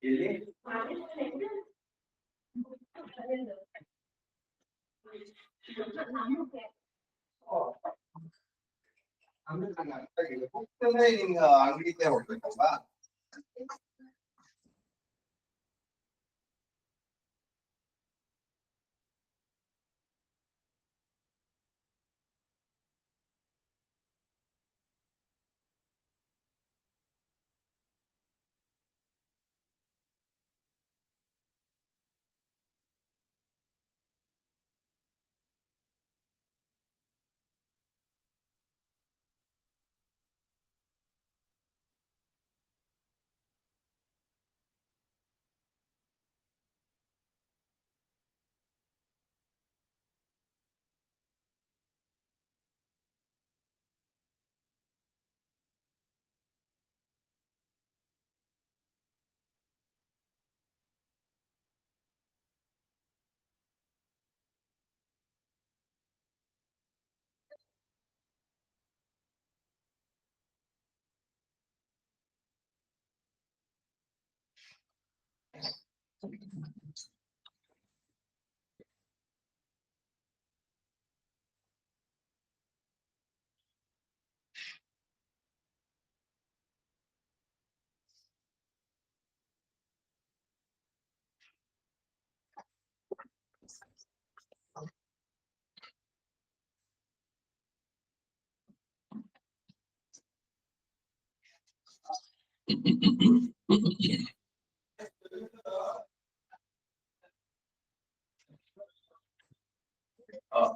ಇಲ್ಲಿ ನಿಮ್ಗೆ ಅಂಗಡಿಗೆ ಹೋಗ್ಬೇಕಲ್ವಾ?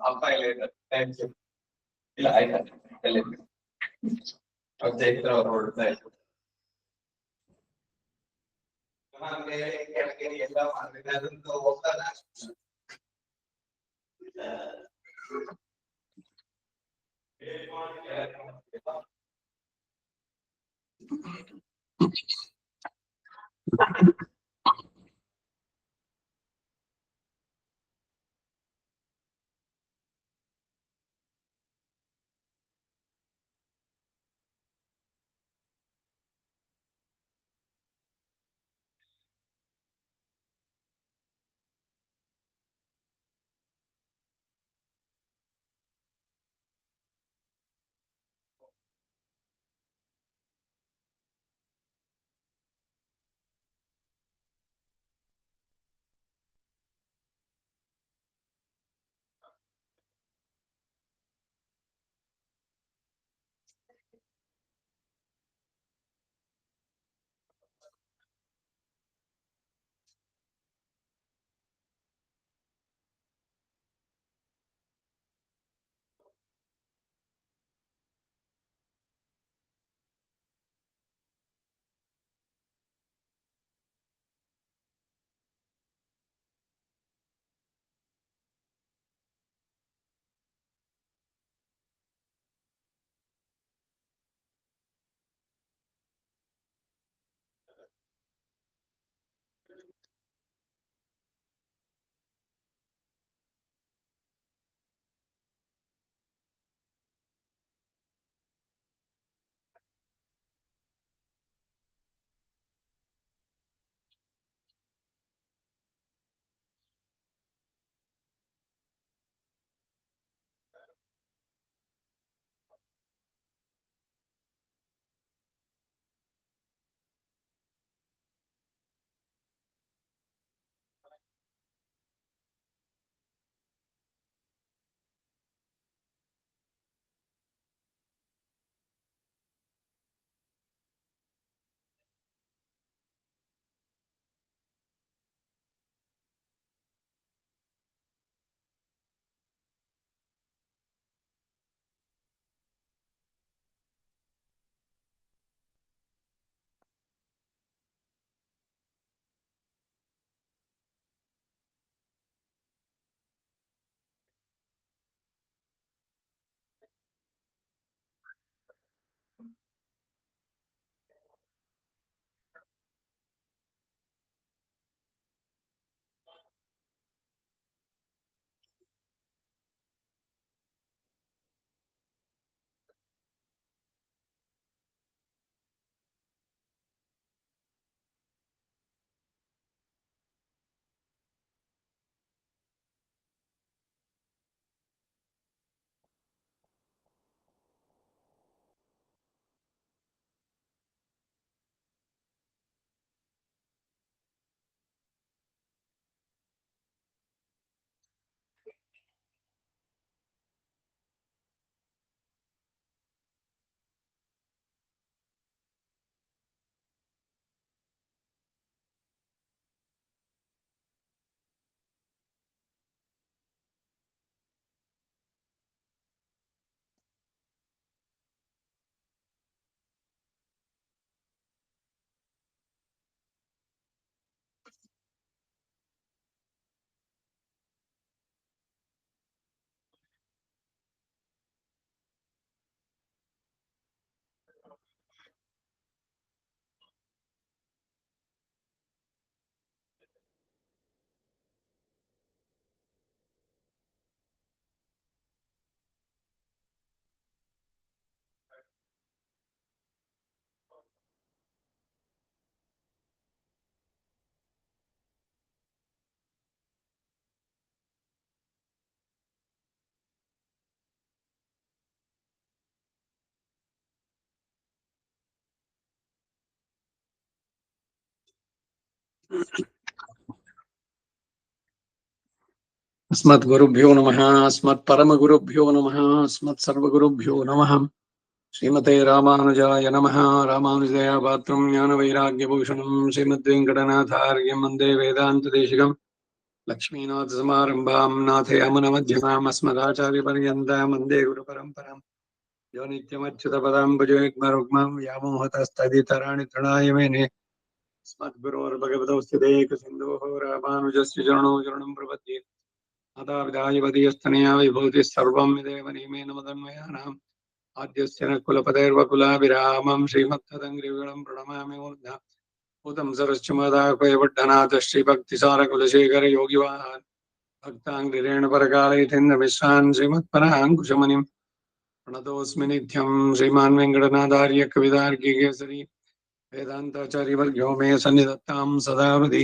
ಅಪ್ಪ ಇಲ್ಲ ಇಲ್ಲ ಆಯ್ತು ಚೈತ್ರ ಅವರು ಹೊರಡ್ತಾ ಇದ್ರು. ಕೆಳಗೆ ಎಲ್ಲ ಮಾಡಿದ್ರೆ ಅದಂತೂ ಹೋಗ್ತಾನ. अस्मद्गुरुभ्यो नमः। अस्मत्परमगुरुभ्यो नमः। अस्मत्सर्वगुरुभ्यो नमः। श्रीमते रामानुजाय नमः। रामानुजया पात्रं ज्ञानवैराग्यभूषणं श्रीमद्वेङ्कटनाथार्यं वन्दे वेदान्तदेशिकं लक्ष्मीनाथसमारम्भां नाथयामुनमध्यमाम् अस्मदाचार्यपर्यन्तां वन्दे गुरुपरम्परां यो नित्यमच्युतपदाम्बुजयुग्मरुग्मं व्यामोहतस्तदितराणि तृणाय मेने अस्मद्गुरोर्भगवतोऽस्य देकसिन्धोः रामानुजस्य चरणौ शरणं प्रपद्ये अदाविदायवदीयस्तनया विभूतिः सर्वं विदेव नियमेन मदन्वयानाम् आद्यस्य न कुलपतेर्वकुलाभिरामं श्रीमत्तदङ्ग्रिगणं प्रणमामि मूर्धा भूतं सरश्च मदापयवड्डनाथ श्रीभक्तिसारकुलशेखर योगिवाहान् भक्ताङ्ग्रिरेण परकालयतीन्द्रमिश्रान् श्रीमत्पराङ्कुशमुनिं प्रणतोऽस्मि नित्यं श्रीमान् वेङ्कटनाथार्य कवितार्किकेसरी वेदान्ताचार्यवर्यो मे सन्निधत्तां सदा हृदि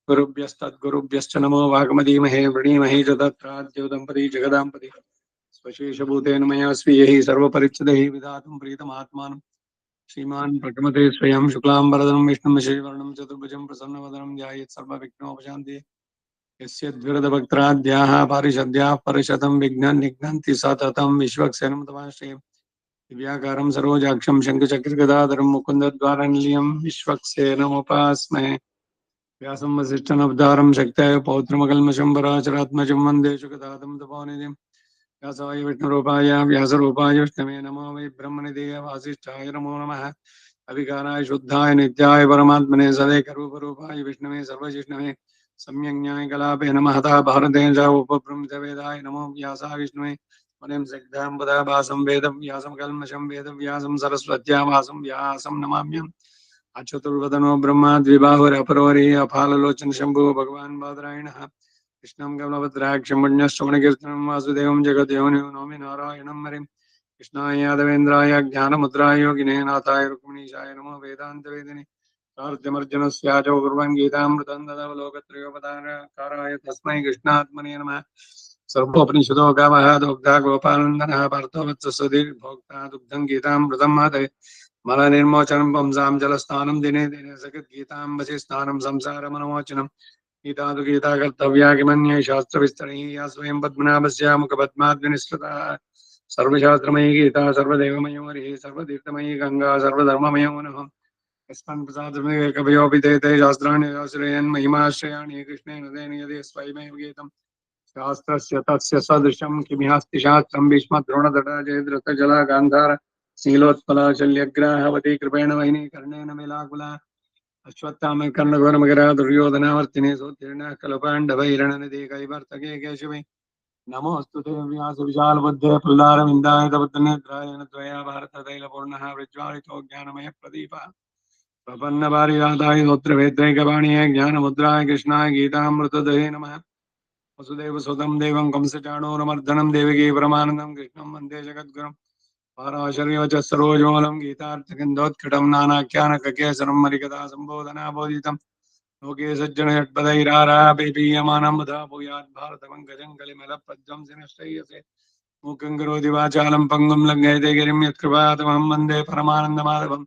गुरुभ्यस्तद्गुरुभ्यश्च नमो वाग्मदीमहे वृणीमहे च तत्राद्यो दम्पती जगदाम्पति स्वशेषभूतेन मया स्वीयैः सर्वपरिच्छिदैः विधातुं प्रीतमात्मानं श्रीमान् प्रकमते स्वयं शुक्लाम्बरधरं विष्णुं श्रीवर्णं चतुर्भुजं प्रसन्नवदनं ध्यायेत् सर्वविघ्नोपशान्तिः यस्य द्विरदभक्त्राद्याः पारिषद्याः परिषदं विघ्नान् निघ्नन्ति सततं विश्वक्सेनं तमाश्रये दिव्याकारं सरोजाक्षं शङ्खचक्रगदाधरं मुकुन्दद्वारनिलयं विश्वक्सेनमुपास्महे व्यासं वसिष्ठनवतारं शक्तये पौत्रमकल्मषं पराशरात्मजं वन्दे शुकदातं तपोनिधिं व्यासाय विष्णुरूपाय व्यासरूपाय विष्णवे नमो वै ब्रह्मनिधेय वासिष्ठाय नमो नमः अविकाराय शुद्धाय नित्याय परमात्मने सदैकरूपरूपाय विष्णवे सर्वजिष्णवे सम्यग्ज्ञायकलापे नमः भारतेन च उपब्रह्मवेदाय नमो व्यासाय विष्णवे वनें सिद्धाम्बदाभासं वेदव्यासं कल्मषं वेदव्यासं सरस्वत्याभासं व्यासं नमाम्यहम् अच्युतुर्वदनो ब्रह्मा द्विबाहुरपरोहरि अफाललोचन शम्भुः भगवान् बादरायणः कृष्णं कमलभद्राक्षं पुण्यश्रवणकीर्तनं वासुदेवं जगद्योनिं नौमि नारायणं हरिं कृष्णाय यादवेन्द्राय ज्ञानमुद्राय योगिने नाथाय रुक्मिणीशाय नमो वेदान्तवेदिने कार्त्यमर्जुनस्याजो कुर्वन् गीतामृतं ददावलोकत्रयोपदारकाराय तस्मै कृष्णात्मने नमः सर्वोपनिषदो गावः दुग्धा गोपानन्दनः पार्थो वत्ससुधीर्भोक्ता दुग्धं गीतामृतं मातये मलनिर्मोचनं पुंसां जलस्नानं दिने दिने सकृद्गीताम्बसि स्नानं संसारमनमोचनं गीता तु गीता कर्तव्या किमन्ये शास्त्रविस्तरणीया या स्वयं पद्मनाभस्य मुखपद्माद्विनिसृता सर्वशास्त्रमयी गीता सर्वदेवमयो हरिः सर्वतीर्थमयी गङ्गा सर्वधर्ममयो नः यस्मान् प्रसादमेव कवयोऽपि ते ते शास्त्राणि आश्रयन् महिमाश्रयाणि कृष्णेन तेन यदि स्वयमेव गीतं शास्त्रस्य तस्य सदृशं किमिहास्ति शास्त्रं भीष्मद्रोणतटा जयद्रथजला गान्धार शीलोत्पला शल्यग्राहवती कृपेण वहिनी कर्णेन मेलाकुला अश्वत्थाम कर्णघोरमकरा दुर्योधनावर्तिने सोत्तीर्णः कलपाण्डवैरणनिधि कैवर्तके केशवे नमोऽस्तु ते व्यासविशालबुद्धे प्रह्लादविन्दाय तवत्तनेत्राय त्वया भारततैलपूर्णः प्रज्वालितो ज्ञानमयप्रदीपः प्रपन्नपारिजाताय स्तोत्रवेत्रैकपाणिये ज्ञानमुद्राय कृष्णाय गीतामृतदये नमः वसुदेवसुतं देवं कंसचाणूरमर्दनं देवकी परमानन्दं कृष्णं वन्दे जगद्गुरुं पाराशर्यवचः सरोजमलं गीतार्थगन्धोत्कटं नानाख्यानककेसरं मरिकथा सम्बोधनाबोधितं लोके सज्जनषट्पदैरारापेपीयमानं मुधा भूयात् भारतमङ्गजं कलिमलप्रध्वंसिनश्रेयसे मूकं करोति वाचालं पङ्गुं लङ्घयते गिरिं यत्कृपातमहं वन्दे परमानन्दमाधवम्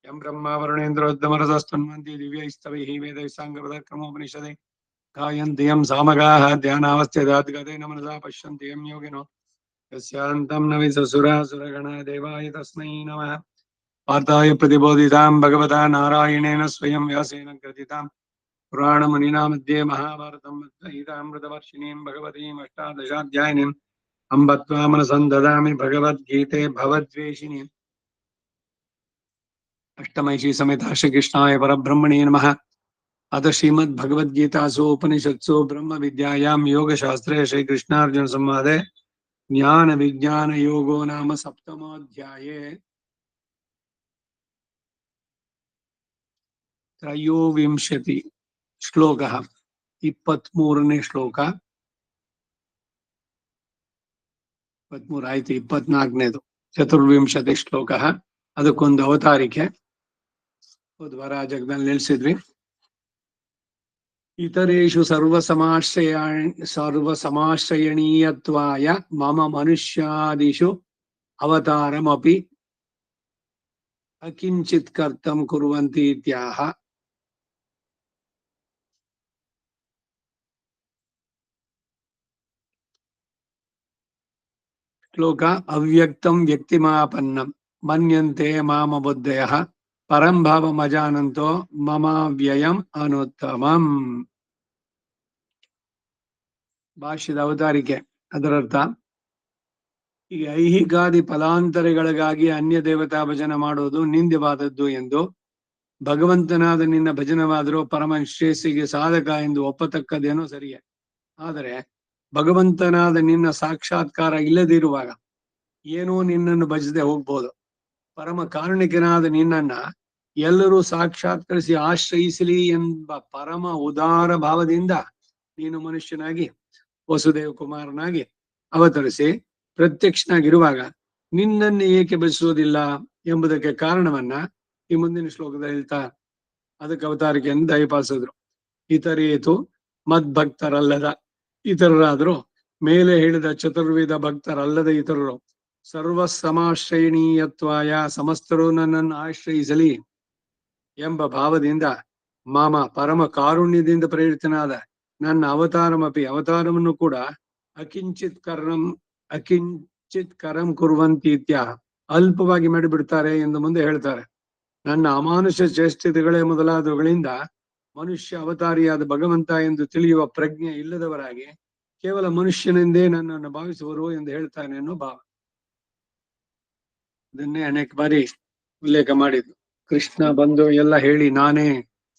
यं ब्रह्मा वरुणेन्द्रोद्धमरसस्तन्वन्ति दिव्यैस्तवैः वेदैः साङ्गपदक्रमोपनिषदे गायन्ति यं सामगाः ध्यानावस्थिताद्गतेन मनसा पश्यन्ति यं योगिनो यस्यान्तं न विसुरासुरगणा देवाय तस्मै नमः वार्ताय प्रतिबोधितां भगवता नारायणेन स्वयं व्यासेन ग्रथितां पुराणमुनिना मध्ये महाभारतं गीतामृतवर्षिणीं भगवतीम् अष्टादशाध्यायिनीम् अम्ब त्वामनसं ददामि भगवद्गीते भवद्वेषिणीम् अष्टमैषी समेत श्रीकृष्णाय परब्रह्मणे नमः। अथ श्रीमद्भगवद्गीतासु उपनिषत्सु ब्रह्म विद्यायां योगशास्त्रे श्रीकृष्णार्जुन संवादे ज्ञान विज्ञान योगो नाम सप्तमोऽध्याये त्रयोविंशति श्लोकः 23ನೇ ಶ್ಲೋಕ 23 ಆಯ್ತು 24ನೇದು ಚತುರ್ವಿಂಶತಿ ಶ್ಲೋಕ ಅದಕ್ಕೊಂದು ಅವತಾರಿಕೆ ಹೋದ್ವಾರ ಜಗದಲ್ಲಿ ನಿಲ್ಲಿಸಿದ್ವಿ ಇತರೇಷು ಸರ್ವಸಮಾಶ್ರಯಣೀಯತ್ವಾಯ ಮಮ ಮನುಷ್ಯಾದಿಷು ಅವತಾರಮಪಿ ಅಕಿಂಚಿತ್ ಕರ್ತಂ ಕುರ್ವಂತಿ ಇತ್ಯಾಹ ಶ್ಲೋಕ ಅವ್ಯಕ್ತಂ ವ್ಯಕ್ತಿಮಾಪನ್ನಂ ಮನ್ಯಂತೆ ಮಾಮ ಬುದ್ಧಯಃ ಪರಂ ಭಾವಮಜಾನಂತೋ ಮಮ ವ್ಯಯಂ ಅನುತ್ತಮಂ. ಭಾಷ್ಯದ ಅವತಾರಿಕೆ. ಅದರರ್ಥ, ಈ ಐಹಿಕಾದಿ ಫಲಾಂತರಗಳಿಗಾಗಿ ಅನ್ಯ ದೇವತಾ ಭಜನ ಮಾಡೋದು ನಿಂದ್ಯವಾದದ್ದು ಎಂದು ಭಗವಂತನಾದ ನಿನ್ನ ಭಜನವಾದರೂ ಪರಮ ಶ್ರೇಯಸ್ಸಿಗೆ ಸಾಧಕ ಎಂದು ಒಪ್ಪತಕ್ಕದೇನೋ ಸರಿಯೇ. ಆದರೆ ಭಗವಂತನಾದ ನಿನ್ನ ಸಾಕ್ಷಾತ್ಕಾರ ಇಲ್ಲದಿರುವಾಗ ಏನೋ ನಿನ್ನನ್ನು ಭಜಿಸದೆ ಹೋಗ್ಬೋದು. ಪರಮ ಕಾರುಣಿಕನಾದ ನಿನ್ನನ್ನ ಎಲ್ಲರೂ ಸಾಕ್ಷಾತ್ಕರಿಸಿ ಆಶ್ರಯಿಸಲಿ ಎಂಬ ಪರಮ ಉದಾರ ಭಾವದಿಂದ ನೀನು ಮನುಷ್ಯನಾಗಿ ವಸುದೇವ ಕುಮಾರನಾಗಿ ಅವತರಿಸಿ ಪ್ರತ್ಯಕ್ಷನಾಗಿರುವಾಗ ನಿನ್ನನ್ನು ಏಕೆ ಭಜಿಸುವುದಿಲ್ಲ ಎಂಬುದಕ್ಕೆ ಕಾರಣವನ್ನ ಈ ಮುಂದಿನ ಶ್ಲೋಕದಲ್ಲಿ ಹೇಳ್ತಾ ಅದಕ್ಕೆ ಅವತಾರಿಕೆಯನ್ನು ದಯಪಾಲಿಸಿದ್ರು. ಇತರೇತು ಮದ್ಭಕ್ತರಲ್ಲದ ಇತರರಾದರೂ ಮೇಲೆ ಹೇಳಿದ ಚತುರ್ವಿಧ ಭಕ್ತರಲ್ಲದ ಇತರರು ಸರ್ವ ಸಮಾಶ್ರಯಣೀಯತ್ವಾಯ ಸಮಸ್ತರು ನನ್ನನ್ನು ಆಶ್ರಯಿಸಲಿ ಎಂಬ ಭಾವದಿಂದ ಮಾಮ ಪರಮ ಕಾರುಣ್ಯದಿಂದ ಪ್ರೇರಿತನಾದ ನನ್ನ ಅವತಾರಮಪಿ ಅವತಾರವನ್ನು ಕೂಡ ಅಕಿಂಚಿತ್ ಕರಂ ಕುರ್ವಂತೀತ್ಯ ಅಲ್ಪವಾಗಿ ಮಾಡಿಬಿಡ್ತಾರೆ ಎಂದು ಮುಂದೆ ಹೇಳ್ತಾರೆ. ನನ್ನ ಅಮಾನುಷ ಚೇಷ್ಟಿತಗಳೇ ಮೊದಲಾದವುಗಳಿಂದ ಮನುಷ್ಯ ಅವತಾರಿಯಾದ ಭಗವಂತ ಎಂದು ತಿಳಿಯುವ ಪ್ರಜ್ಞೆ ಇಲ್ಲದವರಾಗಿ ಕೇವಲ ಮನುಷ್ಯನೆಂದೇ ನನ್ನನ್ನು ಭಾವಿಸುವರು ಎಂದು ಹೇಳ್ತಾನೆ ಅನ್ನೋ ಭಾವ. ಇದನ್ನೇ ಅನೇಕ ಬಾರಿ ಉಲ್ಲೇಖ ಮಾಡಿದ್ದು. ಕೃಷ್ಣ ಬಂದು ಎಲ್ಲ ಹೇಳಿ ನಾನೇ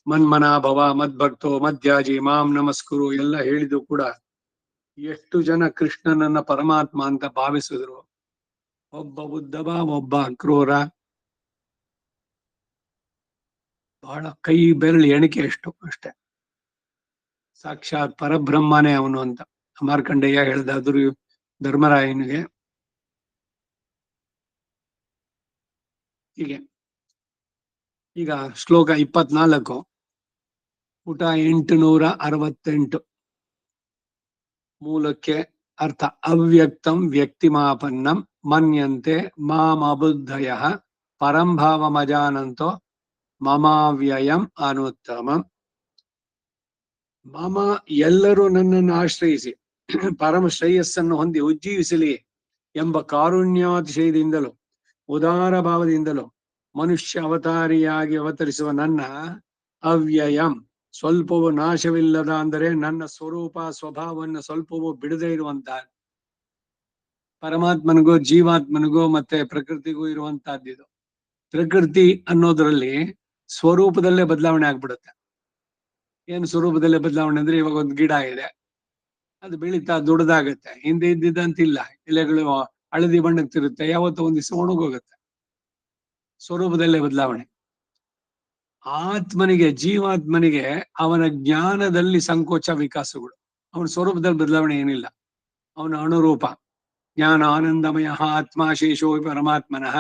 ಮನ್ಮನಾಭವ ಮದ್ಭಕ್ತೋ ಮಧ್ಯಾಜಿ ಮಾಂ ನಮಸ್ಕುರು ಎಲ್ಲ ಹೇಳಿದ್ದು ಕೂಡ ಎಷ್ಟು ಜನ ಕೃಷ್ಣನನ್ನ ಪರಮಾತ್ಮ ಅಂತ ಭಾವಿಸಿದ್ರು. ಒಬ್ಬ ಉದ್ದವ, ಒಬ್ಬ ಕ್ರೂರ, ಬಹಳ ಕೈ ಬೆರಳು ಎಣಿಕೆ ಎಷ್ಟು ಅಷ್ಟೆ. ಸಾಕ್ಷಾತ್ ಪರಬ್ರಹ್ಮನೇ ಅವನು ಅಂತ ಮಾರ್ಕಂಡೇಯ ಹೇಳ್ದಾದ್ರು ಧರ್ಮರಾಯನಿಗೆ. ಹೀಗೆ ಈಗ ಶ್ಲೋಕ 24 ಪುಟ 868 ಮೂಲಕ್ಕೆ ಅರ್ಥ. ಅವ್ಯಕ್ತಂ ವ್ಯಕ್ತಿಮಾಪನ್ನಂ ಮನ್ಯಂತೆ ಮಾಂ ಅಬುದ್ಧಯಃ ಪರಂ ಭಾವಮಜಾನಂತೋ ಮಮಾವ್ಯಯಂ ಅನುತ್ತಮಂ. ಮಮ ಎಲ್ಲರೂ ನನ್ನನ್ನು ಆಶ್ರಯಿಸಿ ಪರಮ ಶ್ರೇಯಸ್ಸನ್ನು ಹೊಂದಿ ಉಜ್ಜೀವಿಸಲಿ ಎಂಬ ಕಾರುಣ್ಯಾತಿಶಯದಿಂದಲೂ ಉದಾರ ಭಾವದಿಂದಲೂ ಮನುಷ್ಯ ಅವತಾರಿಯಾಗಿ ಅವತರಿಸುವ ನನ್ನ ಅವ್ಯಯಂ ಸ್ವಲ್ಪವೂ ನಾಶವಿಲ್ಲದ, ಅಂದರೆ ನನ್ನ ಸ್ವರೂಪ ಸ್ವಭಾವವನ್ನು ಸ್ವಲ್ಪವೂ ಬಿಡದೇ ಇರುವಂತ ಪರಮಾತ್ಮನಿಗೂ ಜೀವಾತ್ಮನಿಗೂ ಮತ್ತೆ ಪ್ರಕೃತಿಗೂ ಇರುವಂತಹದ್ದಿದು. ಪ್ರಕೃತಿ ಅನ್ನೋದ್ರಲ್ಲಿ ಸ್ವರೂಪದಲ್ಲೇ ಬದಲಾವಣೆ ಆಗ್ಬಿಡುತ್ತೆ. ಏನು ಸ್ವರೂಪದಲ್ಲೇ ಬದಲಾವಣೆ ಅಂದ್ರೆ, ಇವಾಗ ಒಂದು ಗಿಡ ಇದೆ, ಅದು ಬೆಳೀತಾ ದೊಡ್ಡದಾಗತ್ತೆ. ಹಿಂದೆ ಇದ್ದಿದ್ದಂತಿಲ್ಲ, ಎಲೆಗಳು ಹಳದಿ ಬಣ್ಣಕ್ತಿರುತ್ತೆ, ಯಾವತ್ತೋ ಒಂದ್ ದಿವಸ ಒಣಗೋಗುತ್ತೆ. ಸ್ವರೂಪದಲ್ಲೇ ಬದಲಾವಣೆ. ಆತ್ಮನಿಗೆ, ಜೀವಾತ್ಮನಿಗೆ ಅವನ ಜ್ಞಾನದಲ್ಲಿ ಸಂಕೋಚ ವಿಕಾಸಗಳು. ಅವನ ಸ್ವರೂಪದಲ್ಲಿ ಬದಲಾವಣೆ ಏನಿಲ್ಲ. ಅವನ ಅನುರೂಪ ಜ್ಞಾನ ಆನಂದಮಯ ಆತ್ಮ ಶೇಷೋ ಪರಮಾತ್ಮನಃ.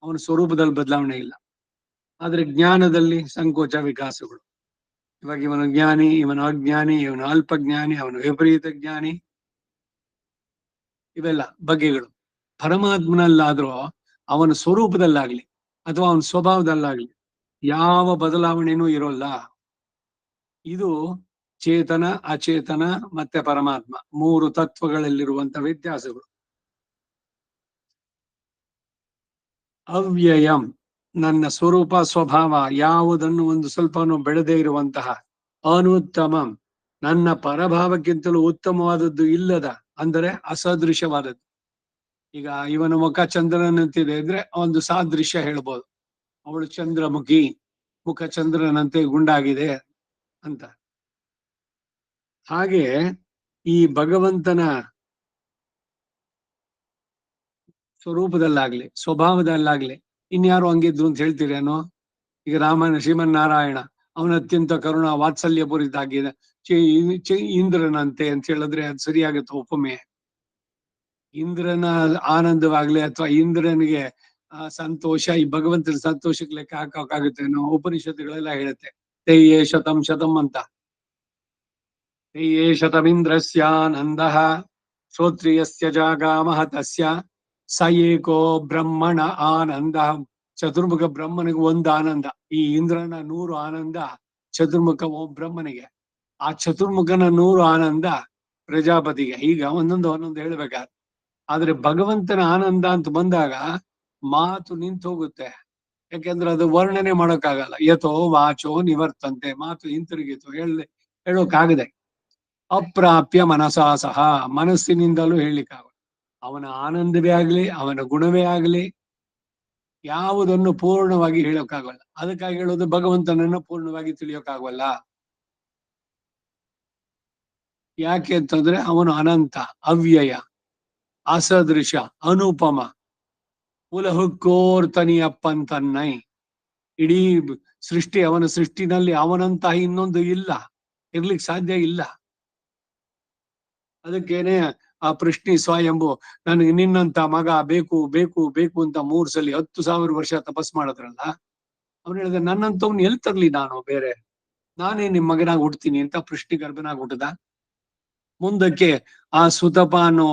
ಅವನ ಸ್ವರೂಪದಲ್ಲಿ ಬದಲಾವಣೆ ಇಲ್ಲ, ಆದ್ರೆ ಜ್ಞಾನದಲ್ಲಿ ಸಂಕೋಚ ವಿಕಾಸಗಳು. ಇವಾಗ ಇವನು ಜ್ಞಾನಿ, ಇವನು ಅಜ್ಞಾನಿ, ಇವನು ಅಲ್ಪಜ್ಞಾನಿ, ಅವನು ವಿಪರೀತ ಜ್ಞಾನಿ, ಇವೆಲ್ಲ ಬಗೆಗಳು. ಪರಮಾತ್ಮನಲ್ಲಾದ್ರೂ ಅವನ ಸ್ವರೂಪದಲ್ಲಾಗ್ಲಿ ಅಥವಾ ಅವನ ಸ್ವಭಾವದಲ್ಲಾಗ್ಲಿ ಯಾವ ಬದಲಾವಣೆನೂ ಇರೋಲ್ಲ. ಇದು ಚೇತನ, ಅಚೇತನ ಮತ್ತೆ ಪರಮಾತ್ಮ ಮೂರು ತತ್ವಗಳಲ್ಲಿರುವಂತ ವ್ಯತ್ಯಾಸಗಳು. ಅವ್ಯಯಂ ನನ್ನ ಸ್ವರೂಪ ಸ್ವಭಾವ ಯಾವುದನ್ನು ಒಂದು ಸ್ವಲ್ಪನೂ ಬೆಳೆದೇ ಇರುವಂತಹ, ಅನುತ್ತಮಂ ನನ್ನ ಪರಭಾವಕ್ಕಿಂತಲೂ ಉತ್ತಮವಾದದ್ದು ಇಲ್ಲದ, ಅಂದರೆ ಅಸದೃಶವಾದದ್ದು. ಈಗ ಇವನ ಮುಖ ಚಂದ್ರನಂತಿದೆ ಅಂದ್ರೆ ಒಂದು ಸಾದೃಶ್ಯ ಹೇಳ್ಬೋದು. ಅವಳು ಚಂದ್ರಮುಖಿ, ಮುಖ ಚಂದ್ರನಂತೆ ಗುಂಡಾಗಿದೆ ಅಂತ. ಹಾಗೆ ಈ ಭಗವಂತನ ಸ್ವರೂಪದಲ್ಲಾಗ್ಲಿ ಸ್ವಭಾವದಲ್ಲಾಗ್ಲಿ ಇನ್ಯಾರು ಹಂಗಿದ್ರು ಅಂತ ಹೇಳ್ತೀರೇನೋ? ಈಗ ಶ್ರೀಮನ್ನಾರಾಯಣ ಅವನ ಅತ್ಯಂತ ಕರುಣಾ ವಾತ್ಸಲ್ಯ ಪೂರಿತಾಗಿದೆ, ಇಂದ್ರನಂತೆ ಅಂತ ಹೇಳಿದ್ರೆ ಅದು ಸರಿಯಾಗುತ್ತೆ ಉಪಮೆ? ಇಂದ್ರನ ಆನಂದವಾಗ್ಲಿ ಅಥವಾ ಇಂದ್ರನಿಗೆ ಸಂತೋಷ ಈ ಭಗವಂತನ ಸಂತೋಷಕ್ಕೆ ಲೆಕ್ಕ ಹಾಕೋಕ್ಕಾಗುತ್ತೆ ಅನ್ನೋ ಉಪನಿಷತ್ತುಗಳೆಲ್ಲ ಹೇಳುತ್ತೆ. ತೈಯೇ ಶತಂ ಶತಂ ಅಂತ. ತೈಯೇ ಶತಮಿಂದ್ರಸ್ಯಾನಂದ ಶ್ರೋತ್ರಿಯಸ್ಯ ಜಾಗಾಮಹ ತಸ್ಯ ಸ ಏಕೋ ಬ್ರಹ್ಮಣ ಆನಂದ. ಚತುರ್ಮುಖ ಬ್ರಹ್ಮನಿಗೆ ಒಂದು ಆನಂದ, ಈ ಇಂದ್ರನ 100 ಆನಂದ ಚತುರ್ಮುಖ ಬ್ರಹ್ಮನಿಗೆ, ಆ ಚತುರ್ಮುಖನ 100 ಆನಂದ ಪ್ರಜಾಪತಿಗೆ. ಈಗ ಒಂದೊಂದು ಹೇಳ್ಬೇಕಾದ್ರೆ ಆದ್ರೆ ಭಗವಂತನ ಆನಂದ ಅಂತ ಬಂದಾಗ ಮಾತು ನಿಂತು ಹೋಗುತ್ತೆ. ಯಾಕೆಂದ್ರೆ ಅದು ವರ್ಣನೆ ಮಾಡೋಕ್ಕಾಗಲ್ಲ. ಯಥೋ ವಾಚೋ ನಿವರ್ತಂತೆ, ಮಾತು ಹಿಂತಿರುಗಿತು ಹೇಳೋಕ್ಕಾಗದೆ. ಅಪ್ರಾಪ್ಯ ಮನಸಾ ಸಹ, ಮನಸ್ಸಿನಿಂದಲೂ ಹೇಳಲಿಕ್ಕಾಗಲ್ಲ. ಅವನ ಆನಂದವೇ ಆಗ್ಲಿ, ಅವನ ಗುಣವೇ ಆಗ್ಲಿ, ಯಾವುದನ್ನು ಪೂರ್ಣವಾಗಿ ಹೇಳೋಕ್ಕಾಗಲ್ಲ. ಅದಕ್ಕಾಗಿ ಹೇಳೋದು ಭಗವಂತನನ್ನು ಪೂರ್ಣವಾಗಿ ತಿಳಿಯೋಕ್ಕಾಗಲ್ಲ. ಯಾಕೆ ಅಂತಂದ್ರೆ ಅವನು ಅನಂತ, ಅವ್ಯಯ, ಅಸದೃಶ, ಅನುಪಮ, ಉಲಹುಕ್ಕೋರ್ತನಿಯಪ್ಪಂತನ್ನೈ. ಇಡೀ ಸೃಷ್ಟಿ, ಅವನ ಸೃಷ್ಟಿನಲ್ಲಿ ಅವನಂತಹ ಇನ್ನೊಂದು ಇಲ್ಲ, ಇರ್ಲಿಕ್ಕೆ ಸಾಧ್ಯ ಇಲ್ಲ. ಅದಕ್ಕೇನೆ ಆ ಪೃಷ್ಣಿ ಸ್ವಯಂಭು ನನಗೆ ನಿನ್ನಂತ ಮಗ ಬೇಕು ಬೇಕು ಬೇಕು ಅಂತ 3 ಸಲ 10,000 ವರ್ಷ ತಪಸ್ ಮಾಡಿದ್ರಲ್ಲ. ಅವ್ನು ಹೇಳಿದ ನನ್ನಂತವ್ನು ಎಲ್ಲಿ ತರ್ಲಿ ನಾನು ಬೇರೆ, ನಾನೇ ನಿಮ್ ಮಗನಾಗಿ ಹುಡ್ತೀನಿ ಅಂತ ಪೃಷ್ಟಿ ಗರ್ಭನಾಗಿ ಹುಟ್ಟದ. ಮುಂದಕ್ಕೆ ಆ ಸುತಪ ಅನ್ನೋ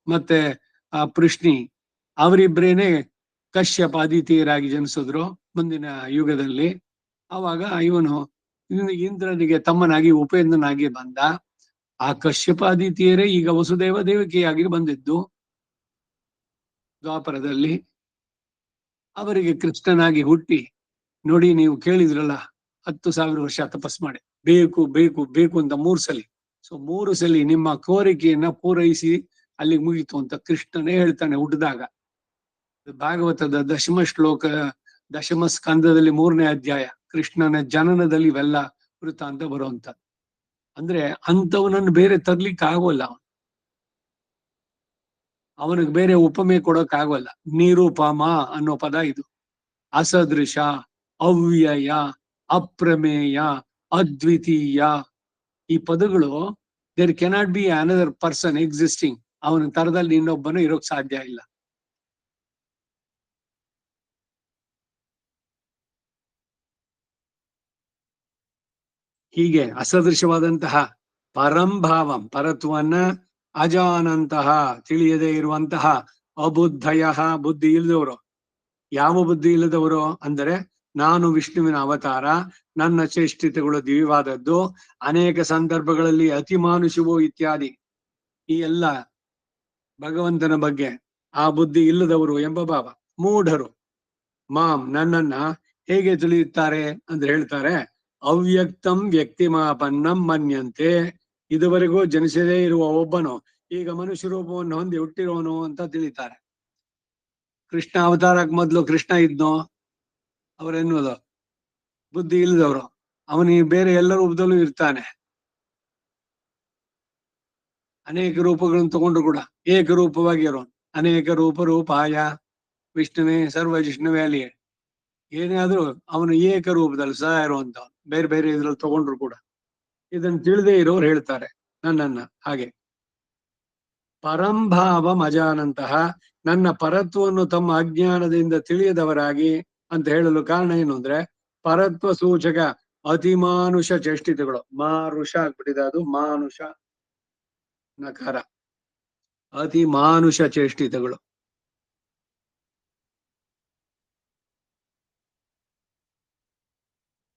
ಮತ್ತೆ ಆ ಪೃಷ್ಣಿ ಅವರಿಬ್ರೇನೆ ಕಶ್ಯಪ ಅದಿತಿಯರಾಗಿ ಜನಿಸಿದ್ರು ಮುಂದಿನ ಯುಗದಲ್ಲಿ. ಆವಾಗ ಇವನು ಇಂದ್ರನಿಗೆ ತಮ್ಮನಾಗಿ ಉಪೇಂದ್ರನಾಗಿ ಬಂದ. ಆ ಕಶ್ಯಪ ಅದಿತಿಯರೇ ಈಗ ವಸುದೇವ ದೇವಕಿಯಾಗಿ ಬಂದಿದ್ದು ದ್ವಾಪರದಲ್ಲಿ. ಅವರಿಗೆ ಕೃಷ್ಣನಾಗಿ ಹುಟ್ಟಿ, ನೋಡಿ ನೀವು ಕೇಳಿದ್ರಲ್ಲ 10,000 ವರ್ಷ ತಪಸ್ ಮಾಡಿ ಬೇಕು ಬೇಕು ಬೇಕು ಅಂತ 3 ಸಲ. ಸೊ 3 ಸಲ ನಿಮ್ಮ ಕೋರಿಕೆಯನ್ನ ಪೂರೈಸಿ ಅಲ್ಲಿಗೆ ಮುಗಿತು ಅಂತ ಕೃಷ್ಣನೇ ಹೇಳ್ತಾನೆ ಹುಟ್ಟಿದಾಗ. ಭಾಗವತದ ದಶಮ ಸ್ಕಂದದಲ್ಲಿ 3ನೇ ಅಧ್ಯಾಯ, ಕೃಷ್ಣನ ಜನನದಲ್ಲಿ ಇವೆಲ್ಲ ವೃತ್ತ ಅಂತ ಬರುವಂತ. ಅಂದ್ರೆ ಅಂಥವನನ್ನು ಬೇರೆ ತರ್ಲಿಕ್ಕೆ ಆಗೋಲ್ಲ. ಅವನಿಗೆ ಬೇರೆ ಉಪಮೆ ಕೊಡಕ್ ಆಗೋಲ್ಲ. ನಿರುಪಮ ಅನ್ನೋ ಪದ ಇದು. ಅಸದೃಶ, ಅವ್ಯಯ, ಅಪ್ರಮೇಯ, ಅದ್ವಿತೀಯ, ಈ ಪದಗಳು there cannot be another person existing. ಅವನ ತರದಲ್ಲಿ ಇನ್ನೊಬ್ಬನು ಇರೋಕ್ ಸಾಧ್ಯ ಇಲ್ಲ. ಹೀಗೆ ಅಸದೃಶವಾದಂತಹ ಪರಂಭಾವಂ, ಪರತ್ವನ್ನ, ಅಜಾನಂತಹ, ತಿಳಿಯದೇ ಇರುವಂತಹ, ಅಬುದ್ಧಯ, ಬುದ್ಧಿ ಇಲ್ಲದವರು. ಯಾವ ಬುದ್ಧಿ ಇಲ್ಲದವರು ಅಂದರೆ, ನಾನು ವಿಷ್ಣುವಿನ ಅವತಾರ, ನನ್ನ ಚೇಷ್ಟಿತಗಳು ದಿವ್ಯವಾದದ್ದು, ಅನೇಕ ಸಂದರ್ಭಗಳಲ್ಲಿ ಅತಿಮಾನುಷವು ಇತ್ಯಾದಿ ಈ ಎಲ್ಲ ಭಗವಂತನ ಬಗ್ಗೆ ಆ ಬುದ್ಧಿ ಇಲ್ಲದವರು ಎಂಬ ಭಾವ. ಮೂಢರು ಮಾಂ, ನನ್ನನ್ನ ಹೇಗೆ ತಿಳಿಯುತ್ತಾರೆ ಅಂದ್ರೆ ಹೇಳ್ತಾರೆ, ಅವ್ಯಕ್ತಂ ವ್ಯಕ್ತಿಮಾಪನ್ನಂ ಮನ್ಯಂತೆ. ಇದುವರೆಗೂ ಜನಿಸದೇ ಇರುವ ಒಬ್ಬನು ಈಗ ಮನುಷ್ಯ ರೂಪವನ್ನು ಹೊಂದಿ ಹುಟ್ಟಿರೋನು ಅಂತ ತಿಳಿತಾರೆ. ಕೃಷ್ಣ ಅವತಾರಕ್ಕೆ ಮೊದಲು ಕೃಷ್ಣ ಇದ್ನೋ ಅವರೆನ್ನುವುದು ಬುದ್ಧಿ ಇಲ್ಲದವರು. ಅವನಿಗೆ ಬೇರೆ ಎಲ್ಲ ರೂಪದಲ್ಲೂ ಇರ್ತಾನೆ. ಅನೇಕ ರೂಪಗಳನ್ನು ತಗೊಂಡ್ರು ಕೂಡ ಏಕರೂಪವಾಗಿ ಇರೋನು. ಅನೇಕ ರೂಪಾಯ ವಿಷ್ಣುವೇ ಸರ್ವ ವಿಷ್ಣುವೇ ಅಲ್ಲಿ ಏನೇ ಆದ್ರೂ ಅವನು ಏಕರೂಪದಲ್ಲಿ ಸಹ ಇರುವಂತ, ಬೇರೆ ಬೇರೆ ಇದ್ರಲ್ಲಿ ತಗೊಂಡ್ರು ಕೂಡ. ಇದನ್ನು ತಿಳಿದೇ ಇರೋರು ಹೇಳ್ತಾರೆ ನನ್ನನ್ನ ಹಾಗೆ. ಪರಂಭಾವ ಮಜಾನಂತಹ, ನನ್ನ ಪರತ್ವವನ್ನು ತಮ್ಮ ಅಜ್ಞಾನದಿಂದ ತಿಳಿಯದವರಾಗಿ ಅಂತ ಹೇಳಲು ಕಾರಣ ಏನು ಅಂದ್ರೆ, ಪರತ್ವ ಸೂಚಕ ಅತಿಮಾನುಷ ಚೇಷ್ಟಿತಗಳು. ಮಾರುಷ ಆಗ್ಬಿಟ್ಟಿದೆ, ಅದು ಮಾನುಷ ನಕಾರ, ಅತಿ ಮಾನುಷ ಚೇಷ್ಟಿತಗಳು.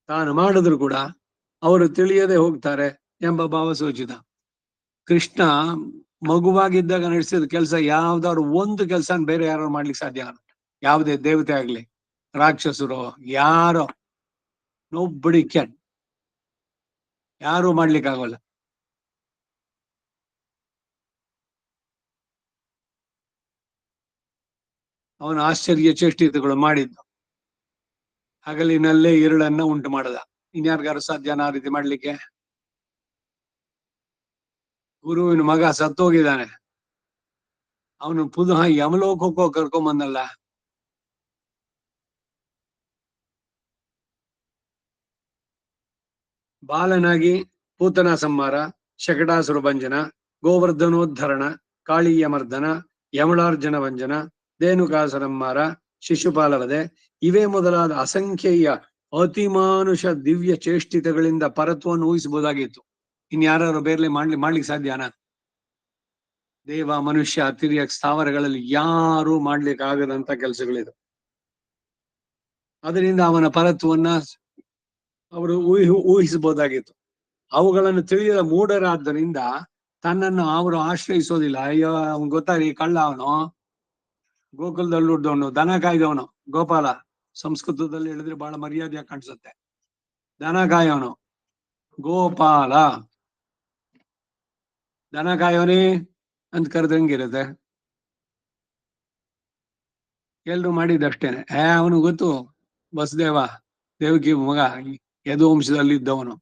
ತಾನು ಮಾಡಿದ್ರು ಕೂಡ ಅವರು ತಿಳಿಯದೆ ಹೋಗ್ತಾರೆ ಎಂಬ ಭಾವಸೂಚಿತ. ಕೃಷ್ಣ ಮಗುವಾಗಿದ್ದಾಗ ನಡೆಸಿದ ಕೆಲಸ ಯಾವ್ದಾದ್ರು ಒಂದು ಕೆಲಸ ಬೇರೆ ಯಾರು ಮಾಡ್ಲಿಕ್ಕೆ ಸಾಧ್ಯ ಆಗಲ್ಲ. ಯಾವುದೇ ದೇವತೆ ಆಗ್ಲಿ, ರಾಕ್ಷಸರು, ಯಾರೋ, ನೋಬಡಿ ಕ್ಯಾನ್, ಯಾರು ಮಾಡ್ಲಿಕ್ಕೆ ಆಗೋಲ್ಲ. ಅವನ ಆಶ್ಚರ್ಯ ಚೇಷ್ಟಿತಗಳು ಮಾಡಿದ್ದು. ಹಗಲಿನಲ್ಲೇ ഇരുಳನ್ನ ಉಂಟು ಮಾಡದ. ಇನ್ಯಾರಿಗಾರು ಸಾಧ್ಯನಾ ಆ ರೀತಿ ಮಾಡ್ಲಿಕ್ಕೆ? ಗುರುವಿನ ಮಗ ಸತ್ತೋಗಿದ್ದಾನೆ, ಅವನು ಪುನಃ ಯಮಲೋಕಕ್ಕೋ ಕರ್ಕೊಂಬಂದಲ್ಲ. ಬಾಲನಾಗಿ ಪೂತನ ಸಂಹಾರ, ಶಕಟಾಸುರ ಭಂಜನ, ಗೋವರ್ಧನೋದ್ಧರಣ, ಕಾಳೀಯ ಮರ್ದನ, ಯಮಳಾರ್ಜುನ ಭಂಜನ, ಧೇನುಕಾಸುರನ್ಮಾರ, ಶಿಶುಪಾಲವದೆ, ಇವೇ ಮೊದಲಾದ ಅಸಂಖ್ಯೇಯ ಅತಿಮಾನುಷ ದಿವ್ಯ ಚೇಷ್ಟಿತಗಳಿಂದ ಪರತ್ವವನ್ನು ಊಹಿಸಬಹುದಾಗಿತ್ತು. ಇನ್ಯಾರು ಬೇರೆ ಮಾಡ್ಲಿಕ್ಕೆ ಸಾಧ್ಯನಾ? ದೇವ, ಮನುಷ್ಯ, ತಿರ್ಯಕ್, ಸ್ಥಾವರಗಳಲ್ಲಿ ಯಾರು ಮಾಡ್ಲಿಕ್ಕೆ ಆಗದಂತ ಕೆಲಸಗಳಿದು. ಅದರಿಂದ ಅವನ ಪರತ್ವನ್ನ ಅವರು ಊಹಿಸಬಹುದಾಗಿತ್ತು. ಅವುಗಳನ್ನು ತಿಳಿಯದ ಮೂಢರಾದ್ದರಿಂದ ತನ್ನನ್ನು ಅವರು ಆಶ್ರಯಿಸೋದಿಲ್ಲ. ಅಯ್ಯೋ ಅವ್ನ್ ಗೊತ್ತಾಗಿ ಕಳ್ಳ ಅವನು, ಗೋಕುಲದಲ್ಲಿ ಹುಡ್ದವನು, ದನ ಕಾಯ್ದವನು, ಗೋಪಾಲ ಸಂಸ್ಕೃತದಲ್ಲಿ ಹೇಳಿದ್ರೆ ಬಹಳ ಮರ್ಯಾದೆಯಾಗಿ ಕಾಣಿಸುತ್ತೆ. ದನ ಕಾಯೋನು ಗೋಪಾಲ, ದನ ಕಾಯೋನೇ ಅಂತ ಕರೆದಂಗಿರುತ್ತೆ. ಎಲ್ರು ಮಾಡಿದಷ್ಟೇನೆ. ಅವನು ಗೊತ್ತು, ಬಸದೇವ ದೇವಕಿ ಮಗ, ಯದುವಂಶದಲ್ಲಿ ಇದ್ದವನು.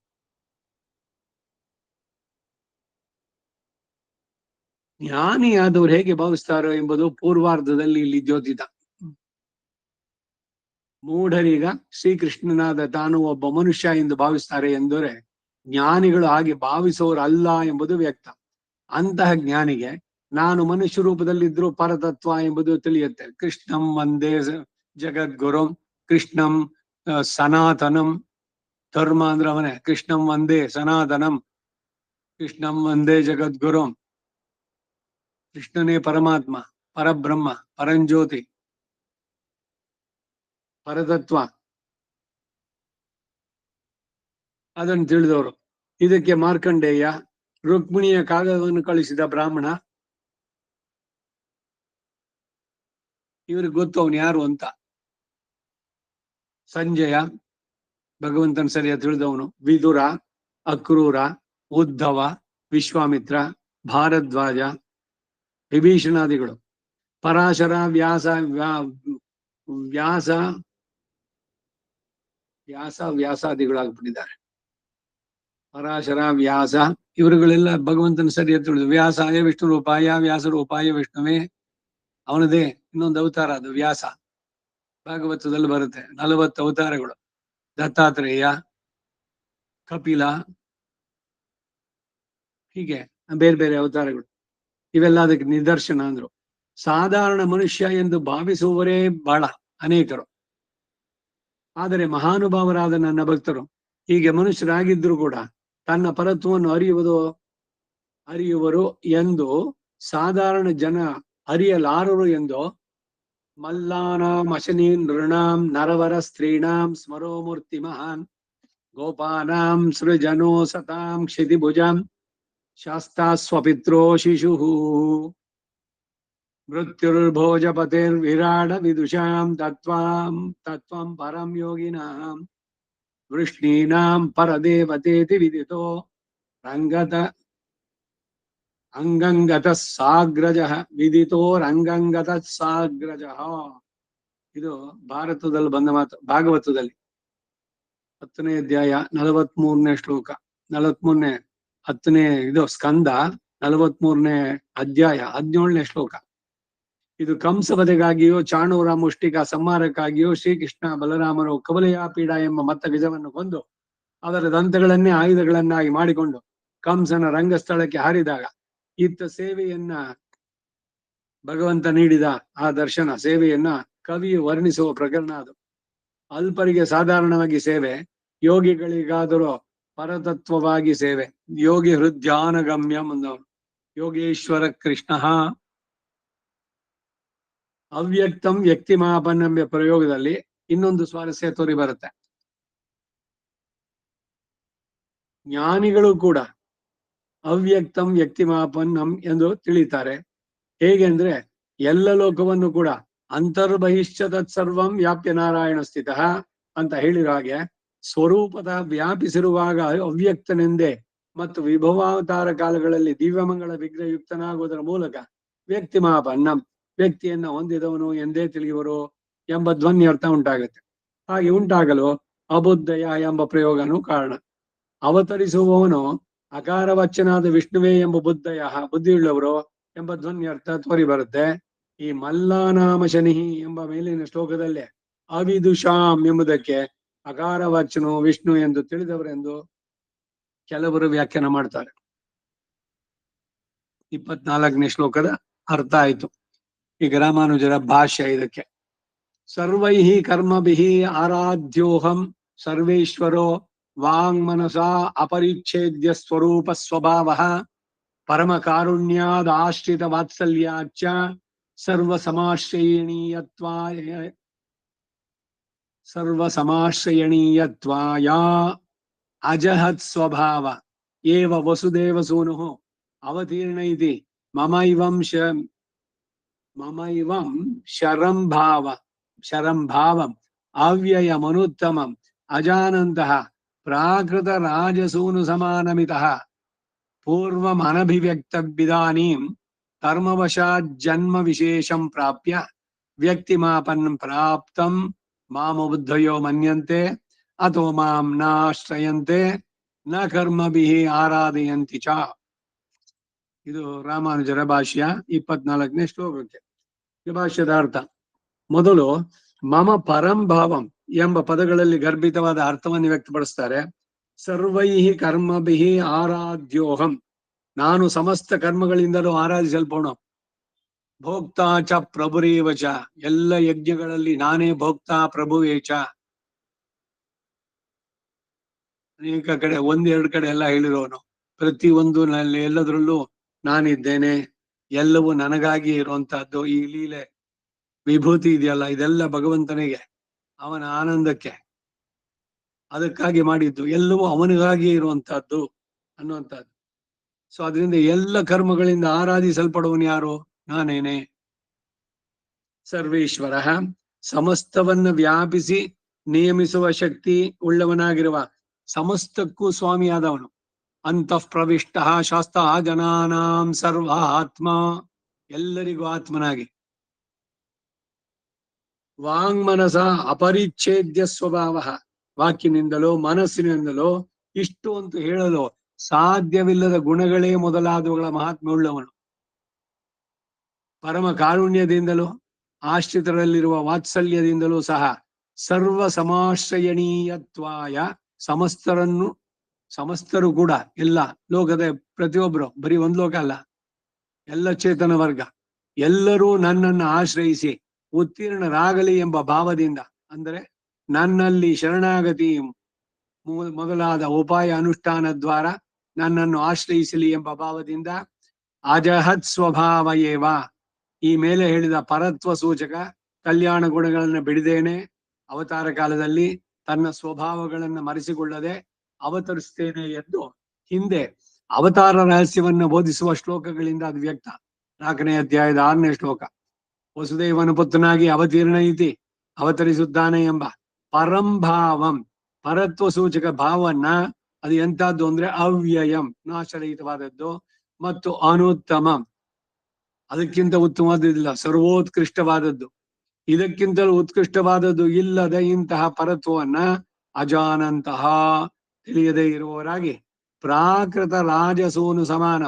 ಜ್ಞಾನಿಯಾದವ್ರು ಹೇಗೆ ಭಾವಿಸ್ತಾರೋ ಎಂಬುದು ಪೂರ್ವಾರ್ಧದಲ್ಲಿ ಇಲ್ಲಿ ದ್ಯೋತಿತ. ಮೂಢರೀಗ ಶ್ರೀಕೃಷ್ಣನಾದ ತಾನು ಒಬ್ಬ ಮನುಷ್ಯ ಎಂದು ಭಾವಿಸ್ತಾರೆ ಎಂದರೆ, ಜ್ಞಾನಿಗಳು ಹಾಗೆ ಭಾವಿಸೋರಲ್ಲ ಎಂಬುದು ವ್ಯಕ್ತ. ಅಂತಹ ಜ್ಞಾನಿಗೆ ನಾನು ಮನುಷ್ಯ ರೂಪದಲ್ಲಿದ್ರು ಪರತತ್ವ ಎಂಬುದು ತಿಳಿಯುತ್ತೆ. ಕೃಷ್ಣಂ ವಂದೇ ಜಗದ್ಗುರುಂ, ಕೃಷ್ಣಂ ಸನಾತನಂ, ಧರ್ಮ ಅಂದ್ರೆ ಅವನೇ. ಕೃಷ್ಣಂ ವಂದೇ ಸನಾತನಂ, ಕೃಷ್ಣಂ ವಂದೇ ಜಗದ್ಗುರುಂ. ಕೃಷ್ಣನೇ ಪರಮಾತ್ಮ, ಪರಬ್ರಹ್ಮ, ಪರಂಜ್ಯೋತಿ, ಪರತತ್ವ. ಅದನ್ನು ತಿಳಿದವರು. ಇದಕ್ಕೆ ಮಾರ್ಕಂಡೇಯ, ರುಕ್ಮಿಣಿಯ ಕಾಗದವನ್ನು ಕಳಿಸಿದ ಬ್ರಾಹ್ಮಣ, ಇವ್ರಿಗೆ ಗೊತ್ತು ಅವನು ಯಾರು ಅಂತ. ಸಂಜಯ ಭಗವಂತನ ಸರಿಯಾಗಿ ತಿಳಿದವನು. ವಿದುರ, ಅಕ್ರೂರ, ಉದ್ಧವ, ವಿಶ್ವಾಮಿತ್ರ, ಭಾರದ್ವಾಜ, ವಿಭೀಷಣಾದಿಗಳು, ಪರಾಶರ, ವ್ಯಾಸಾದಿಗಳಾಗ್ಬಿಟ್ಟಿದ್ದಾರೆ. ಪರಾಶರ, ವ್ಯಾಸ ಇವರುಗಳೆಲ್ಲ ಭಗವಂತನ ಸರಿಯಾಗಿ ತಿಳಿದು. ವ್ಯಾಸಾಯ ವಿಷ್ಣು ರೂಪಾಯ ವ್ಯಾಸ ರೂಪಾಯ ವಿಷ್ಣುವೇ, ಅವನದೇ ಇನ್ನೊಂದು ಅವತಾರ ಅದು ವ್ಯಾಸ. ಭಾಗವತದಲ್ಲಿ ಬರುತ್ತೆ 40 ಅವತಾರಗಳು. ದತ್ತಾತ್ರೇಯ, ಕಪಿಲ, ಹೀಗೆ ಬೇರೆ ಬೇರೆ ಅವತಾರಗಳು. ಇವೆಲ್ಲ ಅದಕ್ಕೆ ನಿದರ್ಶನ ಅಂದ್ರು. ಸಾಧಾರಣ ಮನುಷ್ಯ ಎಂದು ಭಾವಿಸುವವರೇ ಬಹಳ ಅನೇಕರು. ಆದರೆ ಮಹಾನುಭಾವರಾದ ನನ್ನ ಭಕ್ತರು ಹೀಗೆ ಮನುಷ್ಯರಾಗಿದ್ರು ಕೂಡ ತನ್ನ ಪರತ್ವವನ್ನು ಅರಿಯುವರು ಎಂದು ಸಾಧಾರಣ ಜನ ಅರಿಯಲಾರರು ಎಂದು ಮಲ್ಲಾನಾಂ ಅಶನೀ ನೃಣಾಂ ನರವರ ಸ್ತ್ರೀಣಾಂ ಸ್ಮರೋಮೂರ್ತಿ ಮಹಾನ್ ಗೋಪಾನಾಂ ಸೃಜನೋ ಸತಾಂ ಕ್ಷಿತಿಭುಜಾಂ ಶಾಸ್ತಾ ಸ್ವಪಿತ್ರೋ ಶಿಶು ಮೃತ್ಯುರ್ಭೋಜಪತಿರ್ವಿರಾಡ ವಿದುಷಾಂ ತತ್ವಂ ಪರಂ ಯೋಗಿನಾಂ ವೃಷ್ಣೀನಾಂ ಪರದೇವತೇತಿ ವಿದಿತೋ ಅಂಗಂಗತ ಸಾಗ್ರಜ ವಿದಿತೋರಂಗಂಗತ ಸಾಗ್ರಜ. ಇದು ಭಾರತದಲ್ಲಿ ಬಂದ ಮಾತು. ಭಾಗವತದಲ್ಲಿ 10ನೇ ಅಧ್ಯಾಯ 43ನೇ ಶ್ಲೋಕ, 43ನೇ 10ನೇ ಇದು ಸ್ಕಂದ 43ನೇ ಅಧ್ಯಾಯ 17ನೇ ಶ್ಲೋಕ. ಇದು ಕಂಸವಧೆಗಾಗಿಯೋ ಚಾಣೂರ ಮುಷ್ಟಿಕ ಸಂಹಾರಕ್ಕಾಗಿಯೋ ಶ್ರೀಕೃಷ್ಣ ಬಲರಾಮರು ಕವಲಯಾಪೀಡ ಎಂಬ ಮತ್ತ ಗಜವನ್ನು ಕೊಂದು ಅದರ ದಂತಗಳನ್ನೇ ಆಯುಧಗಳನ್ನಾಗಿ ಮಾಡಿಕೊಂಡು ಕಂಸನ ರಂಗಸ್ಥಳಕ್ಕೆ ಹಾರಿದಾಗ ಇತ್ತ ಸೇವೆಯನ್ನ ಭಗವಂತ ನೀಡಿದ ಆ ದರ್ಶನ ಸೇವೆಯನ್ನ ಕವಿಯು ವರ್ಣಿಸುವ ಪ್ರಕರಣ ಅದು. ಅಲ್ಪರಿಗೆ ಸಾಧಾರಣವಾಗಿ ಸೇವೆ, ಯೋಗಿಗಳಿಗಾದರೂ ಪರತತ್ವವಾಗಿ ಸೇವೆ. ಯೋಗಿ ಹೃದ್ಯಾನ ಗಮ್ಯಂ ಅಂದವನು ಯೋಗೇಶ್ವರ ಕೃಷ್ಣ. ಅವ್ಯಕ್ತಂ ವ್ಯಕ್ತಿಮಾಪನ್ ಎಂಬ ಪ್ರಯೋಗದಲ್ಲಿ ಇನ್ನೊಂದು ಸ್ವಾರಸ್ಯ ತೋರಿ ಬರುತ್ತೆ. ಜ್ಞಾನಿಗಳು ಕೂಡ ಅವ್ಯಕ್ತಂ ವ್ಯಕ್ತಿಮಾಪನ್ನಂ ಎಂದು ತಿಳಿತಾರೆ. ಹೇಗೆ ಅಂದ್ರೆ ಎಲ್ಲ ಲೋಕವನ್ನು ಕೂಡ ಅಂತರ್ಬಹಿಶ್ಚ ತತ್ಸರ್ವಂ ವ್ಯಾಪ್ಯ ನಾರಾಯಣ ಸ್ಥಿತ ಅಂತ ಹೇಳಿರೋ ಹಾಗೆ ಸ್ವರೂಪದ ವ್ಯಾಪಿಸಿರುವಾಗ ಅವ್ಯಕ್ತನೆಂದೇ ಮತ್ತು ವಿಭವಾವತಾರ ಕಾಲಗಳಲ್ಲಿ ದಿವ್ಯಮಂಗಳ ವಿಗ್ರಹಯುಕ್ತನಾಗುವುದರ ಮೂಲಕ ವ್ಯಕ್ತಿಮಾಪನ್ನಂ ವ್ಯಕ್ತಿಯನ್ನ ಹೊಂದಿದವನು ಎಂದೇ ತಿಳಿಯುವರು ಎಂಬ ಧ್ವನಿ ಅರ್ಥ ಉಂಟಾಗುತ್ತೆ. ಹಾಗೆ ಉಂಟಾಗಲು ಅಬುದ್ಧಯ ಎಂಬ ಪ್ರಯೋಗನೂ ಕಾರಣ. ಅವತರಿಸುವವನು ಅಕಾರವಚ್ಚನಾದ ವಿಷ್ಣುವೇ ಎಂಬ ಬುದ್ಧಿಯುಳ್ಳವರು ಎಂಬ ಧ್ವನಿ ಅರ್ಥ ತೋರಿ ಬರುತ್ತೆ. ಈ ಮಲ್ಲಾನಾಮ ಶನಿಹಿ ಎಂಬ ಮೇಲಿನ ಶ್ಲೋಕದಲ್ಲೇ ಅವಿದುಷಾಂ ಎಂಬುದಕ್ಕೆ ಅಕಾರವಚನು ವಿಷ್ಣು ಎಂದು ತಿಳಿದವರೆಂದು ಕೆಲವರು ವ್ಯಾಖ್ಯಾನ ಮಾಡ್ತಾರೆ. 24ನೇ ಶ್ಲೋಕದ ಅರ್ಥ ಆಯ್ತು. ಈಗ ರಾಮಾನುಜರ ಭಾಷ್ಯ ಇದಕ್ಕೆ. ಸರ್ವೈಹಿ ಕರ್ಮಭಿಹಿ ಆರಾಧ್ಯೋಹಂ ಸರ್ವೇಶ್ವರೋ ವಾಂಗ್ಮನಸಾ ಅಪರಿಚ್ಛೇದ್ಯ ಸ್ವರೂಪ ಸ್ವಭಾವ ಪರಮ ಕಾರುಣ್ಯಾದ ಆಶ್ರಿತ ವಾತ್ಸಲ್ಯಾಚ್ಚ ಸರ್ವಸಮಾಶ್ರಯಣೀಯತ್ವಾಯ ಅಜಹತ್ ಸ್ವಭಾವ ಏವ ವಸುದೇವ ಸೂನುಃ ಅವತೀರ್ಣ ಇತಿ ಮಮ ಇವಂ ಶರಂ ಭಾವಂ ಅವ್ಯಯಮನುತ್ತಮಂ ಅಜಾನಂತಃ ಪ್ರಾಕೃತ ರಾಜಸೂನು ಸಮಾನಮಿತಃ ಪೂರ್ವಮನಭಿವ್ಯಕ್ತವಿದಾನೀಂ ಕರ್ಮವಶಾತ್ ಜನ್ಮ ವಿಶೇಷಂ ಪ್ರಾಪ್ಯ ವ್ಯಕ್ತಿಮಾಪನ್ನಂ ಪ್ರಾಪ್ತಂ ಮಾಮಬುದ್ಧಯೋ ಮನ್ಯಂತೆ ಅಥೋ ಮಾಂ ನಾಶ್ರಯಂತೆ ನ ಕರ್ಮಭಿಃ ಆರಾಧಯಂತಿ ಚ. ಇದು ರಾಮಾನುಜರ ಭಾಷ್ಯ 24ನೇ ಶ್ಲೋಕಕ್ಕೆ. ಭಾಷ್ಯದ ಅರ್ಥ. ಮೊದಲು ಮಮ ಪರಂ ಭಾವಂ ಎಂಬ ಪದಗಳಲ್ಲಿ ಗರ್ಭಿತವಾದ ಅರ್ಥವನ್ನು ವ್ಯಕ್ತಪಡಿಸ್ತಾರೆ. ಸರ್ವೈಹಿ ಕರ್ಮಭಿಃ ಆರಾಧ್ಯೋಹಂ, ನಾನು ಸಮಸ್ತ ಕರ್ಮಗಳಿಂದಲೂ ಆರಾಧಿಸಲ್ಪೋಣ. ಭೋಕ್ತಾ ಚ ಪ್ರಭುರೇವ ಚ, ಎಲ್ಲ ಯಜ್ಞಗಳಲ್ಲಿ ನಾನೇ ಭೋಕ್ತಾ ಪ್ರಭುವೇ ಚ. ಅನೇಕ ಕಡೆ ಒಂದೆರಡು ಕಡೆ ಎಲ್ಲ ಹೇಳಿರೋನು. ಪ್ರತಿಯೊಂದು ನಲ್ಲಿ ಎಲ್ಲದರಲ್ಲೂ ನಾನಿದ್ದೇನೆ, ಎಲ್ಲವೂ ನನಗಾಗಿ ಇರುವಂತಹದ್ದು. ಈ ಲೀಲೆ ವಿಭೂತಿ ಇದೆಯಲ್ಲ, ಇದೆಲ್ಲ ಭಗವಂತನಿಗೆ, ಅವನ ಆನಂದಕ್ಕೆ, ಅದಕ್ಕಾಗಿ ಮಾಡಿದ್ದು, ಎಲ್ಲವೂ ಅವನಿಗಾಗಿ ಇರುವಂತಹದ್ದು ಅನ್ನುವಂಥದ್ದು. ಸೊ ಅದರಿಂದ ಎಲ್ಲ ಕರ್ಮಗಳಿಂದ ಆರಾಧಿಸಲ್ಪಡುವನು ಯಾರು? ನಾನೇನೆ. ಸರ್ವೇಶ್ವರ, ಸಮಸ್ತವನ್ನು ವ್ಯಾಪಿಸಿ ನಿಯಮಿಸುವ ಶಕ್ತಿ ಉಳ್ಳವನಾಗಿರುವ, ಸಮಸ್ತಕ್ಕೂ ಸ್ವಾಮಿಯಾದವನು. ಅಂತಃ ಪ್ರವಿಷ್ಟ ಶಾಸ್ತ್ರ ಜನಾನಾಂ ಸರ್ವ ಆತ್ಮ, ಎಲ್ಲರಿಗೂ ಆತ್ಮನಾಗಿ. ವಾಂಗ್ಮನಸ ಅಪರಿಚ್ಛೇದ್ಯ ಸ್ವಭಾವ, ವಾಕಿನಿಂದಲೋ ಮನಸ್ಸಿನಿಂದಲೋ ಇಷ್ಟು ಅಂತ ಹೇಳಲು ಸಾಧ್ಯವಿಲ್ಲದ ಗುಣಗಳೇ ಮೊದಲಾದವುಗಳ ಮಹಾತ್ಮ ಉಳ್ಳವನು. ಪರಮ ಕಾರುಣ್ಯದಿಂದಲೂ ಆಶ್ರಿತರಲ್ಲಿರುವ ವಾತ್ಸಲ್ಯದಿಂದಲೂ ಸಹ ಸರ್ವ ಸಮಾಶ್ರಯಣೀಯತ್ವಾಯ, ಸಮಸ್ತರು ಕೂಡ, ಎಲ್ಲ ಲೋಕದ ಪ್ರತಿಯೊಬ್ಬರು, ಬರೀ ಒಂದ್ ಲೋಕ ಅಲ್ಲ, ಎಲ್ಲ ಚೇತನ ವರ್ಗ ಎಲ್ಲರೂ ನನ್ನನ್ನು ಆಶ್ರಯಿಸಿ ಉತ್ತೀರ್ಣರಾಗಲಿ ಎಂಬ ಭಾವದಿಂದ, ಅಂದರೆ ನನ್ನಲ್ಲಿ ಶರಣಾಗತಿ ಮೊದಲಾದ ಉಪಾಯ ಅನುಷ್ಠಾನ ದ್ವಾರ ನನ್ನನ್ನು ಆಶ್ರಯಿಸಲಿ ಎಂಬ ಭಾವದಿಂದ ಅಜಹತ್ ಸ್ವಭಾವ ಏವ, ಈ ಮೇಲೆ ಹೇಳಿದ ಪರತ್ವ ಸೂಚಕ ಕಲ್ಯಾಣ ಗುಣಗಳನ್ನು ಬಿಡಿದೇನೆ ಅವತಾರ ಕಾಲದಲ್ಲಿ ತನ್ನ ಸ್ವಭಾವಗಳನ್ನು ಮರೆಸಿಕೊಳ್ಳದೆ ಅವತರಿಸ್ತೇನೆ ಎಂದು ಹಿಂದೆ ಅವತಾರ ರಹಸ್ಯವನ್ನು ಬೋಧಿಸುವ ಶ್ಲೋಕಗಳಿಂದ ಅದು ವ್ಯಕ್ತ. 4ನೇ ಅಧ್ಯಾಯದ 6ನೇ ಶ್ಲೋಕ. ವಸುದೇವನ ಪುತ್ರನಾಗಿ ಅವತೀರ್ಣ ಇತಿ, ಅವತರಿಸುತ್ತಾನೆ ಎಂಬ ಪರಂಭಾವಂ, ಪರತ್ವ ಸೂಚಕ ಭಾವನ್ನ, ಅದು ಎಂತದ್ದು ಅಂದ್ರೆ ಅವ್ಯಯಂ, ನಾಶರಹಿತವಾದದ್ದು, ಮತ್ತು ಅನುತ್ತಮಂ, ಅದಕ್ಕಿಂತ ಉತ್ತಮವಾದದ್ದಿಲ್ಲ, ಸರ್ವೋತ್ಕೃಷ್ಟವಾದದ್ದು, ಇದಕ್ಕಿಂತಲೂ ಉತ್ಕೃಷ್ಟವಾದದ್ದು ಇಲ್ಲದ ಇಂತಹ ಪರತ್ವವನ್ನ ಅಜಾನಂತಹ, ತಿಳಿಯದೇ ಇರುವವರಾಗಿ, ಪ್ರಾಕೃತ ರಾಜಸೂನು ಸಮಾನ,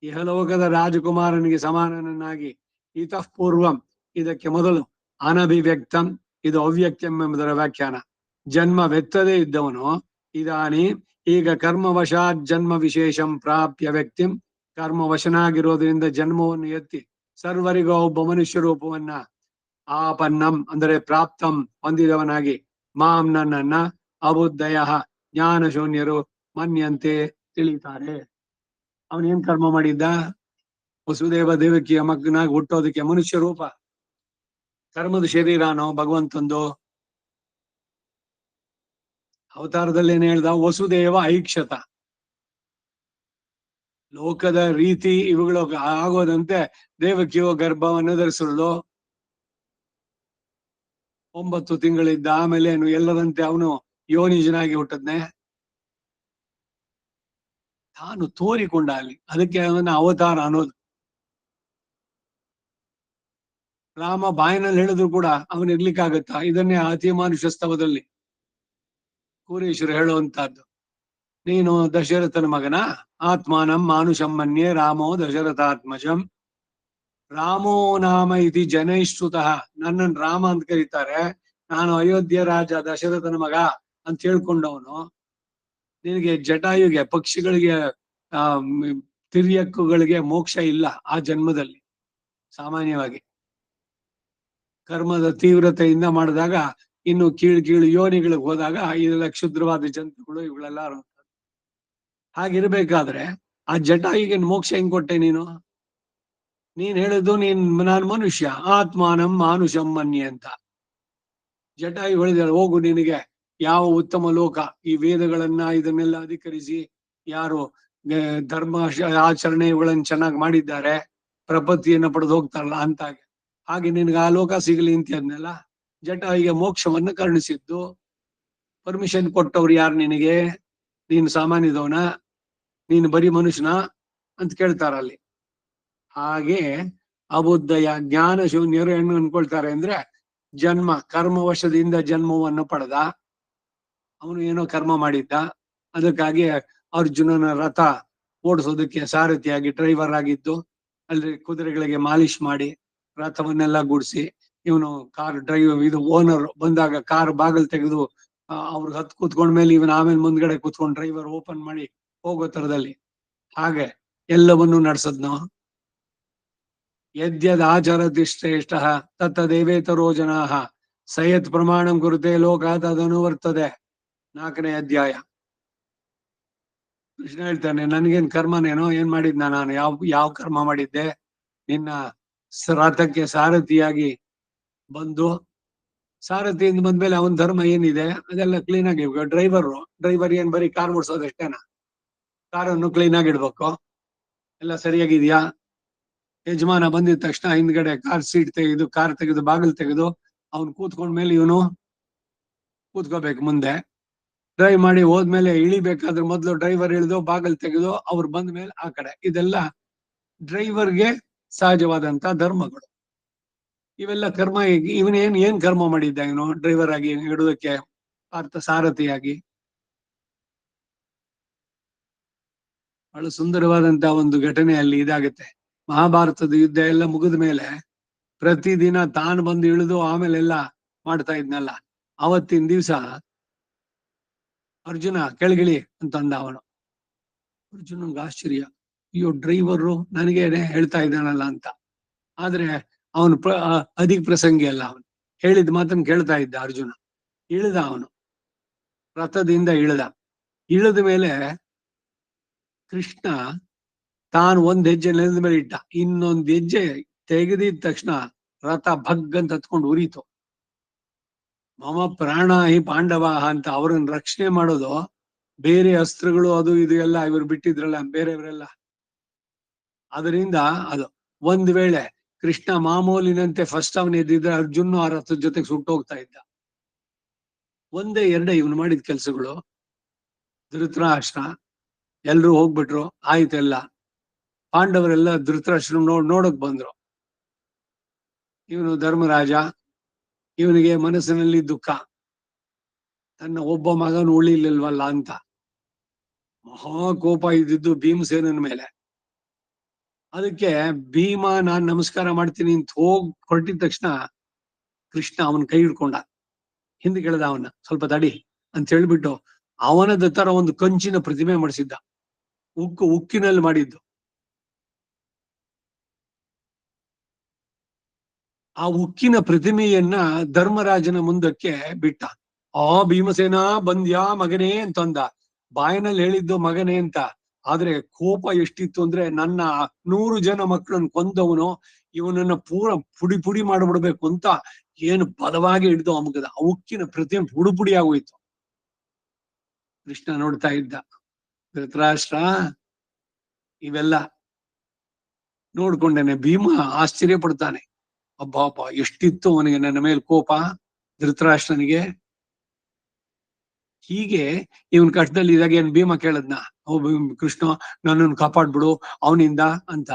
ಇಹಲೋಕದ ರಾಜಕುಮಾರನಿಗೆ ಸಮಾನನನ್ನಾಗಿ, ಇತಃ ಪೂರ್ವಂ, ಇದಕ್ಕೆ ಮೊದಲು, ಅನಭಿವ್ಯಕ್ತಂ, ಇದು ಅವ್ಯಕ್ತಂ ಎಂಬುದರ ವ್ಯಾಖ್ಯಾನ, ಜನ್ಮವೆತ್ತದೇ ಇದ್ದವನು, ಇದಾನಿ ಈಗ ಕರ್ಮವಶಾತ್ ಜನ್ಮ ವಿಶೇಷಂ ಪ್ರಾಪ್ಯ ವ್ಯಕ್ತಿಂ, ಕರ್ಮವಶನಾಗಿರೋದ್ರಿಂದ ಜನ್ಮವನ್ನು ಎತ್ತಿ ಸರ್ವರಿಗೂ ಒಬ್ಬ ಮನುಷ್ಯ ರೂಪವನ್ನ ಆಪನ್ನಂ, ಅಂದರೆ ಪ್ರಾಪ್ತಂ, ಹೊಂದಿದವನಾಗಿ, ಮಾಂ, ನನ್ನನ್ನ, ಅಬುದ್ಧಯ, ಜ್ಞಾನಶೂನ್ಯರು, ಮನ್ಯಂತೆ, ತಿಳಿತಾರೆ. ಅವನೇನ್ ಕರ್ಮ ಮಾಡಿದ್ದ? ವಸುದೇವ ದೇವಕಿಯ ಮಗನಾಗಿ ಹುಟ್ಟೋದಕ್ಕೆ ಮನುಷ್ಯ ರೂಪ, ಕರ್ಮದ ಶರೀರನೋ ಭಗವಂತಂದು. ಅವತಾರದಲ್ಲಿ ಏನ್ ಹೇಳ್ದ? ವಸುದೇವ ಐಕ್ಷತ, ಲೋಕದ ರೀತಿ ಇವುಗಳು ಆಗೋದಂತೆ ದೇವಕಿಯೋ ಗರ್ಭವನ್ನು ಧರಿಸಲು 9 ತಿಂಗಳಿದ್ದ. ಆಮೇಲೆ ಎಲ್ಲರಂತೆ ಅವನು ಯೋನಿಜನಾಗಿ ಹುಟ್ಟದ್ನೆ, ತಾನು ತೋರಿಕೊಂಡ ಅಲ್ಲಿ. ಅದಕ್ಕೆ ಅವನ ಅವತಾರ ಅನ್ನೋದು. ರಾಮ ಬಾಯಿನಲ್ಲಿ ಹೇಳಿದ್ರು ಕೂಡ ಅವನು ಇರ್ಲಿಕ್ಕಾಗತ್ತಾ? ಇದನ್ನೇ ಅತಿ ಮಾನುಷ ಸ್ತವದಲ್ಲಿ ಕೂರೇಶ್ವರ ಹೇಳುವಂತಹದ್ದು. ನೀನು ದಶರಥನ ಮಗನ, ಆತ್ಮಾನಂ ಮಾನುಷಂ ಮನ್ಯೆ ರಾಮೋ ದಶರಥಾತ್ಮಜಂ, ರಾಮೋ ನಾಮ ಇತಿ ಜನೈಶ್ರುತಃ, ನನ್ನನ್ನು ರಾಮ ಅಂತ ಕರೀತಾರೆ, ನಾನು ಅಯೋಧ್ಯ ರಾಜ ದಶರಥನ ಮಗ ಅಂತ ಹೇಳ್ಕೊಂಡವನು. ನಿನಗೆ ಜಟಾಯುಗೆ, ಪಕ್ಷಿಗಳಿಗೆ, ತಿರ್ಯಕ್ಕುಗಳಿಗೆ ಮೋಕ್ಷ ಇಲ್ಲ ಆ ಜನ್ಮದಲ್ಲಿ. ಸಾಮಾನ್ಯವಾಗಿ ಕರ್ಮದ ತೀವ್ರತೆಯಿಂದ ಮಾಡಿದಾಗ, ಇನ್ನು ಕೀಳು ಯೋನಿಗಳಿಗೆ ಹೋದಾಗ ಇದೆಲ್ಲ ಕ್ಷುದ್ರವಾದ ಜಂತುಗಳು ಇವುಗಳೆಲ್ಲ. ಹಾಗಿರ್ಬೇಕಾದ್ರೆ ಆ ಜಟಾಯುಗೆ ಮೋಕ್ಷ ಹೆಂಗ್ ಕೊಟ್ಟೆ ನೀನು? ನೀನ್ ಹೇಳಿದ್ದು ನಾನು ಮನುಷ್ಯ, ಆತ್ಮಾನಂ ಮಾನುಷಂ ಮನ್ಯೆ ಅಂತ. ಜಟಾಯು ಹೇಳಿದಾರೆ, ಹೋಗು, ನಿನಗೆ ಯಾವ ಉತ್ತಮ ಲೋಕ, ಈ ವೇದಗಳನ್ನ ಇದನ್ನೆಲ್ಲ ಅಧಿಕರಿಸಿ ಯಾರು ಧರ್ಮ ಆಚರಣೆ ಇವುಗಳನ್ನ ಚೆನ್ನಾಗಿ ಮಾಡಿದ್ದಾರೆ, ಪ್ರಪತ್ತಿಯನ್ನು ಪಡೆದು ಹೋಗ್ತಾರಲ್ಲ ಅಂತ. ಹಾಗೆ ನಿನ್ಗೆ ಆ ಲೋಕ ಸಿಗಲಿ ಅಂತ ಅಂದ್ನಲ್ಲ, ಜಟಾಯುಗೆ ಮೋಕ್ಷವನ್ನು ಕರುಣಿಸಿದ್ದು. ಪರ್ಮಿಷನ್ ಕೊಟ್ಟವ್ರು ಯಾರು ನಿನಗೆ? ನೀನು ಸಾಮಾನ್ಯದವನ, ನೀನು ಬರೀ ಮನುಷ್ಯನ ಅಂತ ಕೇಳ್ತಾರ ಅಲ್ಲಿ. ಹಾಗೆ ಅಬುದ್ಧಯ ಜ್ಞಾನ ಶೂನ್ಯರು ಹೆಣ್ಣು ಅನ್ಕೊಳ್ತಾರೆ ಅಂದ್ರೆ, ಜನ್ಮ ಕರ್ಮವಶದಿಂದ ಜನ್ಮವನ್ನು ಪಡೆದ, ಅವನು ಏನೋ ಕರ್ಮ ಮಾಡಿದ್ದ, ಅದಕ್ಕಾಗಿ ಅರ್ಜುನನ ರಥ ಓಡಿಸೋದಕ್ಕೆ ಸಾರಥಿಯಾಗಿ ಡ್ರೈವರ್ ಆಗಿದ್ದು, ಅಲ್ಲಿ ಕುದುರೆಗಳಿಗೆ ಮಾಲಿಶ್ ಮಾಡಿ ರಥವನ್ನೆಲ್ಲ ಗುಡಿಸಿ, ಇವನು ಕಾರ್ ಇದು ಓನರ್ ಬಂದಾಗ ಕಾರ್ ಬಾಗಿಲು ತೆಗೆದು ಅವ್ರಿಗೆ ಹತ್ತು ಕೂತ್ಕೊಂಡ್ಮೇಲೆ ಇವನ್ ಆಮೇಲೆ ಮುಂದ್ಗಡೆ ಕೂತ್ಕೊಂಡು ಡ್ರೈವರ್ ಓಪನ್ ಮಾಡಿ ಹೋಗೋ ತರದಲ್ಲಿ ಹಾಗೆ ಎಲ್ಲವನ್ನೂ ನಡೆಸದ್ನೋ. ಯದ್ಯದ್ ಆಚರತಿ ಶ್ರೇಷ್ಠ ತತ್ತದೇವೇತರೋ ಜನಾಃ ಸಯತ್ ಪ್ರಮಾಣಂ ಕುರುತೆ ಲೋಕ ತದನುವರ್ತದೆ. 4ನೇ ಅಧ್ಯಾಯ. ಕೃಷ್ಣ ಹೇಳ್ತಾನೆ, ನನ್ಗೇನ್ ಕರ್ಮನೇನೋ, ಏನ್ ಮಾಡಿದ್ನ ನಾನು? ಯಾವ ಕರ್ಮ ಮಾಡಿದ್ದೆ? ನಿನ್ನ ರಥಕ್ಕೆ ಸಾರಥಿಯಾಗಿ ಬಂದು, ಸಾರಥಿಯಿಂದ ಬಂದ್ಮೇಲೆ ಅವನ ಧರ್ಮ ಏನಿದೆ ಅದೆಲ್ಲ ಕ್ಲೀನ್ ಆಗಿ, ಡ್ರೈವರ್ ಏನ್ ಬರೀ ಕಾರ್ ಓಡಿಸೋದಷ್ಟೇನಾ? ಕಾರನ್ನು ಕ್ಲೀನ್ ಆಗಿ ಇಡ್ಬೇಕು, ಎಲ್ಲ ಸರಿಯಾಗಿದ್ಯಾ? ಯಜಮಾನ ಬಂದಿದ ತಕ್ಷಣ ಹಿಂದ್ಗಡೆ ಕಾರ್ ಸೀಟ್ ತೆಗೆದು, ಕಾರ್ ತೆಗೆದು ಬಾಗಿಲು ತೆಗೆದು ಅವ್ನು ಕೂತ್ಕೊಂಡ್ಮೇಲೆ ಇವನು ಕೂತ್ಕೋಬೇಕು ಮುಂದೆ. ಡ್ರೈವ್ ಮಾಡಿ ಹೋದ್ಮೇಲೆ ಇಳಿಬೇಕಾದ್ರೆ ಮೊದ್ಲು ಡ್ರೈವರ್ ಇಳಿದು ಬಾಗಿಲು ತೆಗೆದು ಅವ್ರು ಬಂದ ಮೇಲೆ ಆ ಕಡೆ. ಇದೆಲ್ಲ ಡ್ರೈವರ್ಗೆ ಸಹಜವಾದಂತ ಧರ್ಮಗಳು. ಇವೆಲ್ಲ ಕರ್ಮ. ಏನ್ ಕರ್ಮ ಮಾಡಿದ್ದ ಇವನು ಡ್ರೈವರ್ ಆಗಿ ಇಡುವುದಕ್ಕೆ, ಸಾರಥಿಯಾಗಿ? ಬಹಳ ಸುಂದರವಾದಂತ ಒಂದು ಘಟನೆ ಅಲ್ಲಿ ಇದಾಗುತ್ತೆ. ಮಹಾಭಾರತದ ಯುದ್ಧ ಎಲ್ಲ ಮುಗಿದ ಮೇಲೆ ಪ್ರತಿದಿನ ತಾನು ಬಂದು ಇಳಿದು ಆಮೇಲೆಲ್ಲ ಮಾಡ್ತಾ ಇದ್ನಲ್ಲ, ಅವತ್ತಿನ ದಿವ್ಸ ಅರ್ಜುನ ಕೆಳಗಿಳಿ ಅಂತಂದ. ಅವನು ಅರ್ಜುನಂಗೆ ಆಶ್ಚರ್ಯ, ಅಯ್ಯೋ ಡ್ರೈವರು ನನಗೇನೆ ಹೇಳ್ತಾ ಇದ್ದಾನಲ್ಲ ಅಂತ. ಆದ್ರೆ ಅವನು ಅಧಿಕ ಪ್ರಸಂಗಿ ಅಲ್ಲ, ಅವನು ಹೇಳಿದ ಮಾತನ್ನು ಕೇಳ್ತಾ ಇದ್ದ. ಅರ್ಜುನ ಇಳಿದ, ಅವನು ರಥದಿಂದ ಇಳಿದ ಮೇಲೆ ಕೃಷ್ಣ ತಾನು ಒಂದ್ ಹೆಜ್ಜೆ ನೆಲದ ಮೇಲೆ ಇಟ್ಟ, ಇನ್ನೊಂದ್ ಹೆಜ್ಜೆ ತೆಗೆದಿದ ತಕ್ಷಣ ರಥ ಭಗ್ ಅಂತ ಹತ್ಕೊಂಡು ಉರಿತು. ಮಮ ಪ್ರಾಣ ಹಿ ಪಾಂಡವಾಹ ಅಂತ ಅವ್ರನ್ನ ರಕ್ಷಣೆ ಮಾಡೋದು, ಬೇರೆ ಅಸ್ತ್ರಗಳು ಅದು ಇದು ಎಲ್ಲ ಇವರು ಬಿಟ್ಟಿದ್ರಲ್ಲ ಬೇರೆಯವರೆಲ್ಲ, ಅದರಿಂದ ಅದು ಒಂದ್ ವೇಳೆ ಕೃಷ್ಣ ಮಾಮೂಲಿನಂತೆ ಫಸ್ಟ್ ಅವನ್ ಎದ್ದಿದ್ರೆ ಅರ್ಜುನ್ ಆ ರಥದ ಜೊತೆಗೆ ಸುಟ್ಟೋಗ್ತಾ ಇದ್ದ. ಒಂದೇ ಎರಡೇ ಇವನು ಮಾಡಿದ ಕೆಲ್ಸಗಳು. ಧೃತರಾಷ್ಟ್ರ ಎಲ್ರು ಹೋಗ್ಬಿಟ್ರು, ಆಯ್ತೆಲ್ಲ. ಪಾಂಡವರೆಲ್ಲ ಧೃತರಾಷ್ಟ್ರ ನೋಡಕ್ ಬಂದ್ರು. ಇವನು ಧರ್ಮರಾಜ, ಇವನಿಗೆ ಮನಸ್ಸಿನಲ್ಲಿ ದುಃಖ, ತನ್ನ ಒಬ್ಬ ಮಗನು ಉಳಿಲಿಲ್ವಲ್ಲ ಅಂತ ಮಹಾಕೋಪ ಇದ್ದಿದ್ದು ಭೀಮಸೇನನ ಮೇಲೆ. ಅದಕ್ಕೆ ಭೀಮ ನಾನ್ ನಮಸ್ಕಾರ ಮಾಡ್ತೀನಿ ಅಂತ ಹೊರಟಿದ ತಕ್ಷಣ ಕೃಷ್ಣ ಅವನ್ ಕೈ ಹಿಡ್ಕೊಂಡ, ಹಿಂದೆ ಕೆಳದ ಅವನ್ನ, ಸ್ವಲ್ಪ ತಡಿ ಅಂತ ಹೇಳ್ಬಿಟ್ಟು ಅವನದ ತರ ಒಂದು ಕಂಚಿನ ಪ್ರತಿಮೆ ಮಾಡಿಸಿದ್ದ, ಉಕ್ಕಿನಲ್ಲಿ ಮಾಡಿದ್ದು. ಆ ಉಕ್ಕಿನ ಪ್ರತಿಮೆಯನ್ನ ಧರ್ಮರಾಜನ ಮುಂದಕ್ಕೆ ಬಿಟ್ಟ. ಭೀಮಸೇನ ಬಂದ್ಯಾ ಮಗನೇ ಅಂತಂದ. ಬಾಯಿನಲ್ಲಿ ಹೇಳಿದ್ದು ಮಗನೇ ಅಂತ, ಆದ್ರೆ ಕೋಪ ಎಷ್ಟಿತ್ತು ಅಂದ್ರೆ, ನನ್ನ 100 ಜನ ಮಕ್ಕಳನ್ನು ಕೊಂದವನು ಇವನನ್ನ ಪುಡಿ ಪುಡಿ ಮಾಡ್ಬಿಡ್ಬೇಕು ಅಂತ ಏನು ಬಲವಾಗಿ ಹಿಡ್ದು ಅಮುಗದ. ಆ ಉಕ್ಕಿನ ಪ್ರತಿಮೆ ಪುಡಿ ಆಗೋಯ್ತು. ಕೃಷ್ಣ ನೋಡ್ತಾ ಇದ್ದ. ಧೃತರಾಷ್ಟ್ರ ಇವೆಲ್ಲ ನೋಡ್ಕೊಂಡೇನೆ. ಭೀಮ ಆಶ್ಚರ್ಯ ಪಡ್ತಾನೆ, ಅಬ್ಬಾ ಎಷ್ಟಿತ್ತು ಅವನಿಗೆ ನನ್ನ ಮೇಲೆ ಕೋಪ ಧೃತರಾಷ್ಟ್ರನಿಗೆ. ಹೀಗೆ ಇವನ್ ಕಷ್ಟದಲ್ಲಿ ಇದ್ದಾಗ ಏನ್ ಭೀಮ ಕೇಳದ್ನ, ಕೃಷ್ಣ ನನ್ನನ್ನು ಕಾಪಾಡ್ಬಿಡು ಅವನಿಂದ ಅಂತ.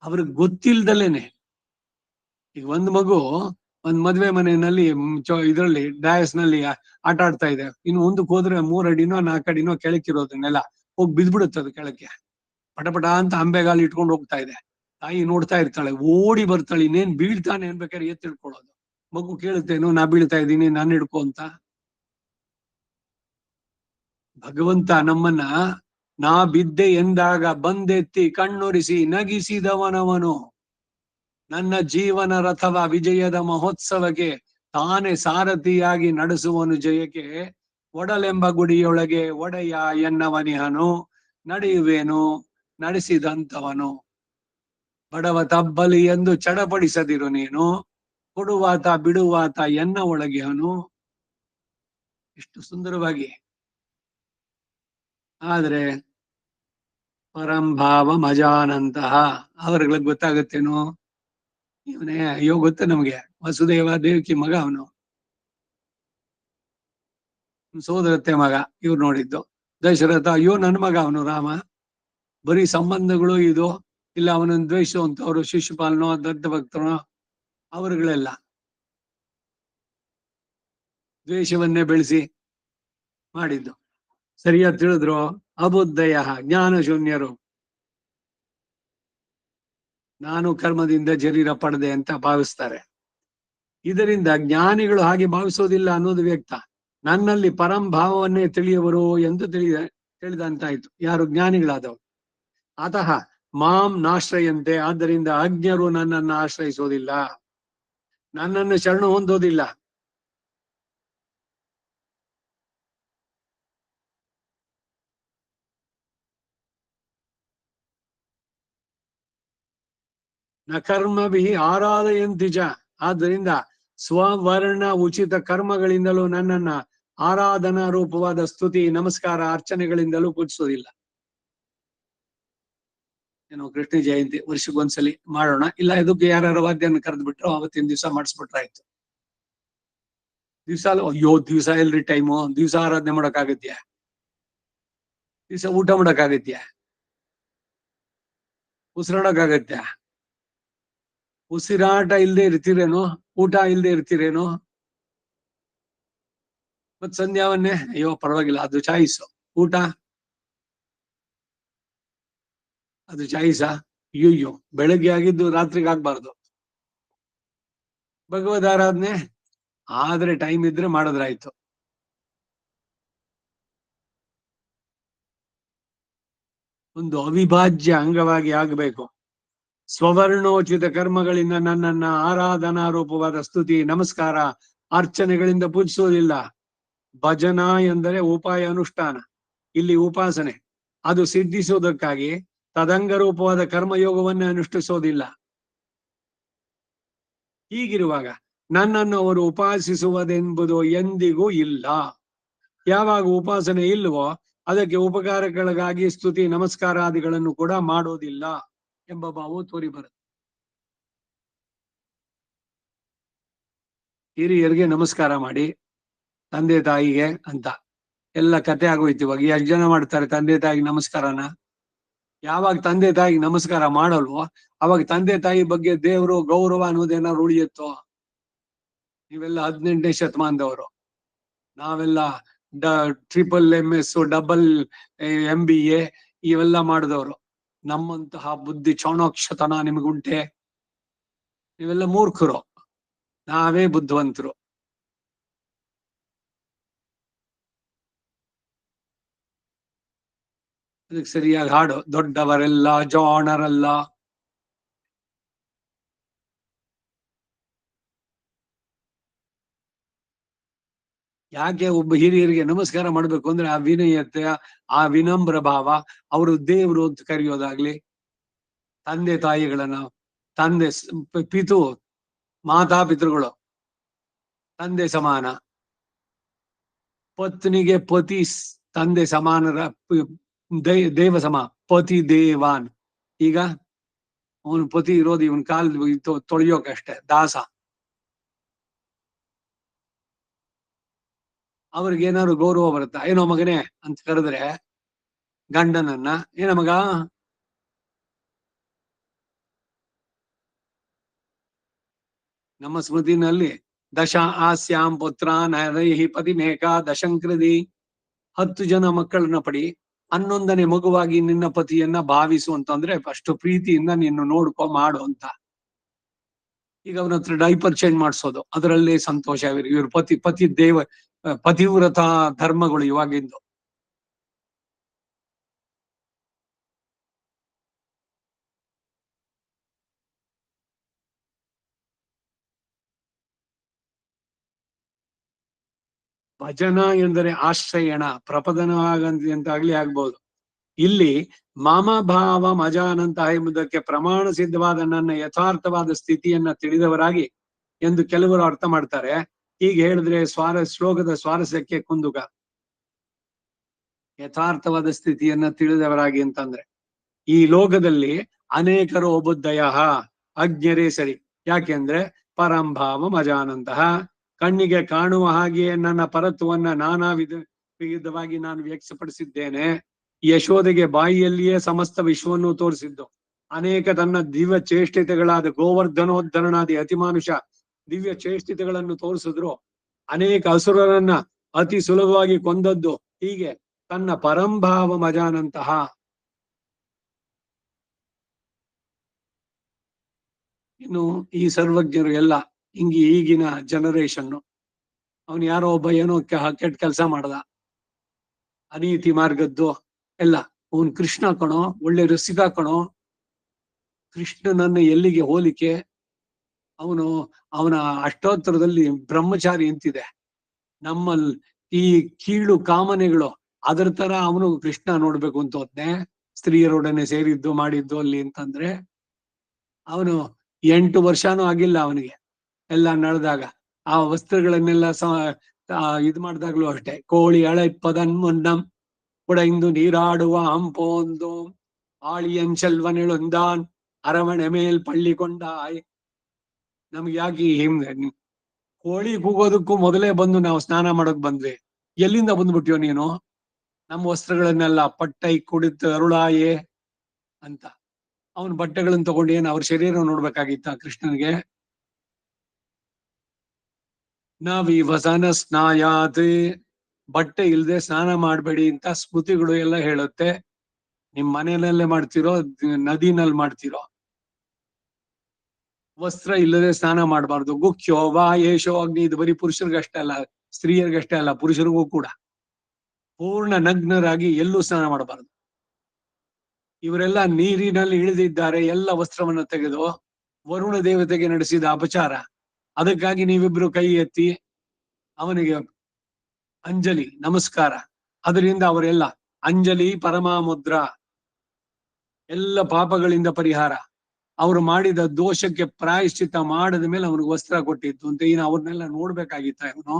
ಅವ್ರಿಗೆ ಗೊತ್ತಿಲ್ದಲೇನೆ. ಈಗ ಒಂದ್ ಮಗು ಒಂದ್ ಮದ್ವೆ ಮನೆಯಲ್ಲಿ ಇದ್ರಲ್ಲಿ ಡಯಾಸ್ ನಲ್ಲಿ ಆಟ ಆಡ್ತಾ ಇದೆ, ಇನ್ನು ಮುಂದಕ್ಕೆ ಹೋದ್ರೆ 3 ಅಡಿನೋ 4 ಅಡಿನೋ ಕೆಳಕ್ಕಿರೋದನ್ನೆಲ್ಲ ಹೋಗಿ ಬಿದ್ಬಿಡುತ್ತೆ ಅದು ಕೆಳಕ್ಕೆ. ಪಟಪಟ ಅಂತ ಅಂಬೆಗಾಲಿ ಇಟ್ಕೊಂಡು ಹೋಗ್ತಾ ಇದೆ. ತಾಯಿ ನೋಡ್ತಾ ಇರ್ತಾಳೆ, ಓಡಿ ಬರ್ತಾಳೆ, ಇನ್ನೇನ್ ಬೀಳ್ತಾನೆ ಅನ್ಬೇಕಾದ್ರೆ ಎತ್ತಿಡ್ಕೊಳ್ಳೋದು. ಮಗು ಕೇಳುತ್ತೇನೋ, ನಾ ಬೀಳ್ತಾ ಇದ್ದೀನಿ ನಾನು ಹಿಡ್ಕೊ ಅಂತ. ಭಗವಂತ ನಮ್ಮನ್ನ ನಾ ಬಿದ್ದೆ ಎಂದಾಗ ಬಂದೆತ್ತಿ ಕಣ್ಣೊರಿಸಿ ನಗಿಸಿದವನವನು. ನನ್ನ ಜೀವನ ರಥವ ವಿಜಯದ ಮಹೋತ್ಸವಕ್ಕೆ ತಾನೇ ಸಾರಥಿಯಾಗಿ ನಡೆಸುವನು ಜಯಕ್ಕೆ. ಒಡಲೆಂಬ ಗುಡಿಯೊಳಗೆ ಒಡೆಯ ಎನ್ನವನಿಹನು, ನಡೆಯುವೇನು ನಡೆಸಿದಂತವನು. ಬಡವ ತಬ್ಬಲಿ ಎಂದು ಚಡಪಡಿಸದಿರು ನೀನು, ಕೊಡುವಾತ ಬಿಡುವಾತ ಎನ್ನ ಒಳಗೆಹನು. ಎಷ್ಟು ಸುಂದರವಾಗಿ ಆದ್ರೆ ಪರಂಭಾವ ಮಜಾನಂತಹ ಅವ್ರಿಗೆ ಗೊತ್ತಾಗತ್ತೇನೋ ಇವನೇ ಅಯ್ಯೋ ಗೊತ್ತ ನಮ್ಗೆ ವಸುದೇವ ದೇವಕಿ ಮಗ ಅವನು ಸೋದರತ್ತೆ ಮಗ ಇವ್ರು ನೋಡಿದ್ದು ದಶರಥ ಅಯ್ಯೋ ನನ್ನ ಮಗ ಅವನು ರಾಮ ಬರೀ ಸಂಬಂಧಗಳು ಇದು ಇಲ್ಲ ಅವನನ್ನು ದ್ವೇಷಿಸುವಂತವ್ರು ಶಿಶುಪಾಲನೋ ದತ್ತ ಭಕ್ತನೋ ಅವರುಗಳೆಲ್ಲ ದ್ವೇಷವನ್ನೇ ಬೆಳೆಸಿ ಮಾಡಿದ್ದು ಸರಿಯಾಗಿ ತಿಳಿದ್ರು ಅಬುದ್ಧಯ ಜ್ಞಾನ ಶೂನ್ಯರು ನಾನು ಕರ್ಮದಿಂದ ಶರೀರ ಪಡೆದೆ ಅಂತ ಭಾವಿಸ್ತಾರೆ. ಇದರಿಂದ ಜ್ಞಾನಿಗಳು ಹಾಗೆ ಭಾವಿಸೋದಿಲ್ಲ ಅನ್ನೋದು ವ್ಯಕ್ತ. ನನ್ನಲ್ಲಿ ಪರಂಭಾವವನ್ನೇ ತಿಳಿಯುವರು ಎಂದು ತಿಳಿದಂತಾಯ್ತು ಯಾರು ಜ್ಞಾನಿಗಳಾದವರು. ಅತಃ ಮಾಂ ನಾಶ್ರಯಂತೆ ಆದ್ದರಿಂದ ಅಜ್ಞರು ನನ್ನನ್ನು ಆಶ್ರಯಿಸೋದಿಲ್ಲ, ನನ್ನನ್ನು ಶರಣ ಹೊಂದೋದಿಲ್ಲ. ನ ಕರ್ಮಭಿ ಆರಾಧಯಂತಿಜ ಆದ್ದರಿಂದ ಸ್ವವರ್ಣ ಉಚಿತ ಕರ್ಮಗಳಿಂದಲೂ ನನ್ನನ್ನ ಆರಾಧನಾ ರೂಪವಾದ ಸ್ತುತಿ ನಮಸ್ಕಾರ ಅರ್ಚನೆಗಳಿಂದಲೂ ಪೂಜಿಸೋದಿಲ್ಲ. ಏನೋ ಕೃಷ್ಣ ಜಯಂತಿ ವರ್ಷಕ್ಕೊಂದ್ಸಲಿ ಮಾಡೋಣ, ಇಲ್ಲ ಇದಕ್ಕೆ ಯಾರು ವಾದ್ಯನ ಕರೆದು ಬಿಟ್ರು ಅವತ್ತಿನ ದಿವಸ ಮಾಡಿಸ್ಬಿಟ್ರಾಯ್ತು. ದಿವ್ಸ ಅಯ್ಯೋ ದಿವ್ಸ ಎಲ್ರಿ ಟೈಮು, ದಿವ್ಸ ಆರಾಧನೆ ಮಾಡಕ್ಕಾಗತ್ಯ, ದಿವ್ಸ ಊಟ ಮಾಡಕ್ಕಾಗತ್ಯ, ಉಸಿರಾಡಕ್ಕಾಗತ್ಯ, ಉಸಿರಾಟ ಇಲ್ದೆ ಇರ್ತೀರೇನೋ, ಊಟ ಇಲ್ದೆ ಇರ್ತೀರೇನೋ. ಮತ್ ಸಂಧ್ಯಾವನ್ನೇ ಅಯ್ಯೋ ಪರವಾಗಿಲ್ಲ ಅದು ಚಾಯಿಸು, ಊಟ ಅದು ಚಾಯಿಸ, ಅಯ್ಯೋ ಬೆಳಗ್ಗೆ ಆಗಿದ್ದು ರಾತ್ರಿಗೆ ಆಗ್ಬಾರ್ದು. ಭಗವದ್ ಆರಾಧನೆ ಆದ್ರೆ ಟೈಮ್ ಇದ್ರೆ ಮಾಡಿದ್ರಾಯ್ತು. ಒಂದು ಅವಿಭಾಜ್ಯ ಅಂಗವಾಗಿ ಆಗಬೇಕು. ಸ್ವವರ್ಣೋಚಿತ ಕರ್ಮಗಳಿಂದ ನನ್ನನ್ನ ಆರಾಧನಾ ರೂಪವಾದ ಸ್ತುತಿ ನಮಸ್ಕಾರ ಅರ್ಚನೆಗಳಿಂದ ಪೂಜಿಸೋದಿಲ್ಲ. ಭಜನಾ ಎಂದರೆ ಉಪಾಯ ಅನುಷ್ಠಾನ, ಇಲ್ಲಿ ಉಪಾಸನೆ, ಅದು ಸಿದ್ಧಿಸೋದಕ್ಕಾಗಿ ತದಂಗ ರೂಪವಾದ ಕರ್ಮಯೋಗವನ್ನೇ ಅನುಷ್ಠಿಸೋದಿಲ್ಲ. ಹೀಗಿರುವಾಗ ನನ್ನನ್ನು ಅವರು ಉಪಾಸಿಸುವುದೆಂಬುದು ಎಂದಿಗೂ ಇಲ್ಲ. ಯಾವಾಗ ಉಪಾಸನೆ ಇಲ್ವೋ ಅದಕ್ಕೆ ಉಪಕಾರಗಳಿಗಾಗಿ ಸ್ತುತಿ ನಮಸ್ಕಾರಾದಿಗಳನ್ನು ಕೂಡ ಮಾಡೋದಿಲ್ಲ ಎಂಬ ಭಾವ ತೋರಿ ಬರುತ್ತೆ. ಹಿರಿಯರಿಗೆ ನಮಸ್ಕಾರ ಮಾಡಿ, ತಂದೆ ತಾಯಿಗೆ ಅಂತ ಎಲ್ಲ ಕತೆ ಆಗೋಯ್ತು. ಇವಾಗ ಎಷ್ಟು ಜನ ಮಾಡ್ತಾರೆ ತಂದೆ ತಾಯಿಗೆ ನಮಸ್ಕಾರನ? ಯಾವಾಗ ತಂದೆ ತಾಯಿಗೆ ನಮಸ್ಕಾರ ಮಾಡಲ್ವೋ ಅವಾಗ ತಂದೆ ತಾಯಿ ಬಗ್ಗೆ ದೇವರು ಗೌರವ ಅನ್ನೋದೇನಾದ್ರು ಉಳಿಯುತ್ತೋ? ನೀವೆಲ್ಲ 18ನೇ ಶತಮಾನದವರು, ನಾವೆಲ್ಲ MS MBA ಇವೆಲ್ಲ ಮಾಡಿದವರು. ನಮ್ಮಂತಹ ಬುದ್ಧಿ ಚಾಣಾಕ್ಷತನ ನಿಮಗುಂಟೆ? ನೀವೆಲ್ಲ ಮೂರ್ಖರು, ನಾವೇ ಬುದ್ಧಿವಂತರು. ಅದಕ್ಕೆ ಸರಿಯಾಗಿ ಹಾಡು, ದೊಡ್ಡವರೆಲ್ಲ ಜಾಣರಲ್ಲ. ಯಾಕೆ ಒಬ್ಬ ಹಿರಿಯರಿಗೆ ನಮಸ್ಕಾರ ಮಾಡ್ಬೇಕು ಅಂದ್ರೆ ಆ ವಿನಯತೆ, ಆ ವಿನಮ್ರ ಭಾವ, ಅವರು ದೇವರು ಅಂತ ಕರೆಯೋದಾಗ್ಲಿ, ತಂದೆ ತಾಯಿಗಳನ್ನ ತಂದೆ ಪಿತು ಮಾತಾಪಿತೃಗಳು ತಂದೆ ಸಮಾನ, ಪತ್ನಿಗೆ ಪತಿ ತಂದೆ ಸಮಾನರ ದೇವ ಸಮ, ಪತಿ ದೇವಾನ್. ಈಗ ಅವನು ಪತಿ ಇರೋದು ಇವನ್ ಕಾಲ್ ತೊಳೆಯೋಕಷ್ಟೇ, ದಾಸ. ಅವ್ರಿಗೇನಾದ್ರು ಗೌರವ ಬರುತ್ತಾ? ಏನೋ ಮಗನೇ ಅಂತ ಕರೆದ್ರೆ ಗಂಡನನ್ನ ಏನ ಮಗ, ನಮ್ಮ ಸ್ಮೃತಿನಲ್ಲಿ ದಶ ಆಸ್ಯಾಂ ಪುತ್ರ ನರೈಹಿ ಪತಿಮೇಕ ದಶಂಕೃದಿ, 10 ಜನ ಮಕ್ಕಳನ್ನ ಪಡಿ, 11ನೇ ಮಗುವಾಗಿ ನಿನ್ನ ಪತಿಯನ್ನ ಭಾವಿಸು ಅಂತಂದ್ರೆ ಅಷ್ಟು ಪ್ರೀತಿಯಿಂದ ನಿನ್ನ ನೋಡ್ಕೊ ಮಾಡು ಅಂತ. ಈಗ ಅವನ ಹತ್ರ ಡೈಪರ್ ಚೇಂಜ್ ಮಾಡಿಸೋದು, ಅದರಲ್ಲೇ ಸಂತೋಷ. ಇವ್ರ ಪತಿ ಪತಿವ್ರತ ಧರ್ಮಗಳು ಇವಾಗಿದ್ದು. ಭಜನ ಎಂದರೆ ಆಶ್ರಯಣ, ಪ್ರಪದನವಾಗಂತಾಗ್ಲಿ ಆಗ್ಬೋದು. ಇಲ್ಲಿ ಮಾಮಭಾವ ಮಜಾನಂತಹ ಎಂಬುದಕ್ಕೆ ಪ್ರಮಾಣ ಸಿದ್ಧವಾದ ನನ್ನ ಯಥಾರ್ಥವಾದ ಸ್ಥಿತಿಯನ್ನ ತಿಳಿದವರಾಗಿ ಎಂದು ಕೆಲವರು ಅರ್ಥ ಮಾಡ್ತಾರೆ. ಹೀಗೆ ಹೇಳಿದ್ರೆ ಶ್ಲೋಕದ ಸ್ವಾರಸ್ಯಕ್ಕೆ ಕುಂದುಕ. ಯಥಾರ್ಥವಾದ ಸ್ಥಿತಿಯನ್ನ ತಿಳಿದವರಾಗಿ ಅಂತಂದ್ರೆ ಈ ಲೋಕದಲ್ಲಿ ಅನೇಕರು ಒಬುದ್ದಯ ಅಜ್ಞರೇ ಸರಿ. ಯಾಕೆಂದ್ರೆ ಪರಂಭಾವ ಮಜಾನಂತಹ ಕಣ್ಣಿಗೆ ಕಾಣುವ ಹಾಗೆಯೇ ನನ್ನ ಪರತ್ವವನ್ನ ನಾನಾ ವಿಧವಾಗಿ ನಾನು ವ್ಯಕ್ತಪಡಿಸಿದ್ದೇನೆ. ಯಶೋದೆಗೆ ಬಾಯಿಯಲ್ಲಿಯೇ ಸಮಸ್ತ ವಿಶ್ವವನ್ನು ತೋರಿಸಿದ್ದು, ಅನೇಕ ತನ್ನ ದಿವ್ಯ ಚೇಷ್ಟಿತೆಗಳಾದ ಗೋವರ್ಧನೋದ್ಧರಣಾದಿ ಅತಿಮಾನುಷ ದಿವ್ಯ ಚೇಷ್ಟಿತೆಗಳನ್ನು ತೋರಿಸಿದ್ರು, ಅನೇಕ ಅಸುರರನ್ನ ಅತಿ ಸುಲಭವಾಗಿ ಕೊಂದದ್ದು. ಹೀಗೆ ತನ್ನ ಪರಂಭಾವ ಮಜಾನಂತಹ ಇನ್ನು ಈ ಸರ್ವಜ್ಞರು ಎಲ್ಲ ಈಗಿನ ಜನರೇಷನ್, ಅವನು ಯಾರೋ ಒಬ್ಬ ಏನೋ ಕೆಟ್ಟ ಕೆಲಸ ಮಾಡ್ದ, ಅನೀತಿ ಮಾರ್ಗದ್ದು ಎಲ್ಲ. ಅವನ್ ಕೃಷ್ಣ ಕಣೋ, ಒಳ್ಳೆ ರಸಿಕ ಕಣೋ. ಕೃಷ್ಣನನ್ನ ಎಲ್ಲಿಗೆ ಹೋಲಿಕೆ? ಅವನ ಅಷ್ಟೋತ್ತರದಲ್ಲಿ ಬ್ರಹ್ಮಚಾರಿ ಅಂತಿದೆ. ನಮ್ಮಲ್ಲಿ ಈ ಕೀಳು ಕಾಮನೆಗಳು ಅದರ ತರ ಅವನು ಕೃಷ್ಣ ನೋಡ್ಬೇಕು ಅಂತ ಹೋದ್ನೆ. ಸ್ತ್ರೀಯರೊಡನೆ ಸೇರಿದ್ದು ಮಾಡಿದ್ದು ಅಲ್ಲಿ ಅಂತಂದ್ರೆ ಅವನು 8 ವರ್ಷನೂ ಆಗಿಲ್ಲ ಅವನಿಗೆ. ಎಲ್ಲ ನಡೆದಾಗ ಆ ವಸ್ತ್ರಗಳನ್ನೆಲ್ಲ ಇದ್ ಮಾಡ್ದಾಗ್ಲೂ ಅಷ್ಟೇ. ಕೋಳಿ ಅಳೆಪ್ಪದನ್ ಮುನ್ನಂ ಕುಡೈಂದು ನೀರಾಡುವ ಹಂಪೋಂದು ಆಳಿಯನ್ ಚೆಲ್ವನೆಳುಂದಾನ್ ಅರಮನೆ ಮೇಲ್ ಪಳ್ಳಿಕೊಂಡಾಯ್. ನಮ್ಗೆ ಯಾಕೆ ಈ ಹಿಂದೆ ಕೋಳಿ ಕೂಗೋದಕ್ಕೂ ಮೊದಲೇ ಬಂದು ನಾವು ಸ್ನಾನ ಮಾಡೋಕ್ ಬಂದ್ವಿ. ಎಲ್ಲಿಂದ ಬಂದ್ಬಿಟ್ಯೋ ನೀನು? ನಮ್ಮ ವಸ್ತ್ರಗಳನ್ನೆಲ್ಲ ಪಟ್ಟೈ ಕುಡಿತು ಅರುಳಾಯೇ ಅಂತ. ಅವನ ಬಟ್ಟೆಗಳನ್ನ ತಗೊಂಡು ಏನ್ ಅವ್ರ ಶರೀರ ನೋಡ್ಬೇಕಾಗಿತ್ತ ಕೃಷ್ಣನ್ಗೆ? ವಸನ ಸ್ನಾಯಾತ್, ಬಟ್ಟೆ ಇಲ್ದೆ ಸ್ನಾನ ಮಾಡ್ಬೇಡಿ ಅಂತ ಸ್ಮೃತಿಗಳು ಎಲ್ಲ ಹೇಳುತ್ತೆ. ನಿಮ್ ಮನೆಯಲ್ಲೇ ಮಾಡ್ತಿರೋ ನದಿನಲ್ಲಿ ಮಾಡ್ತಿರೋ? ವಸ್ತ್ರ ಇಲ್ಲದೆ ಸ್ನಾನ ಮಾಡಬಾರ್ದು. ಗುಖ್ಯೋ ವಾ ಯೇಷೋ ಅಗ್ನಿ, ಇದು ಬರೀ ಪುರುಷರಿಗಷ್ಟೇ ಅಲ್ಲ, ಸ್ತ್ರೀಯರಿಗಷ್ಟೇ ಅಲ್ಲ, ಪುರುಷರಿಗೂ ಕೂಡ. ಪೂರ್ಣ ನಗ್ನರಾಗಿ ಎಲ್ಲೂ ಸ್ನಾನ ಮಾಡಬಾರದು. ಇವರೆಲ್ಲ ನೀರಿನಲ್ಲಿ ಇಳಿದಿದ್ದಾರೆ, ಎಲ್ಲ ವಸ್ತ್ರವನ್ನು ತೆಗೆದು ವರುಣ ದೇವತೆಗೆ ನಡೆಸಿದ ಅಪಚಾರ. ಅದಕ್ಕಾಗಿ ನೀವಿಬ್ರು ಕೈ ಎತ್ತಿ ಅವನಿಗೆ ಅಂಜಲಿ ನಮಸ್ಕಾರ. ಅದರಿಂದ ಅವರೆಲ್ಲ ಅಂಜಲಿ ಪರಮಾಮುದ್ರ, ಎಲ್ಲ ಪಾಪಗಳಿಂದ ಪರಿಹಾರ. ಅವರು ಮಾಡಿದ ದೋಷಕ್ಕೆ ಪ್ರಾಯಶ್ಚಿತ್ತ ಮಾಡದ ಮೇಲೆ ಅವನಿಗೆ ವಸ್ತ್ರ ಕೊಟ್ಟಿತ್ತು ಅಂತ. ಇನ್ನು ಅವ್ರನ್ನೆಲ್ಲ ನೋಡ್ಬೇಕಾಗಿತ್ತ ಇವನು?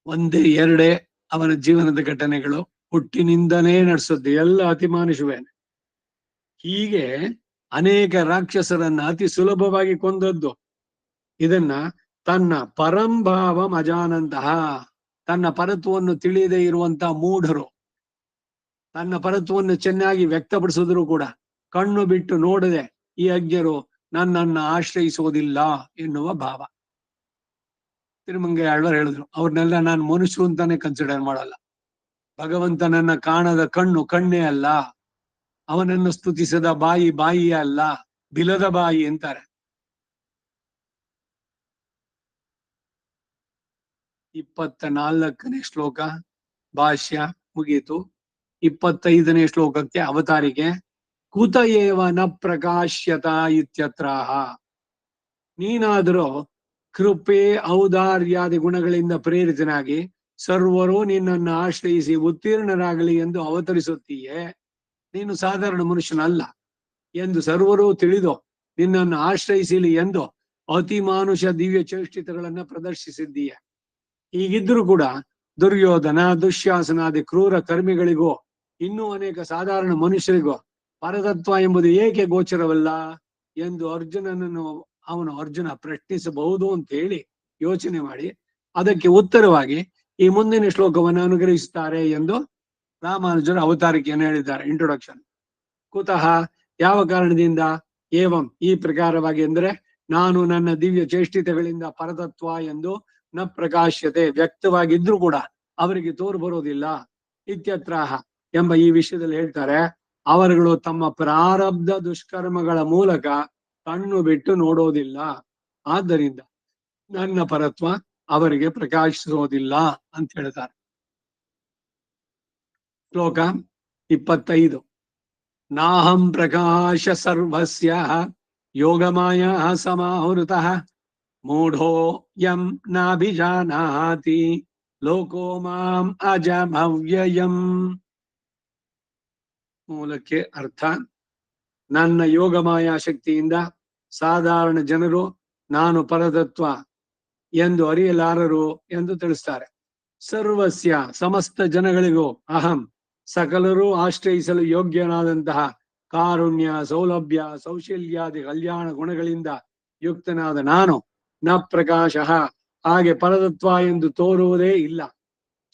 ಒಂದೇ ಎರಡೇ ಅವನ ಜೀವನದ ಘಟನೆಗಳು, ಹುಟ್ಟಿನಿಂದನೇ ನಡೆಸದ್ದು ಎಲ್ಲ ಅತಿಮಾನುಷವೇನೆ. ಹೀಗೆ ಅನೇಕ ರಾಕ್ಷಸರನ್ನ ಅತಿ ಸುಲಭವಾಗಿ ಕೊಂದದ್ದು. ಇದನ್ನ ತನ್ನ ಪರಂಭಾವ ಮಜಾನಂತಹ, ತನ್ನ ಪರತ್ವವನ್ನು ತಿಳಿಯದೇ ಇರುವಂತಹ ಮೂಢರು ತನ್ನ ಪರತ್ವವನ್ನು ಚೆನ್ನಾಗಿ ವ್ಯಕ್ತಪಡಿಸಿದ್ರು ಕೂಡ ಕಣ್ಣು ಬಿಟ್ಟು ನೋಡದೆ ಈ ಅಜ್ಞರು ನನ್ನನ್ನ ಆಶ್ರಯಿಸುವುದಿಲ್ಲ ಎನ್ನುವ ಭಾವ. ತಿರುಮಂಗೈ ಆಳ್ವಾರ್ ಹೇಳಿದ್ರು, ಅವ್ರನ್ನೆಲ್ಲ ನಾನು ಮನುಷ್ಯರು ಅಂತಾನೆ ಕನ್ಸಿಡರ್ ಮಾಡಲ್ಲ. ಭಗವಂತನನ್ನ ಕಾಣದ ಕಣ್ಣು ಕಣ್ಣೇ ಅಲ್ಲ, ಅವನನ್ನು ಸ್ತುತಿಸದ ಬಾಯಿ ಬಾಯಿಯೇ ಅಲ್ಲ, ಬಿಲದ ಬಾಯಿ ಅಂತಾರೆ. 24ನೇ ಶ್ಲೋಕ ಭಾಷ್ಯ ಮುಗೀತು. 25ನೇ ಶ್ಲೋಕಕ್ಕೆ ಅವತಾರಿಕೆ. ಕುತ ಏವ ನ ಪ್ರಕಾಶ್ಯತ ಇತ್ಯತ್ರಾಹ. ನೀನಾದರೂ ಕೃಪೆ ಔದಾರ್ಯಾದಿ ಗುಣಗಳಿಂದ ಪ್ರೇರಿತನಾಗಿ ಸರ್ವರು ನಿನ್ನನ್ನು ಆಶ್ರಯಿಸಿ ಉತ್ತೀರ್ಣರಾಗಲಿ ಎಂದು ಅವತರಿಸುತ್ತೀಯೇ. ನೀನು ಸಾಧಾರಣ ಮನುಷ್ಯನಲ್ಲ ಎಂದು ಸರ್ವರೂ ತಿಳಿದು ನಿನ್ನನ್ನು ಆಶ್ರಯಿಸಲಿ ಎಂದು ಅತಿಮಾನುಷ ದಿವ್ಯ ಚೇಷ್ಟಿತಗಳನ್ನ ಪ್ರದರ್ಶಿಸಿದ್ದೀಯ. ಹೀಗಿದ್ರೂ ಕೂಡ ದುರ್ಯೋಧನ ದುಶ್ಯಾಸನಾದಿ ಕ್ರೂರ ಕರ್ಮಿಗಳಿಗೂ ಇನ್ನೂ ಅನೇಕ ಸಾಧಾರಣ ಮನುಷ್ಯರಿಗೂ ಪರತತ್ವ ಎಂಬುದು ಏಕೆ ಗೋಚರವಲ್ಲ ಎಂದು ಅರ್ಜುನ ಪ್ರಶ್ನಿಸಬಹುದು ಅಂತ ಹೇಳಿ ಯೋಚನೆ ಮಾಡಿ ಅದಕ್ಕೆ ಉತ್ತರವಾಗಿ ಈ ಮುಂದಿನ ಶ್ಲೋಕವನ್ನು ಅನುಗ್ರಹಿಸುತ್ತಾರೆ ಎಂದು ರಾಮಾನುಜರು ಅವತಾರಿಕೆಯನ್ನು ಹೇಳಿದ್ದಾರೆ. ಇಂಟ್ರೊಡಕ್ಷನ್. ಕುತಃ, ಯಾವ ಕಾರಣದಿಂದ, ಏವಂ ಈ ಪ್ರಕಾರವಾಗಿ ಎಂದರೆ ನಾನು ನನ್ನ ದಿವ್ಯ ಚೇಷ್ಟಿತಗಳಿಂದ ಪರತತ್ವ ಎಂದು ನ ಪ್ರಕಾಶ್ಯತೆ ವ್ಯಕ್ತವಾಗಿದ್ರೂ ಕೂಡ ಅವರಿಗೆ ತೋರು ಬರೋದಿಲ್ಲ. ಇತ್ಯತ್ರಾಹ ಎಂಬ ಈ ವಿಷಯದಲ್ಲಿ ಹೇಳ್ತಾರೆ, ಅವರುಗಳು ತಮ್ಮ ಪ್ರಾರಬ್ಧ ದುಷ್ಕರ್ಮಗಳ ಮೂಲಕ ಕಣ್ಣು ಬಿಟ್ಟು ನೋಡೋದಿಲ್ಲ. ಆದ್ದರಿಂದ ನನ್ನ ಪರತ್ವ ಅವರಿಗೆ ಪ್ರಕಾಶಿಸೋದಿಲ್ಲ ಅಂತ ಹೇಳ್ತಾರೆ. ಶ್ಲೋಕ 25. ನಾಹಂ ಪ್ರಕಾಶ ಸರ್ವಸ್ಯ ಯೋಗಮಾಯ ಸಮಾವೃತಃ ಮೂಢೋ ಯಂ ನಾಭಿಜಾನಾತಿ ಲೋಕೋ ಮಾಂ ಅಜಮವ್ಯಯಂ. ಮೂಲಕ್ಕೆ ಅರ್ಥ: ನನ್ನ ಯೋಗಮಾಯ ಶಕ್ತಿಯಿಂದ ಸಾಧಾರಣ ಜನರು ನಾನು ಪರತತ್ವ ಎಂದು ಅರಿಯಲಾರರು ಎಂದು ತಿಳಿಸ್ತಾರೆ. ಸರ್ವಸ್ಯ ಸಮಸ್ತ ಜನಗಳಿಗೂ ಅಹಂ ಸಕಲರೂ ಆಶ್ರಯಿಸಲು ಯೋಗ್ಯನಾದಂತಹ ಕಾರುಣ್ಯ, ಸೌಲಭ್ಯ, ಸೌಶಲ್ಯಾದಿ ಕಲ್ಯಾಣ ಗುಣಗಳಿಂದ ಯುಕ್ತನಾದ ನಾನು ನ ಪ್ರಕಾಶ ಹಾಗೆ ಪರತತ್ವ ಎಂದು ತೋರುವುದೇ ಇಲ್ಲ.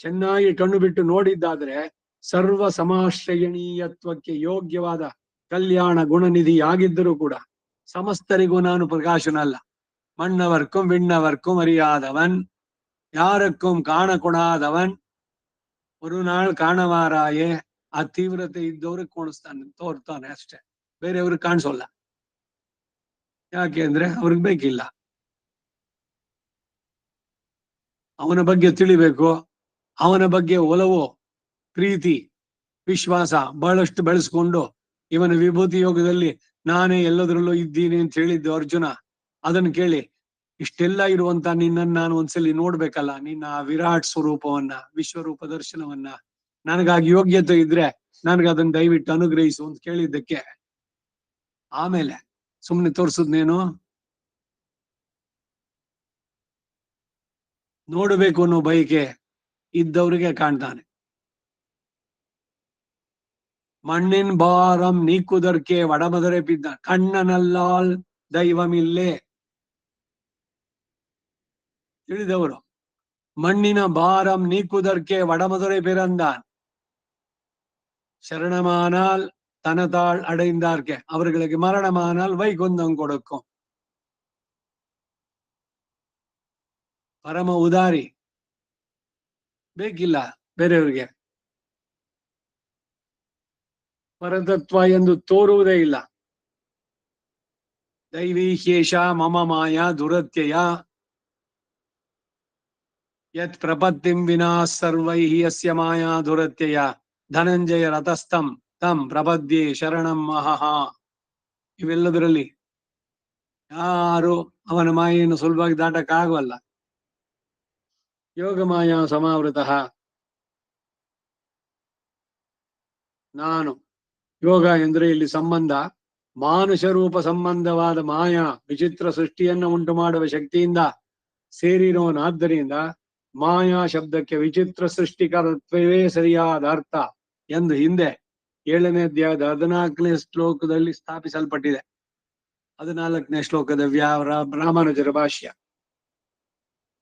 ಚೆನ್ನಾಗಿ ಕಣ್ಣು ಬಿಟ್ಟು ನೋಡಿದ್ದಾದ್ರೆ ಸರ್ವ ಸಮಾಶ್ರಯಣೀಯತ್ವಕ್ಕೆ ಯೋಗ್ಯವಾದ ಕಲ್ಯಾಣ ಗುಣನಿಧಿಯಾಗಿದ್ದರೂ ಕೂಡ ಸಮಸ್ತರಿಗೂ ನಾನು ಪ್ರಕಾಶನಲ್ಲ. மன்னவர்க்கும் விண்ணவர்க்கும் அறியாதவன், ಯಾರಕ್ಕೂ ಕಾಣಕೊಣಾದವನ್, ஒரு ನಾள் ಕಾಣವಾರಾಯೇ ಆ ತೀವ್ರತೆ ಇದ್ದವ್ರಿಗೆ ಕಾಣಿಸ್ತಾನೆ, ತೋರ್ತಾನೆ ಅಷ್ಟೇ, ಬೇರೆಯವ್ರಿಗೆ ಕಾಣಿಸೋಲ್ಲ. ಯಾಕೆ ಅಂದ್ರೆ ಅವ್ರಿಗೆ ಬೇಕಿಲ್ಲ. ಅವನ ಬಗ್ಗೆ ತಿಳಿಬೇಕು, ಅವನ ಬಗ್ಗೆ ಒಲವು, ಪ್ರೀತಿ, ವಿಶ್ವಾಸ ಬಹಳಷ್ಟು ಬೆಳೆಸ್ಕೊಂಡು ಇವನ ವಿಭೂತಿ ಯೋಗದಲ್ಲಿ ನಾನೇ ಎಲ್ಲದರಲ್ಲೂ ಇದ್ದೀನಿ ಅಂತ ಹೇಳಿದ್ದು ಅರ್ಜುನ. ಅದನ್ನು ಕೇಳಿ ಇಷ್ಟೆಲ್ಲ ಇರುವಂತ ನಿನ್ನನ್ನು ನಾನು ಒಂದ್ಸಲಿ ನೋಡ್ಬೇಕಲ್ಲ, ನಿನ್ನ ವಿರಾಟ್ ಸ್ವರೂಪವನ್ನ, ವಿಶ್ವರೂಪ ದರ್ಶನವನ್ನ, ನನಗಾಗಿ ಯೋಗ್ಯತೆ ಇದ್ರೆ ನನಗೆ ಅದನ್ನ ದಯವಿಟ್ಟು ಅನುಗ್ರಹಿಸು ಅಂತ ಕೇಳಿದ್ದಕ್ಕೆ ಆಮೇಲೆ ಸುಮ್ನೆ ತೋರ್ಸುದ್ನೇನು, ನೋಡಬೇಕು ಅನ್ನೋ ಬಯಕೆ ಇದ್ದವ್ರಿಗೆ ಕಾಣ್ತಾನೆ. மண்ணின் பாரம் நீக்குதற்கே வடமதுரை பித்தான், கண்ணನಲ್ಲಾಲ್ ದೈವಮಿಲ್ಲೇ. ತಿಳಿದವರು ಮಣ್ಣಿನ ಭಾರಂ ನೀಕ್ಕುದಕ್ಕೆ ವಡಮದುரை பிறந்தான், ಶರಣಮಾನಾಲ್ ತನತಾಳ್ ಅடைந்தார்ಕೆ அவர்களுக்கு மரணமானால் வைகுந்தம் கொடுக்கும். ಪರಮ ಉದಾರಿ, ಬೇಕಿಲ್ಲ ಬೇರೆಯವರಿಗೆ, ಪರತತ್ವ ಎಂದು ತೋರುವುದೇ ಇಲ್ಲ. ದೈವೀ ಶೇಷ ಮಮ ಮಾಯ ದುರತ್ಯಯ ಯತ್ ಪ್ರಪತ್ತಿಂ ವಿನಾ ಸರ್ವೈಃ ಯಸ್ಯ ಮಾಯಾ ದುರತ್ಯಯ ಧನಂಜಯ ರಥಸ್ಥಂ ತಂ ಪ್ರಪದ್ಯೆ ಶರಣಂ ಮಹಃ. ಇವೆಲ್ಲದರಲ್ಲಿ ಯಾರು ಅವನ ಮಾಯೆಯನ್ನು ಸುಲಭವಾಗಿ ದಾಟಕ್ಕಾಗವಲ್ಲ. ಯೋಗ ಮಾಯಾ ಸಮಾವೃತಃ ನಾನು. ಯೋಗ ಎಂದ್ರೆ ಇಲ್ಲಿ ಸಂಬಂಧ ಮಾನುಷ ರೂಪ ಸಂಬಂಧವಾದ ಮಾಯಾ ವಿಚಿತ್ರ ಸೃಷ್ಟಿಯನ್ನು ಉಂಟು ಮಾಡುವ ಶಕ್ತಿಯಿಂದ ಸೇರಿರೋನಾದ್ದರಿಂದ ಮಾಯಾ ಶಬ್ದಕ್ಕೆ ವಿಚಿತ್ರ ಸೃಷ್ಟಿಕರತ್ವವೇ ಸರಿಯಾದ ಅರ್ಥ ಎಂದು ಹಿಂದೆ 7ನೇ ಅಧ್ಯಾಯದ 14ನೇ ಶ್ಲೋಕದಲ್ಲಿ ಸ್ಥಾಪಿಸಲ್ಪಟ್ಟಿದೆ. 14ನೇ ಶ್ಲೋಕದ ರಾಮಾನುಜರ ಭಾಷ್ಯ.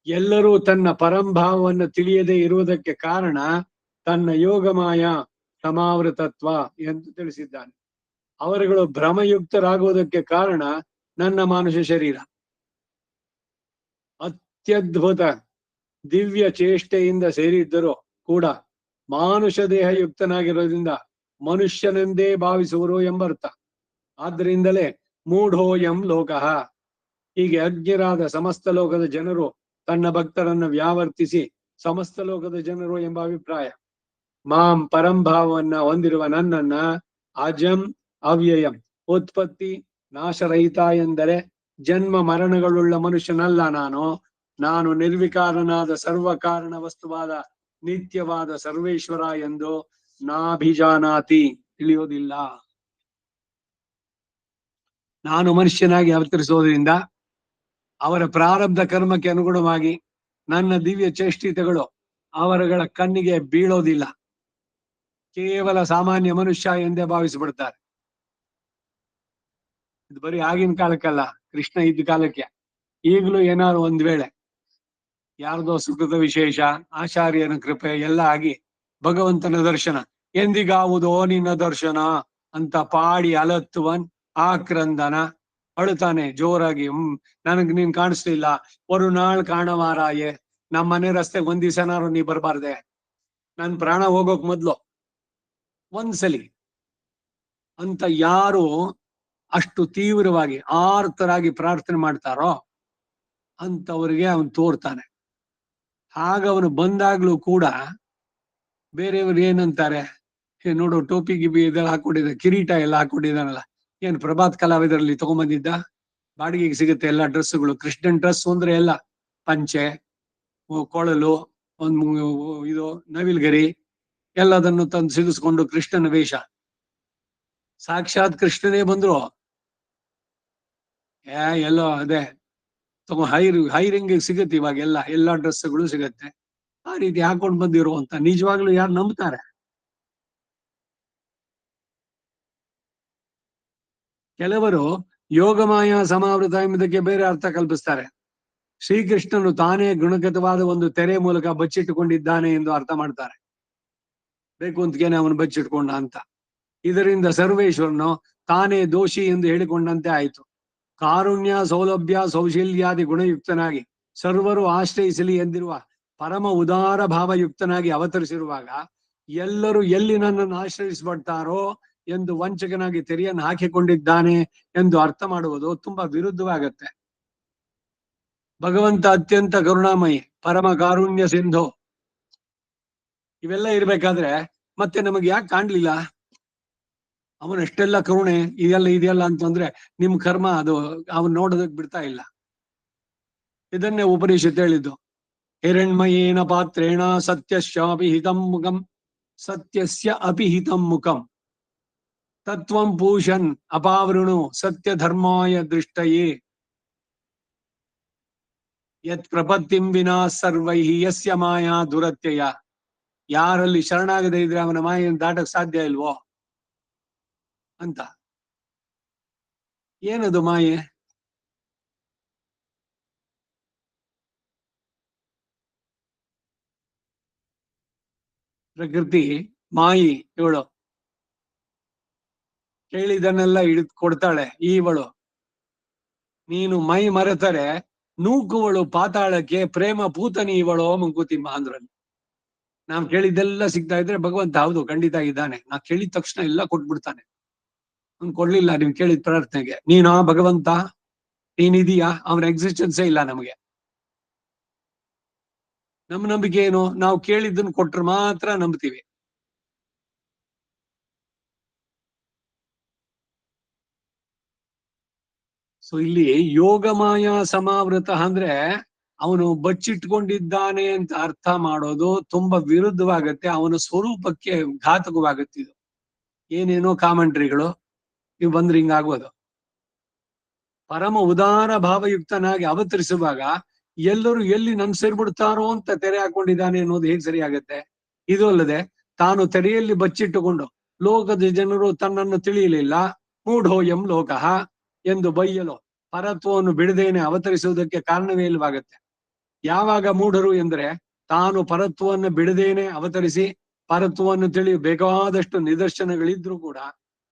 ಎಲ್ಲರೂ ತನ್ನ ಪರಂಭಾವವನ್ನು ತಿಳಿಯದೇ ಇರುವುದಕ್ಕೆ ಕಾರಣ ತನ್ನ ಯೋಗಮಾಯ ಸಮಾವೃತತ್ವ ಎಂದು ತಿಳಿಸಿದ್ದಾನೆ. ಅವರುಗಳು ಭ್ರಮಯುಕ್ತರಾಗುವುದಕ್ಕೆ ಕಾರಣ ನನ್ನ ಮಾನುಷ ಶರೀರ. ಅತ್ಯದ್ಭುತ ದಿವ್ಯ ಚೇಷ್ಟೆಯಿಂದ ಸೇರಿದ್ದರೂ ಕೂಡ ಮಾನುಷ ದೇಹ ಯುಕ್ತನಾಗಿರೋದ್ರಿಂದ ಮನುಷ್ಯನೆಂದೇ ಭಾವಿಸುವರು ಎಂಬರ್ಥ. ಆದ್ದರಿಂದಲೇ ಮೂಢೋಯಂ ಲೋಕಃ, ಹೀಗೆ ಅಜ್ಞರಾದ ಸಮಸ್ತ ಲೋಕದ ಜನರು ತನ್ನ ಭಕ್ತರನ್ನು ವ್ಯಾವರ್ತಿಸಿ ಸಮಸ್ತ ಲೋಕದ ಜನರು ಎಂಬ ಅಭಿಪ್ರಾಯ. ಮಾಂ ಪರಂಭಾವವನ್ನ ಹೊಂದಿರುವ ನನ್ನನ್ನ ಅಜಂ ಅವ್ಯಯಂ, ಉತ್ಪತ್ತಿ ನಾಶರಹಿತ ಎಂದರೆ ಜನ್ಮ ಮರಣಗಳುಳ್ಳ ಮನುಷ್ಯನಲ್ಲ ನಾನು ನಿರ್ವಿಕಾರನಾದ ಸರ್ವಕಾರಣ ವಸ್ತುವಾದ ನಿತ್ಯವಾದ ಸರ್ವೇಶ್ವರ ಎಂದು ನಾಭಿಜಾನಾತಿ, ತಿಳಿಯೋದಿಲ್ಲ. ನಾನು ಮನುಷ್ಯನಾಗಿ ಅವತರಿಸೋದ್ರಿಂದ ಅವರ ಪ್ರಾರಬ್ಧ ಕರ್ಮಕ್ಕೆ ಅನುಗುಣವಾಗಿ ನನ್ನ ದಿವ್ಯ ಚೇಷ್ಟಿತಗಳು ಅವರುಗಳ ಕಣ್ಣಿಗೆ ಬೀಳೋದಿಲ್ಲ. ಕೇವಲ ಸಾಮಾನ್ಯ ಮನುಷ್ಯ ಎಂದೇ ಭಾವಿಸಿಬಿಡ್ತಾರೆ. ಇದು ಬರೀ ಆಗಿನ ಕಾಲಕ್ಕಲ್ಲ, ಕೃಷ್ಣ ಇದ್ದ ಕಾಲಕ್ಕೆ. ಈಗಲೂ ಏನಾದ್ರು ಒಂದ್ ವೇಳೆ ಯಾರ್ದೋ ಸುಕೃತ ವಿಶೇಷ, ಆಚಾರ್ಯನ ಕೃಪೆ ಎಲ್ಲ ಆಗಿ ಭಗವಂತನ ದರ್ಶನ, ಎಂದಿಗಾವುದೋ ನಿನ್ನ ದರ್ಶನ ಅಂತ ಪಾಡಿ ಅಲತ್ತುವನ್ ಆಕ್ರಂದನ, ಅಳುತ್ತಾನೆ ಜೋರಾಗಿ. ನನಗ್ ನೀನ್ ಕಾಣಿಸ್ಲಿಲ್ಲ, ಒಂದು ನಾಳ್ ಕಾಣವಾರಾಯೆ, ನಮ್ಮನೆ ರಸ್ತೆಗೆ ಒಂದ್ ದಿವಸನಾರು ನೀ ಬರ್ಬಾರ್ದೆ, ನನ್ ಪ್ರಾಣ ಹೋಗೋಕ್ ಮೊದ್ಲು ಒಂದ್ಸಲಿ ಅಂತ ಯಾರು ಅಷ್ಟು ತೀವ್ರವಾಗಿ ಆರ್ತರಾಗಿ ಪ್ರಾರ್ಥನೆ ಮಾಡ್ತಾರೋ ಅಂತವ್ರಿಗೆ ಅವನು ತೋರ್ತಾನೆ. ಆಗ ಅವನು ಬಂದಾಗ್ಲೂ ಕೂಡ ಬೇರೆಯವ್ರು ಏನಂತಾರೆ, ನೋಡು ಟೋಪಿ ಗಿಬಿ ಇದೆಲ್ಲ ಹಾಕೊಂಡಿದ್ದ, ಕಿರೀಟ ಎಲ್ಲ ಹಾಕೊಂಡಿದ್ದಾನಲ್ಲ, ಏನ್ ಪ್ರಭಾತ್ ಕಲಾವಿದರಲ್ಲಿ ತಗೊಂಬಂದಿದ್ದ, ಬಾಡಿಗೆಗೆ ಸಿಗುತ್ತೆ ಎಲ್ಲ ಡ್ರೆಸ್ಗಳು. ಕೃಷ್ಣನ್ ಡ್ರೆಸ್ ಅಂದ್ರೆ ಎಲ್ಲ ಪಂಚೆ, ಕೊಳಲು, ಇದು ನವಿಲ್ಗರಿ ಎಲ್ಲದನ್ನು ತಂದು ಸಿಗಿಸ್ಕೊಂಡು ಕೃಷ್ಣನ ವೇಷ. ಸಾಕ್ಷಾತ್ ಕೃಷ್ಣನೇ ಬಂದ್ರು ಎಲ್ಲೋ ಅದೇ ತಗೋ ಹೈರಿಂಗ್ ಸಿಗುತ್ತೆ ಇವಾಗ ಎಲ್ಲಾ ಡ್ರೆಸ್ಗಳು ಸಿಗತ್ತೆ. ಆ ರೀತಿ ಹಾಕೊಂಡ್ ಬಂದಿರೋ ಅಂತ ನಿಜವಾಗ್ಲೂ ಯಾರು ನಂಬ್ತಾರೆ? ಕೆಲವರು ಯೋಗಮಾಯ ಸಮಾವೃತ ಎಂಬುದಕ್ಕೆ ಬೇರೆ ಅರ್ಥ ಕಲ್ಪಿಸ್ತಾರೆ. ಶ್ರೀಕೃಷ್ಣನು ತಾನೇ ಗುಣಗತವಾದ ಒಂದು ತೆರೆ ಮೂಲಕ ಬಚ್ಚಿಟ್ಟುಕೊಂಡಿದ್ದಾನೆ ಎಂದು ಅರ್ಥ ಮಾಡ್ತಾರೆ. ಬೇಕು ಅಂತೇನೆ ಅವನು ಬಚ್ಚಿಟ್ಕೊಂಡ ಅಂತ. ಇದರಿಂದ ಸರ್ವೇಶ್ವರನು ತಾನೇ ದೋಷಿ ಎಂದು ಹೇಳಿಕೊಂಡಂತೆ ಆಯಿತು. ಕಾರುಣ್ಯ, ಸೌಲಭ್ಯ, ಸೌಶಲ್ಯಾದಿ ಗುಣಯುಕ್ತನಾಗಿ ಸರ್ವರು ಆಶ್ರಯಿಸಲಿ ಎಂದಿರುವ ಪರಮ ಉದಾರ ಭಾವಯುಕ್ತನಾಗಿ ಅವತರಿಸಿರುವಾಗ ಎಲ್ಲರೂ ಎಲ್ಲಿ ನನ್ನನ್ನು ಆಶ್ರಯಿಸಬಡ್ತಾರೋ ಎಂದು ವಂಚಕನಾಗಿ ತೆರೆಯನ್ನು ಹಾಕಿಕೊಂಡಿದ್ದಾನೆ ಎಂದು ಅರ್ಥ ಮಾಡುವುದು ತುಂಬಾ ವಿರುದ್ಧವಾಗತ್ತೆ. ಭಗವಂತ ಅತ್ಯಂತ ಕರುಣಾಮಯಿ, ಪರಮ ಕಾರುಣ್ಯ ಸಿಂಧು. ಇವೆಲ್ಲ ಇರ್ಬೇಕಾದ್ರೆ ಮತ್ತೆ ನಮಗೆ ಯಾಕೆ ಕಾಣ್ಲಿಲ್ಲ? ಅವನಷ್ಟೆಲ್ಲ ಕರುಣೆ ಇದೆಲ್ಲ ಅಂತಂದ್ರೆ ನಿಮ್ ಕರ್ಮ ಅದು ಅವನ್ ನೋಡೋದಕ್ ಬಿಡ್ತಾ ಇಲ್ಲ. ಇದನ್ನೇ ಉಪನಿಷತ್ ಹೇಳಿದ್ದು. ಹಿರಣ್ಮಯೇನ ಪಾತ್ರೇಣ ಸತ್ಯಸ್ಯಾಪಿ ಹಿತಂ ಮುಖಂ ಸತ್ಯಸ್ಯ ಅಪಿಹಿತಂ ಮುಖಂ ತತ್ವಂ ಪೂಷನ್ ಅಪಾವೃಣು ಸತ್ಯ ಧರ್ಮಾಯ ದೃಷ್ಟಯೇ ಯತ್ ಪ್ರಪತ್ತಿಂ ವಿನಾ ಸರ್ವೈಹಿ ಯಸ್ಯ ಮಾಯಾ ದುರತ್ಯಯ. ಯಾರಲ್ಲಿ ಶರಣಾಗದೆ ಇದ್ರೆ ಅವನ ಮಾಯೆಯನ್ನು ದಾಟಕ್ ಸಾಧ್ಯ ಇಲ್ವೋ ಅಂತ. ಏನದು ಮಾಯೆ? ಪ್ರಕೃತಿ ಮಾಯಿ ಇವಳು. ಕೇಳಿದನ್ನೆಲ್ಲ ಹಿಡಿದು ಕೊಡ್ತಾಳೆ ಇವಳು. ನೀನು ಮೈ ಮರೆತರೆ ನೂಕುವಳು ಪಾತಾಳಕ್ಕೆ, ಪ್ರೇಮ ಪೂತನಿ ಇವಳು ಮಂಕುತಿಮ್ಮ ಅಂದ್ರಲ್ಲಿ. ನಾವ್ ಕೇಳಿದ್ದೆಲ್ಲ ಸಿಗ್ತಾ ಇದ್ರೆ ಭಗವಂತ ಹೌದು ಖಂಡಿತ ಇದ್ದಾನೆ, ನಾ ಕೇಳಿದ ತಕ್ಷಣ ಎಲ್ಲ ಕೊಟ್ಬಿಡ್ತಾನೆ. ಅವ್ನು ಕೊಡ್ಲಿಲ್ಲ ನೀವು ಕೇಳಿದ ಪ್ರಾರ್ಥನೆಗೆ. ನೀನಾ ಭಗವಂತ, ನೀನಿದೀಯಾ? ಅವನ ಎಕ್ಸಿಸ್ಟೆನ್ಸೇ ಇಲ್ಲ ನಮಗೆ. ನಮ್ಮ ನಂಬಿಕೆ ಏನು? ನಾವು ಕೇಳಿದ್ದನ್ನು ಕೊಟ್ರೆ ಮಾತ್ರ ನಂಬ್ತೀವಿ. ಸೊ ಇಲ್ಲಿ ಯೋಗಮಾಯ ಸಮಾವೃತ ಅಂದ್ರೆ ಅವನು ಬಚ್ಚಿಟ್ಕೊಂಡಿದ್ದಾನೆ ಅಂತ ಅರ್ಥ ಮಾಡೋದು ತುಂಬಾ ವಿರುದ್ಧವಾಗತ್ತೆ. ಅವನ ಸ್ವರೂಪಕ್ಕೆ ಘಾತಕವಾಗತ್ತೆ. ಇದು ಏನೇನೋ ಕಾಮೆಂಟ್ರಿಗಳು ಇವು ಬಂದ್ರೆ ಹಿಂಗಾಗೋದು. ಪರಮ ಉದಾರ ಭಾವಯುಕ್ತನಾಗಿ ಅವತರಿಸುವಾಗ ಎಲ್ಲರೂ ಎಲ್ಲಿ ನನ್ ಸೇರ್ಬಿಡ್ತಾರೋ ಅಂತ ತೆರೆ ಹಾಕೊಂಡಿದ್ದಾನೆ ಅನ್ನೋದು ಹೇಗ್ ಸರಿ ಆಗತ್ತೆ? ಇದು ಅಲ್ಲದೆ ತಾನು ತೆರೆಯಲ್ಲಿ ಬಚ್ಚಿಟ್ಟುಕೊಂಡು ಲೋಕದ ಜನರು ತನ್ನನ್ನು ತಿಳಿಯಲಿಲ್ಲ, ಮೂಢೋಯಂ ಲೋಕಃ ಎಂದು ಬೈಯಲು ಪರತ್ವವನ್ನು ಬಿಡದೇನೆ ಅವತರಿಸುವುದಕ್ಕೆ ಕಾರಣವೇ ಇಲ್ಲವಾಗತ್ತೆ. ಯಾವಾಗ ಮೂಢರು ಎಂದ್ರೆ ತಾನು ಪರತ್ವವನ್ನು ಬಿಡದೇನೆ ಅವತರಿಸಿ ಪರತ್ವವನ್ನು ತಿಳಿಯ ಬೇಕಾದಷ್ಟು ನಿದರ್ಶನಗಳಿದ್ರೂ ಕೂಡ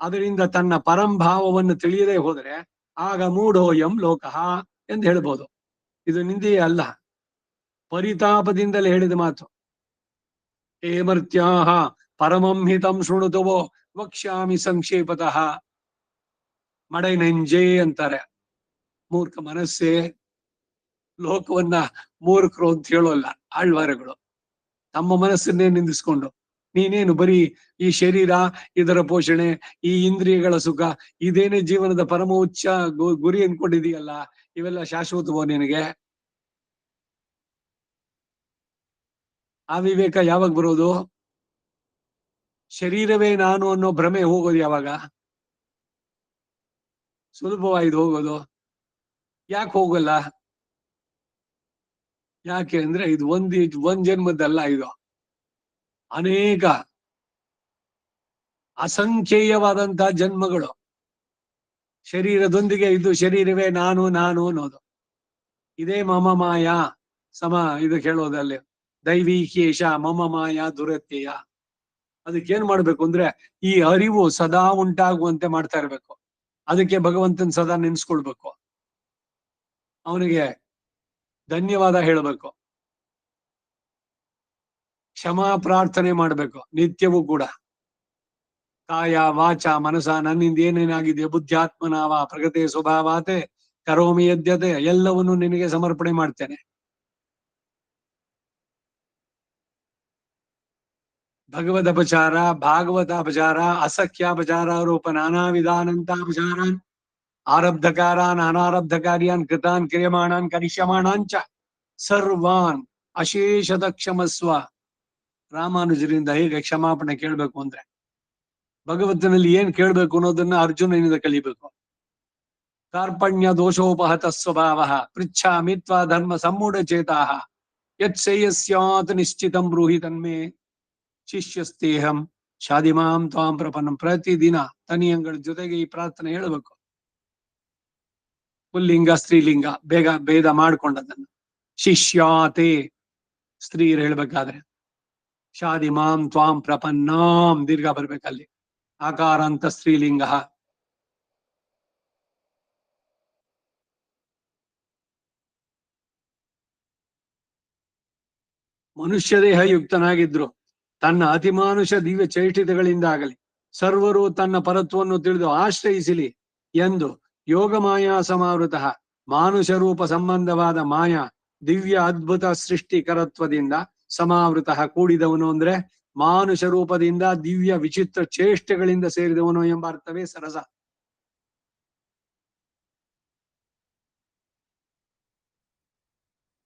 ಅದರಿಂದ ತನ್ನ ಪರಂಭಾವವನ್ನು ತಿಳಿಯದೇ ಹೋದರೆ ಆಗ ಮೂಢೋಯಂ ಲೋಕಃ ಎಂದು ಹೇಳ್ಬೋದು. ಇದು ನಿಂದೆಯೇ ಅಲ್ಲ, ಪರಿತಾಪದಿಂದಲೇ ಹೇಳಿದ ಮಾತು. ಹೇ ಮರ್ತ್ಯಾಹ ಪರಮಂ ಹಿತಂ ಶೃಣುತವೋ ವಕ್ಷ್ಯಾಮಿ ಸಂಕ್ಷೇಪತಃ. ಮಡೈ ನೆಂಜೆ ಅಂತಾರೆ. ಮೂರ್ಖ ಮನಸ್ಸೇ, ಲೋಕವನ್ನ ಮೂರ್ಖರು ಅಂತ ಹೇಳೋಲ್ಲ ಆಳ್ವಾರಗಳು. ತಮ್ಮ ಮನಸ್ಸನ್ನೇ ನಿಂದಿಸ್ಕೊಂಡು ನೀನೇನು ಬರೀ ಈ ಶರೀರ, ಇದರ ಪೋಷಣೆ, ಈ ಇಂದ್ರಿಯಗಳ ಸುಖ, ಇದೇನೇ ಜೀವನದ ಪರಮ ಉಚ್ಚ ಗುರಿ ಅನ್ಕೊಂಡಿದೀಯಲ್ಲ, ಇವೆಲ್ಲ ಶಾಶ್ವತವೋ ನಿನಗೆ? ಆ ವಿವೇಕ ಯಾವಾಗ ಬರೋದು? ಶರೀರವೇ ನಾನು ಅನ್ನೋ ಭ್ರಮೆ ಹೋಗೋದು ಯಾವಾಗ? ಸುಲಭವಾಯ್ದು ಹೋಗೋದು. ಯಾಕೆ ಹೋಗಲ್ಲ? ಯಾಕೆ ಅಂದ್ರೆ ಇದು ಒಂದ್ ಜನ್ಮದ್ದಲ್ಲ, ಇದು ಅನೇಕ ಅಸಂಖ್ಯೇಯವಾದಂತಹ ಜನ್ಮಗಳು ಶರೀರದೊಂದಿಗೆ ಇದು ಶರೀರವೇ ನಾನು ಅನ್ನೋದು. ಇದೇ ಮಮ ಮಾಯಾ ಇದು ಹೇಳೋದಲ್ಲಿ ದೈವೀಕೇಶ ಮಮ ಮಾಯಾ ದುರತ್ಯಯ. ಅದಕ್ಕೇನ್ ಮಾಡ್ಬೇಕು ಅಂದ್ರೆ ಈ ಅರಿವು ಸದಾ ಉಂಟಾಗುವಂತೆ ಮಾಡ್ತಾ ಇರ್ಬೇಕು. ಅದಕ್ಕೆ ಭಗವಂತನ ಸದಾ ನೆನ್ಸ್ಕೊಳ್ಬೇಕು, ಅವನಿಗೆ ಧನ್ಯವಾದ ಹೇಳಬೇಕು, ಕ್ಷಮಾ ಪ್ರಾರ್ಥನೆ ಮಾಡ್ಬೇಕು ನಿತ್ಯವೂ ಕೂಡ. ಕಾಯ ವಾಚ ಮನಸ ನನ್ನಿಂದ ಏನೇನಾಗಿದೆ ಬುದ್ಧ್ಯಾತ್ಮನಾವ ಪ್ರಗತಿ ಸ್ವಭಾವಾತೆ ಕರೋಮಿ ಯದ್ಯತೆ, ಎಲ್ಲವನ್ನು ನಿನಗೆ ಸಮರ್ಪಣೆ ಮಾಡ್ತೇನೆ. ಭಗವದಪಚಾರ, ಭಾಗವತಾಪಚಾರ, ಅಸಖ್ಯಾಪಚಾರ ರೂಪ ನಾನಾ ವಿಧಾನಂತಾಪಚಾರಾನ್ ಆರಬ್ಧಕಾರಾನ್ ಅನಾರಬ್ಧಕಾರ್ಯಾನ್ ಕೃತಾನ್ ಕ್ರಿಯಮಾಣಾನ್ ಕರಿಷ್ಯಮಾಣಾಂಚ ಸರ್ವಾನ್ ಅಶೇಷದ ಕ್ಷಮಸ್ವ. ರಾಮಾನುಜರಿಂದ ಹೇಗೆ ಕ್ಷಮಾಪಣೆ ಕೇಳ್ಬೇಕು ಅಂದ್ರೆ ಭಗವಂತನಲ್ಲಿ ಏನ್ ಕೇಳ್ಬೇಕು ಅನ್ನೋದನ್ನ ಅರ್ಜುನನಿಂದ ಕಲಿಬೇಕು. ಕಾರ್ಪಣ್ಯ ದೋಷೋಪಹತ ಸ್ವಭಾವ ಪೃಚ್ಛಾಮಿ ತ್ವಾ ಧರ್ಮ ಸಮ್ಮೂಢ ಚೇತಾಹ ಯತ್ ಶ್ರೇಯಸ್ಯಾತ್ ನಿಶ್ಚಿತಂ ಬ್ರೂಹಿ ತನ್ಮೇ ಶಿಷ್ಯಸ್ತೇಹಂ ಶಾದಿಮಾಂ ತ್ವಾಂ ಪ್ರಪನ್ನಂ. ಪ್ರತಿದಿನ ತನಿಯಂಗಳ ಜೊತೆಗೆ ಈ ಪ್ರಾರ್ಥನೆ ಹೇಳಬೇಕು. ಪುಲ್ಲಿಂಗ ಸ್ತ್ರೀಲಿಂಗ ಬೇಗ ಭೇದ ಮಾಡ್ಕೊಂಡದನ್ನ. ಶಿಷ್ಯಾತೆ ಸ್ತ್ರೀಯರು ಹೇಳ್ಬೇಕಾದ್ರೆ, ಶಾದಿಮಾಂ ತ್ವಾಂ ಪ್ರಪನ್ನಾಂ ದೀರ್ಘ ಬರ್ಬೇಕಲ್ಲಿ, ಆಕಾರ ಅಂತ ಸ್ತ್ರೀಲಿಂಗ. ಮನುಷ್ಯ ದೇಹ ಯುಕ್ತನಾಗಿದ್ರು ತನ್ನ ಅತಿಮಾನುಷ ದಿವ್ಯ ಚೈಷ್ಟಿತಗಳಿಂದಾಗಲಿ ಸರ್ವರು ತನ್ನ ಪರತ್ವವನ್ನು ತಿಳಿದು ಆಶ್ರಯಿಸಲಿ ಎಂದು ಯೋಗ ಮಾಯಾ ಸಮಾವೃತ ಮಾನುಷ ರೂಪ ಸಂಬಂಧವಾದ ಮಾಯಾ ದಿವ್ಯ ಅದ್ಭುತ ಸೃಷ್ಟಿಕರತ್ವದಿಂದ ಸಮಾವೃತ ಕೂಡಿದವನು ಅಂದ್ರೆ ಮಾನುಷ ರೂಪದಿಂದ ದಿವ್ಯ ವಿಚಿತ್ರ ಚೇಷ್ಟೆಗಳಿಂದ ಸೇರಿದವನು ಎಂಬ ಅರ್ಥವೇ ಸರಸ.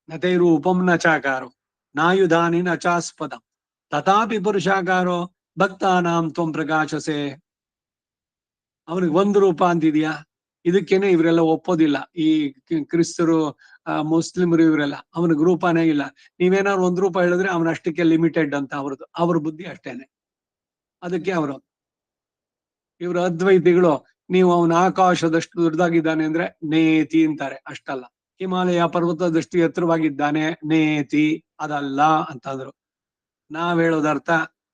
ನತೈ ರೂಪಂ ನ ಚಾಕಾರೋ ನಾಯುಧಾನಿ ನ ಚಾಸ್ಪದಂ ತಥಾಪಿ ಪುರುಷಾಕಾರೋ ಭಕ್ತಾನಾಂ ತ್ವಂ ಪ್ರಕಾಶಸೆ. ಅವನಿಗೆ ಒಂದು ರೂಪ ಅಂತಿದ್ಯಾ? ಇದಕ್ಕೇನೆ ಇವರೆಲ್ಲ ಒಪ್ಪೋದಿಲ್ಲ, ಈ ಕ್ರಿಸ್ತರು ಮುಸ್ಲಿಮರು ಇವರೆಲ್ಲ. ಅವನಿಗೆ ರೂಪನೇ ಇಲ್ಲ. ನೀವೇನಾದ್ರು ಒಂದ್ ರೂಪ ಹೇಳಿದ್ರೆ ಅವನಷ್ಟಕ್ಕೆ ಲಿಮಿಟೆಡ್ ಅಂತ ಅವ್ರ ಬುದ್ಧಿ ಅಷ್ಟೇನೆ. ಅದಕ್ಕೆ ಇವರು ಅದ್ವೈತಿಗಳು ನೀವು ಅವನ ಆಕಾಶದಷ್ಟು ದೊಡ್ಡದಾಗಿದ್ದಾನೆ ಅಂದ್ರೆ ನೇತಿ ಅಂತಾರೆ, ಅಷ್ಟಲ್ಲ. ಹಿಮಾಲಯ ಪರ್ವತದಷ್ಟು ಎತ್ತರವಾಗಿದ್ದಾನೆ ನೇತಿ, ಅದಲ್ಲ ಅಂತಂದ್ರು. ನಾವ್ ಹೇಳೋದರ್ಥ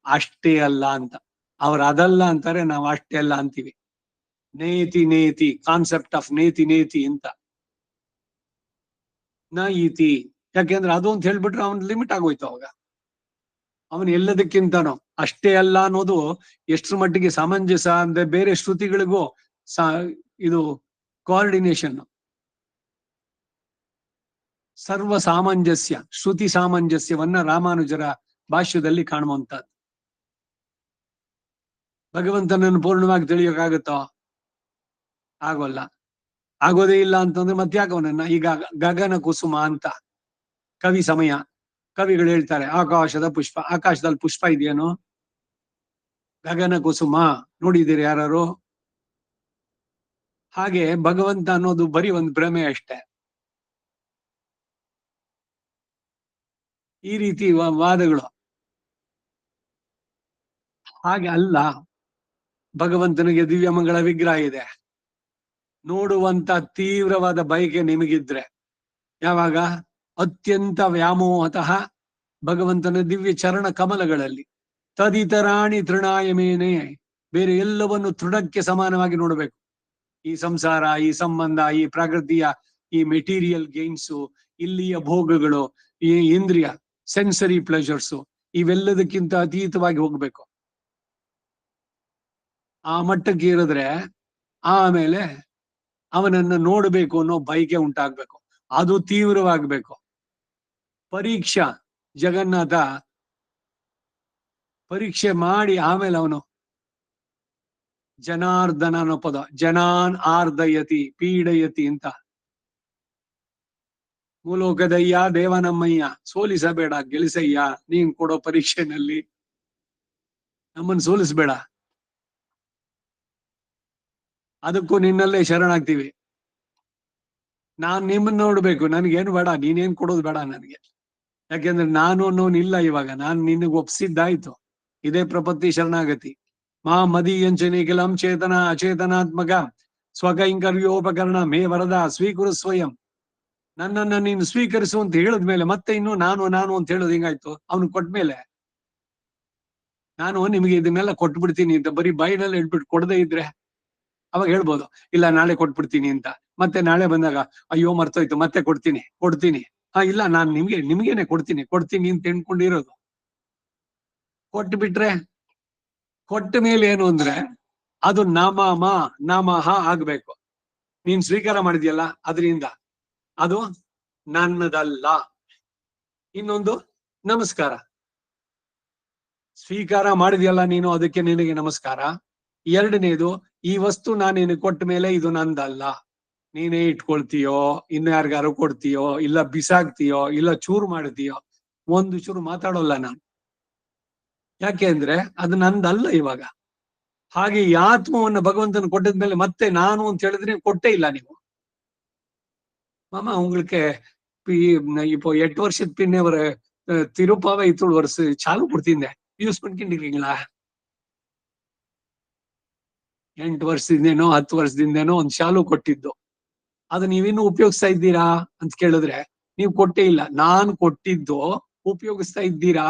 ಅಷ್ಟೇ ಅಲ್ಲ ಅಂತ. ಅವ್ರು ಅದಲ್ಲ ಅಂತಾರೆ, ನಾವು ಅಷ್ಟೇ ಅಲ್ಲ ಅಂತೀವಿ. ನೇತಿ ನೇತಿ, ಕಾನ್ಸೆಪ್ಟ್ ಆಫ್ ನೇತಿ ನೇತಿ ಅಂತ. ನ ಈತಿ, ಯಾಕೆಂದ್ರೆ ಅದು ಅಂತ ಹೇಳ್ಬಿಟ್ರೆ ಅವನ್ ಲಿಮಿಟ್ ಆಗೋಯ್ತು. ಅವಾಗ ಅವನು ಎಲ್ಲದಕ್ಕಿಂತನೋ ಅಷ್ಟೇ ಅಲ್ಲ ಅನ್ನೋದು ಎಷ್ಟರ ಮಟ್ಟಿಗೆ ಸಮಂಜಸ ಅಂದ್ರೆ ಬೇರೆ ಶ್ರುತಿಗಳಿಗೂ ಇದು ಕೋಆರ್ಡಿನೇಷನ್, ಸರ್ವ ಸಾಮಂಜಸ್ಯ, ಶ್ರುತಿ ಸಾಮಂಜಸ್ಯವನ್ನ ರಾಮಾನುಜರ ಭಾಷ್ಯದಲ್ಲಿ ಕಾಣುವಂತದ್ದು. ಭಗವಂತನನ್ನು ಪೂರ್ಣವಾಗಿ ತಿಳಿಯೋಕ್ಕಾಗತ್ತೋ? ಆಗೋಲ್ಲ. ಆಗೋದೇ ಇಲ್ಲ ಅಂತಂದ್ರೆ ಮತ್ತ್ಯಾಕೆ ಅವನನ್ನ ಈಗ ಗಗನ ಕುಸುಮ ಅಂತ ಕವಿ ಸಮಯ ಕವಿಗಳು ಹೇಳ್ತಾರೆ, ಆಕಾಶದ ಪುಷ್ಪ. ಆಕಾಶದಲ್ಲಿ ಪುಷ್ಪ ಇದೆಯೇನೋ? ಗಗನ ಕುಸುಮ ನೋಡಿದ್ದೀರಿ ಯಾರು? ಹಾಗೆ ಭಗವಂತ ಅನ್ನೋದು ಬರೀ ಒಂದು ಭ್ರಮೆ ಅಷ್ಟೇ. ಈ ರೀತಿ ವಾದಗಳು. ಹಾಗೆ ಅಲ್ಲ, ಭಗವಂತನಿಗೆ ದಿವ್ಯಮಂಗಳ ವಿಗ್ರಹ ಇದೆ. ನೋಡುವಂತ ತೀವ್ರವಾದ ಬಯಕೆ ನಿಮಗಿದ್ರೆ ಯಾವಾಗ? ಅತ್ಯಂತ ವ್ಯಾಮೋಹತಃ ಭಗವಂತನ ದಿವ್ಯ ಚರಣ ಕಮಲಗಳಲ್ಲಿ ತದಿತರಾಣಿ ತೃಣಾಯಮೇನೆ, ಬೇರೆ ಎಲ್ಲವನ್ನು ತೃಣಕ್ಕೆ ಸಮಾನವಾಗಿ ನೋಡಬೇಕು. ಈ ಸಂಸಾರ, ಈ ಸಂಬಂಧ, ಈ ಪ್ರಕೃತಿಯ ಈ ಮೆಟೀರಿಯಲ್ ಗೇನ್ಸು, ಇಲ್ಲಿಯ ಭೋಗಗಳು, ಈ ಇಂದ್ರಿಯ ಸೆನ್ಸರಿ ಪ್ಲೆಜರ್ಸು, ಇವೆಲ್ಲದಕ್ಕಿಂತ ಅತೀತವಾಗಿ ಹೋಗ್ಬೇಕು. ಆ ಮಟ್ಟಕ್ಕೆ ಇರಿದ್ರೆ ಆಮೇಲೆ ಅವನನ್ನ ನೋಡ್ಬೇಕು ಅನ್ನೋ ಬಯಕೆ ಉಂಟಾಗ್ಬೇಕು. ಅದು ತೀವ್ರವಾಗ್ಬೇಕು. ಪರೀಕ್ಷಾ ಜಗನ್ನಾಥ ಪರೀಕ್ಷೆ ಮಾಡಿ ಆಮೇಲೆ ಅವನು ಜನಾರ್ದನ ಅನ್ನೋ ಪದ, ಜನಾನ್ ಆರ್ದಯತಿ ಪೀಡಯತಿ ಅಂತ. ಮೂಲೋಕದಯ್ಯ ದೇವನಮ್ಮಯ್ಯ, ಸೋಲಿಸಬೇಡ ಗೆಲಿಸಯ್ಯ, ನೀನ್ ಕೊಡೋ ಪರೀಕ್ಷೆನಲ್ಲಿ ನಮ್ಮನ್ನು ಸೋಲಿಸ್ಬೇಡ, ಅದಕ್ಕೂ ನಿನ್ನಲ್ಲೇ ಶರಣಾಗ್ತೀವಿ. ನಾನ್ ನಿಮ್ಮನ್ನ ನೋಡ್ಬೇಕು, ನನ್ಗೇನು ಬೇಡ, ನೀನೇನ್ ಕೊಡೋದು ಬೇಡ ನನಗೆ. ಯಾಕೆಂದ್ರೆ ನಾನು ಅನ್ನೋನಿಲ್ಲ ಇವಾಗ, ನಾನ್ ನಿನಗೆ ಒಪ್ಸಿದ್ದಾಯ್ತು. ಇದೇ ಪ್ರಪತ್ತಿ ಶರಣಾಗತಿ. ಮಾ ಮದೀಯಂಚನಿಖಿಲಂ ಚೇತನ ಅಚೇತನಾತ್ಮಕ ಸ್ವಕೈಂಕರ್ಯೋಪಕರಣ ಮೇ ವರದ ಸ್ವೀಕರು ಸ್ವಯಂ. ನನ್ನನ್ನ ನೀನು ಸ್ವೀಕರಿಸು ಅಂತ ಹೇಳಿದ್ಮೇಲೆ ಮತ್ತೆ ಇನ್ನು ನಾನು ನಾನು ಅಂತ ಹೇಳೋದು ಹಿಂಗಾಯ್ತು? ಅವನು ಕೊಟ್ಮೇಲೆ ನಾನು ನಿಮಗೆ ಇದನ್ನೆಲ್ಲ ಕೊಟ್ಬಿಡ್ತೀನಿ ಅಂತ ಬರೀ ಬಾಯಿನಲ್ಲಿ ಇಟ್ಬಿಟ್ಟು ಕೊಡದೇ ಇದ್ರೆ ಅವಾಗ ಹೇಳ್ಬೋದು, ಇಲ್ಲ ನಾಳೆ ಕೊಟ್ಬಿಡ್ತೀನಿ ಅಂತ. ಮತ್ತೆ ನಾಳೆ ಬಂದಾಗ ಅಯ್ಯೋ ಮರ್ತೋಯ್ತು, ಮತ್ತೆ ಕೊಡ್ತೀನಿ. ಇಲ್ಲ ನಾನು ನಿಮ್ಗೇನೆ ಕೊಡ್ತೀನಿ ಅಂತ ಎಣ್ಕೊಂಡಿರೋದು. ಕೊಟ್ಟು ಬಿಟ್ರೆ, ಕೊಟ್ಟ ಮೇಲೆ ಏನು ಅಂದ್ರೆ ಅದು ನಮಃ ಆಗ್ಬೇಕು. ನೀನ್ ಸ್ವೀಕಾರ ಮಾಡಿದ್ಯಲ್ಲ ಅದರಿಂದ ಅದು ನನ್ನದಲ್ಲ. ಇನ್ನೊಂದು ನಮಸ್ಕಾರ. ಸ್ವೀಕಾರ ಮಾಡಿದ್ಯಲ್ಲ ನೀನು, ಅದಕ್ಕೆ ನಿನಗೆ ನಮಸ್ಕಾರ. ಎರಡನೇದು, ಈ ವಸ್ತು ನಾನು ನಿನಗೆ ಕೊಟ್ಟ ಮೇಲೆ ಇದು ನಂದಲ್ಲ, ನೀನೇ ಇಟ್ಕೊಳ್ತೀಯೋ, ಇನ್ನು ಯಾರಿಗಾರು ಕೊಡ್ತೀಯೋ, ಇಲ್ಲ ಬಿಸಾಕ್ತೀಯೋ, ಇಲ್ಲ ಚೂರು ಮಾಡ್ತೀಯೋ, ಒಂದು ಚೂರು ಮಾತಾಡೋಲ್ಲ ನಾನು. ಯಾಕೆ ಅಂದ್ರೆ ಅದು ನಂದಲ್ಲ ಇವಾಗ. ಹಾಗೆ ಈ ಆತ್ಮವನ್ನ ಭಗವಂತನ ಕೊಟ್ಟಿದ್ಮೇಲೆ ಮತ್ತೆ ನಾನು ಅಂತ ಹೇಳಿದ್ರೆ ಕೊಟ್ಟೇ ಇಲ್ಲ ನೀವು. மாமா உங்களுக்கு இப்போ 8 வருஷத்து பின்னே ஒரு திருப்பாவை இத்தோடு வருஷம் சாலு கொடுத்திருந்தேன், யூஸ் பண்ணிக்கிட்டீங்களா? 8 ವರ್ಷದಿಂದೇನೋ 10 ವರ್ಷದಿಂದೇನೋ ಒಂದು ಶಾಲು ಕೊಟ್ಟಿದ್ದು, ಅದು ನೀವಿನ್ನು ಉಪಯೋಗಿಸ್ತಾ ಇದ್ದೀರಾ ಅಂತ ಕೇಳಿದ್ರೆ ನೀವು ಕೊಟ್ಟೇ ಇಲ್ಲ. ನಾನು ಕೊಟ್ಟಿದ್ದು ಉಪಯೋಗಿಸ್ತಾ ಇದ್ದೀರಾ?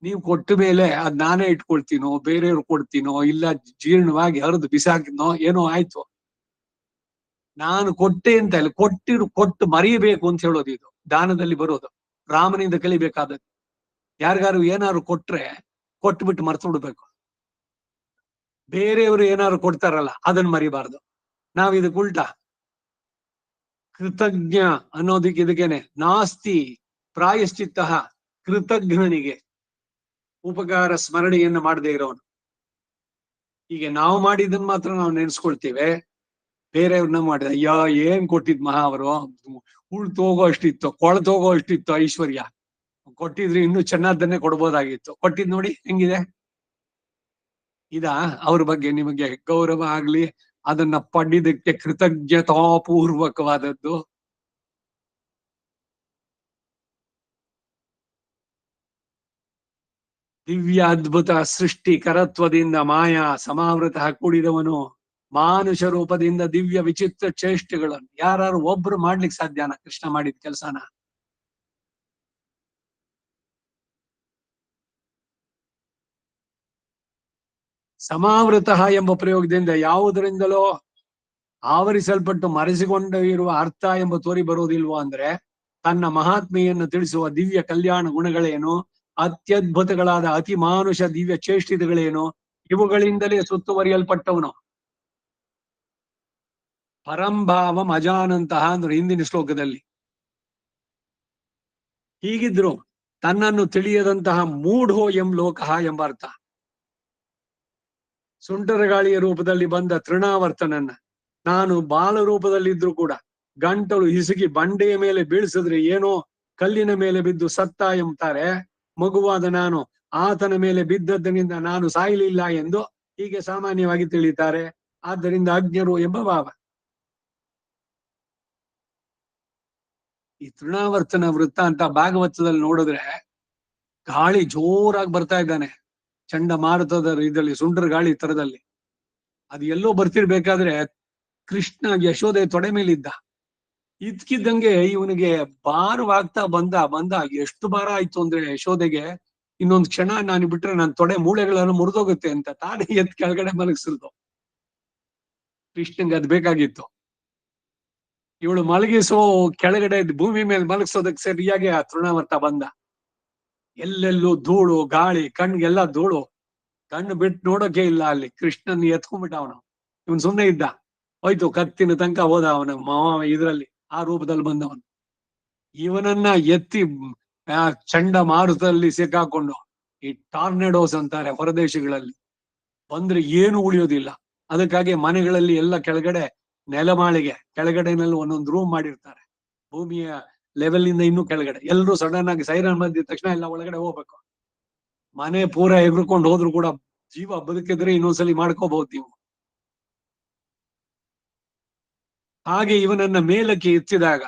ನೀವು ಕೊಟ್ಟ ಮೇಲೆ ಅದ್ ನಾನೇ ಇಟ್ಕೊಳ್ತೀನೋ ಬೇರೆಯವ್ರು ಕೊಡ್ತೀನೋ ಇಲ್ಲ ಜೀರ್ಣವಾಗಿ ಹರಿದು ಬಿಸಾಕಿನೋ ಏನೋ ಆಯ್ತು. ನಾನು ಕೊಟ್ಟೆ ಅಂತ ಇಲ್ಲ, ಕೊಟ್ಟು ಮರೆಯಬೇಕು ಅಂತ ಹೇಳೋದು ಇದು ದಾನದಲ್ಲಿ ಬರೋದು, ರಾಮನಿಂದ ಕಲಿಬೇಕಾದದ್ದು. ಯಾರಿಗಾರು ಏನಾದ್ರು ಕೊಟ್ರೆ ಕೊಟ್ಬಿಟ್ಟು ಮರ್ತು ಬಿಡ್ಬೇಕು. ಬೇರೆಯವರು ಏನಾದ್ರು ಕೊಡ್ತಾರಲ್ಲ ಅದನ್ನ ಮರಿಬಾರ್ದು. ನಾವ್ ಇದಕ್ಕೆ ಉಲ್ಟಾ ಕೃತಜ್ಞ ಅನ್ನೋದಕ್ಕೆ ಇದಕ್ಕೇನೆ ನಾಸ್ತಿ ಪ್ರಾಯಶ್ಚಿತ್ತ ಕೃತಜ್ಞನಿಗೆ, ಉಪಕಾರ ಸ್ಮರಣೆಯನ್ನು ಮಾಡದೇ ಇರೋನು. ಹೀಗೆ ನಾವು ಮಾಡಿದ್ದನ್ನು ಮಾತ್ರ ನಾವು ನೆನೆಸ್ಕೊಳ್ತೇವೆ, ಬೇರೆಯವ್ರನ್ನ ಮಾಡಿದ ಅಯ್ಯೋ ಏನ್ ಕೊಟ್ಟಿದ್ ಮಹಾ ಅವರು, ಉಳ್ತು ಹೋಗೋ ಅಷ್ಟಿತ್ತು, ಕೊಳತು ಹೋಗೋ ಅಷ್ಟಿತ್ತು ಐಶ್ವರ್ಯ, ಕೊಟ್ಟಿದ್ರೆ ಇನ್ನೂ ಚೆನ್ನಾದನ್ನೇ ಕೊಡ್ಬೋದಾಗಿತ್ತು, ಕೊಟ್ಟಿದ್ ನೋಡಿ ಹೆಂಗಿದೆ. ಅವ್ರ ಬಗ್ಗೆ ನಿಮಗೆ ಗೌರವ ಆಗ್ಲಿ, ಅದನ್ನ ಪಡೆದಕ್ಕೆ ಕೃತಜ್ಞತಾಪೂರ್ವಕವಾದದ್ದು. ದಿವ್ಯ ಅದ್ಭುತ ಸೃಷ್ಟಿ ಕರತ್ವದಿಂದ ಮಾಯಾ ಸಮಾವೃತ ಕೂಡಿದವನು, ಮಾನುಷ ರೂಪದಿಂದ ದಿವ್ಯ ವಿಚಿತ್ರ ಚೇಷ್ಟೆಗಳನ್ನು ಯಾರು ಒಬ್ರು ಮಾಡ್ಲಿಕ್ಕೆ ಸಾಧ್ಯನ ಕೃಷ್ಣ ಮಾಡಿದ ಕೆಲಸನ? ಸಮಾವೃತ ಎಂಬ ಪ್ರಯೋಗದಿಂದ ಯಾವುದರಿಂದಲೋ ಆವರಿಸಲ್ಪಟ್ಟು ಮರೆಸಿಕೊಂಡು ಇರುವ ಅರ್ಥ ಎಂಬ ತೋರಿ ಬರುವುದಿಲ್ವೋ ಅಂದ್ರೆ, ತನ್ನ ಮಹಾತ್ಮೆಯನ್ನು ತಿಳಿಸುವ ದಿವ್ಯ ಕಲ್ಯಾಣ ಗುಣಗಳೇನು, ಅತ್ಯದ್ಭುತಗಳಾದ ಅತಿ ಮಾನುಷ ದಿವ್ಯ ಚೇಷ್ಟಿತಗಳೇನು, ಇವುಗಳಿಂದಲೇ ಸುತ್ತುವರಿಯಲ್ಪಟ್ಟವನು. ಪರಂಭಾವ ಅಜಾನಂತಹ ಅಂದ್ರೆ ಹಿಂದಿನ ಶ್ಲೋಕದಲ್ಲಿ. ಹೀಗಿದ್ರು ತನ್ನನ್ನು ತಿಳಿಯದಂತಹ ಮೂಢೋ ಎಂ ಲೋಕಃ ಎಂಬ ಅರ್ಥ. ಸುಂಟರಗಾಳಿಯ ರೂಪದಲ್ಲಿ ಬಂದ ತೃಣಾವರ್ತನನ್ನ ನಾನು ಬಾಲ ರೂಪದಲ್ಲಿದ್ರು ಕೂಡ ಗಂಟಲು ಹಿಸುಗಿ ಬಂಡೆಯ ಮೇಲೆ ಬೀಳಿಸಿದ್ರೆ ಏನೋ ಕಲ್ಲಿನ ಮೇಲೆ ಬಿದ್ದು ಸತ್ತ ಎಂಬುತ್ತಾರೆ. ಮಗುವಾದ ನಾನು ಆತನ ಮೇಲೆ ಬಿದ್ದದ್ದರಿಂದ ನಾನು ಸಾಯಲಿಲ್ಲ ಎಂದು ಹೀಗೆ ಸಾಮಾನ್ಯವಾಗಿ ತಿಳಿಯುತ್ತಾರೆ. ಆದ್ದರಿಂದ ಅಜ್ಞರು ಎಂಬ ಭಾವ. ಈ ತೃಣಾವರ್ತನ ವೃತ್ತ ಅಂತ ಭಾಗವತದಲ್ಲಿ ನೋಡಿದ್ರೆ ಗಾಳಿ ಜೋರಾಗಿ ಬರ್ತಾ ಇದ್ದಾನೆ, ಚಂಡಮಾರುತದ ಇದರಲ್ಲಿ ಸುಂಟರ ಗಾಳಿ ತರದಲ್ಲಿ. ಅದು ಎಲ್ಲೋ ಬರ್ತಿರ್ಬೇಕಾದ್ರೆ ಕೃಷ್ಣ ಯಶೋದೆ ತೊಡೆ ಮೇಲಿದ್ದ. ಇದ್ಕಿದ್ದಂಗೆ ಇವನಿಗೆ ಭಾರವಾಗ್ತಾ ಬಂದ ಎಷ್ಟು ಭಾರ ಆಯ್ತು ಅಂದ್ರೆ ಯಶೋದೆಗೆ ಇನ್ನೊಂದು ಕ್ಷಣ ನಾನು ಬಿಟ್ರೆ ನನ್ನ ತೊಡೆ ಮೂಳೆಗಳನ್ನು ಮುರಿದೋಗುತ್ತೆ ಅಂತ ತಾನೇ ಎತ್ ಕೆಳಗಡೆ ಮಲಗಿಸಿದ್ರು. ಕೃಷ್ಣಂಗೆ ಅದ್ ಬೇಕಾಗಿತ್ತು. ಇವಳು ಮಲಗಿಸೋ ಕೆಳಗಡೆ ಭೂಮಿ ಮೇಲೆ ಮಲಗಿಸೋದಕ್ಕೆ ಸರಿಯಾಗಿ ಆ ತೃಣಾವರ್ತ ಬಂದ. ಎಲ್ಲೆಲ್ಲೂ ಧೂಳು ಗಾಳಿ, ಕಣ್ಗೆಲ್ಲ ಧೂಳು, ಕಣ್ಣು ಬಿಟ್ಟು ನೋಡೋಕೆ ಇಲ್ಲ. ಅಲ್ಲಿ ಕೃಷ್ಣನ್ ಎತ್ಕೊಂಡ್ಬಿಟ್ಟ ಅವನು. ಇವನ್ ಸುಮ್ಮನೆ ಇದ್ದ, ಹೋಯ್ತು ಕತ್ತಿನ ತನಕ ಹೋದ ಅವನ ಇದ್ರಲ್ಲಿ ಆ ರೂಪದಲ್ಲಿ ಬಂದವನು. ಇವನನ್ನ ಎತ್ತಿ ಚಂಡಮಾರುತದಲ್ಲಿ ಸಿಕ್ಕಾಕೊಂಡು, ಈ ಟಾರ್ನೆಡೋಸ್ ಅಂತಾರೆ ಹೊರದೇಶಗಳಲ್ಲಿ, ಬಂದ್ರೆ ಏನು ಉಳಿಯೋದಿಲ್ಲ. ಅದಕ್ಕಾಗಿ ಮನೆಗಳಲ್ಲಿ ಎಲ್ಲ ಕೆಳಗಡೆ ನೆಲಮಾಳಿಗೆ ಕೆಳಗಡೆನಲ್ಲಿ ಒಂದೊಂದು ರೂಮ್ ಮಾಡಿರ್ತಾರೆ, ಭೂಮಿಯ ಲೆವೆಲ್ ಇಂದ ಇನ್ನೂ ಕೆಳಗಡೆ. ಎಲ್ಲರೂ ಸಡನ್ ಆಗಿ ಸೈರನ್ ಬಂದಿದ ತಕ್ಷಣ ಎಲ್ಲ ಒಳಗಡೆ ಹೋಗ್ಬೇಕು. ಮನೆ ಪೂರ ಎಗ್ರಕೊಂಡು ಹೋದ್ರು ಕೂಡ ಜೀವ ಬದುಕಿದ್ರೆ ಇನ್ನೊಂದ್ಸಲಿ ಮಾಡ್ಕೋಬಹುದು ನೀವು. ಹಾಗೆ ಇವನನ್ನ ಮೇಲಕ್ಕೆ ಎತ್ತಿದಾಗ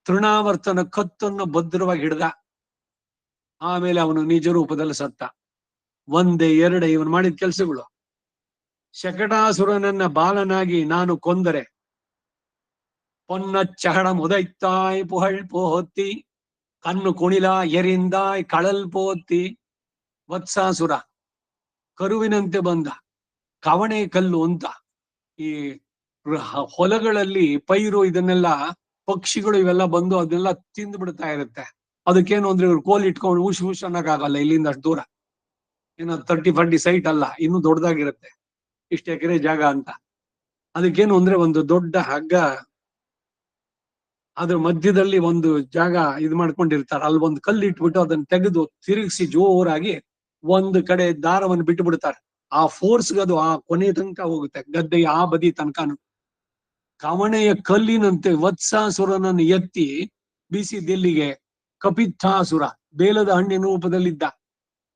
ತೃಣಾವರ್ತನ ಕತ್ತನ್ನು ಭದ್ರವಾಗಿ ಹಿಡ್ದ. ಆಮೇಲೆ ಅವನು ನಿಜ ರೂಪದಲ್ಲಿ ಸತ್ತ. ಒಂದೇ ಎರಡೇ ಇವನು ಮಾಡಿದ ಕೆಲಸಗಳು. ಶಕಟಾಸುರನನ್ನ ಬಾಲನಾಗಿ ನಾನು ಕೊಂದರೆ பொன்னச்சகட முதைத்தாய் புகழ் போத்தி கண்ணு ಕುಣಿಲ ಎರಿಂದಾಯ್ ಕಳಲ್ ಪೋತಿ. ವತ್ಸಾಸುರ ಕರುವಿನಂತೆ ಬಂದ, ಕವಣೆ ಕಲ್ಲು ಅಂತ. ಈ ಹೊಲಗಳಲ್ಲಿ ಪೈರು ಇದನ್ನೆಲ್ಲ ಪಕ್ಷಿಗಳು ಇವೆಲ್ಲ ಬಂದು ಅದನ್ನೆಲ್ಲ ತಿಂದು ಬಿಡ್ತಾ ಇರುತ್ತೆ. ಅದಕ್ಕೇನು ಅಂದ್ರೆ ಇವ್ರು ಕೋಲ್ ಇಟ್ಕೊಂಡು ಉಶ್ ಅನ್ನಕ್ಕಾಗಲ್ಲ ಇಲ್ಲಿಂದ ಅಷ್ಟು ದೂರ. ಏನೋ 30-40 ಸೈಟ್ ಅಲ್ಲ, ಇನ್ನೂ ದೊಡ್ಡದಾಗಿರುತ್ತೆ, ಇಷ್ಟು ಎಕರೆ ಜಾಗ ಅಂತ. ಅದಕ್ಕೇನು ಅಂದ್ರೆ ಒಂದು ದೊಡ್ಡ ಹಗ್ಗ, ಅದ್ರ ಮಧ್ಯದಲ್ಲಿ ಒಂದು ಜಾಗ ಇದು ಮಾಡ್ಕೊಂಡಿರ್ತಾರೆ, ಅಲ್ಲಿ ಒಂದು ಕಲ್ಲು ಇಟ್ಬಿಟ್ಟು ಅದನ್ನ ತೆಗೆದು ತಿರುಗಿಸಿ ಜೋರಾಗಿ ಒಂದು ಕಡೆ ದಾರವನ್ನು ಬಿಟ್ಟು ಬಿಡ್ತಾರೆ. ಆ ಫೋರ್ಸ್ಗೆ ಅದು ಆ ಕೊನೆ ತನಕ ಹೋಗುತ್ತೆ, ಗದ್ದೆಯ ಆ ಬದಿ ತನಕನು. ಕವಣೆಯ ಕಲ್ಲಿನಂತೆ ವತ್ಸಾಸುರನನ್ನು ಎತ್ತಿ ಬೀಸಿದ್ದೆಲ್ಲಿಗೆ? ಕಪಿತ್ಥಾಸುರ ಬೇಲದ ಹಣ್ಣಿನ ರೂಪದಲ್ಲಿದ್ದ.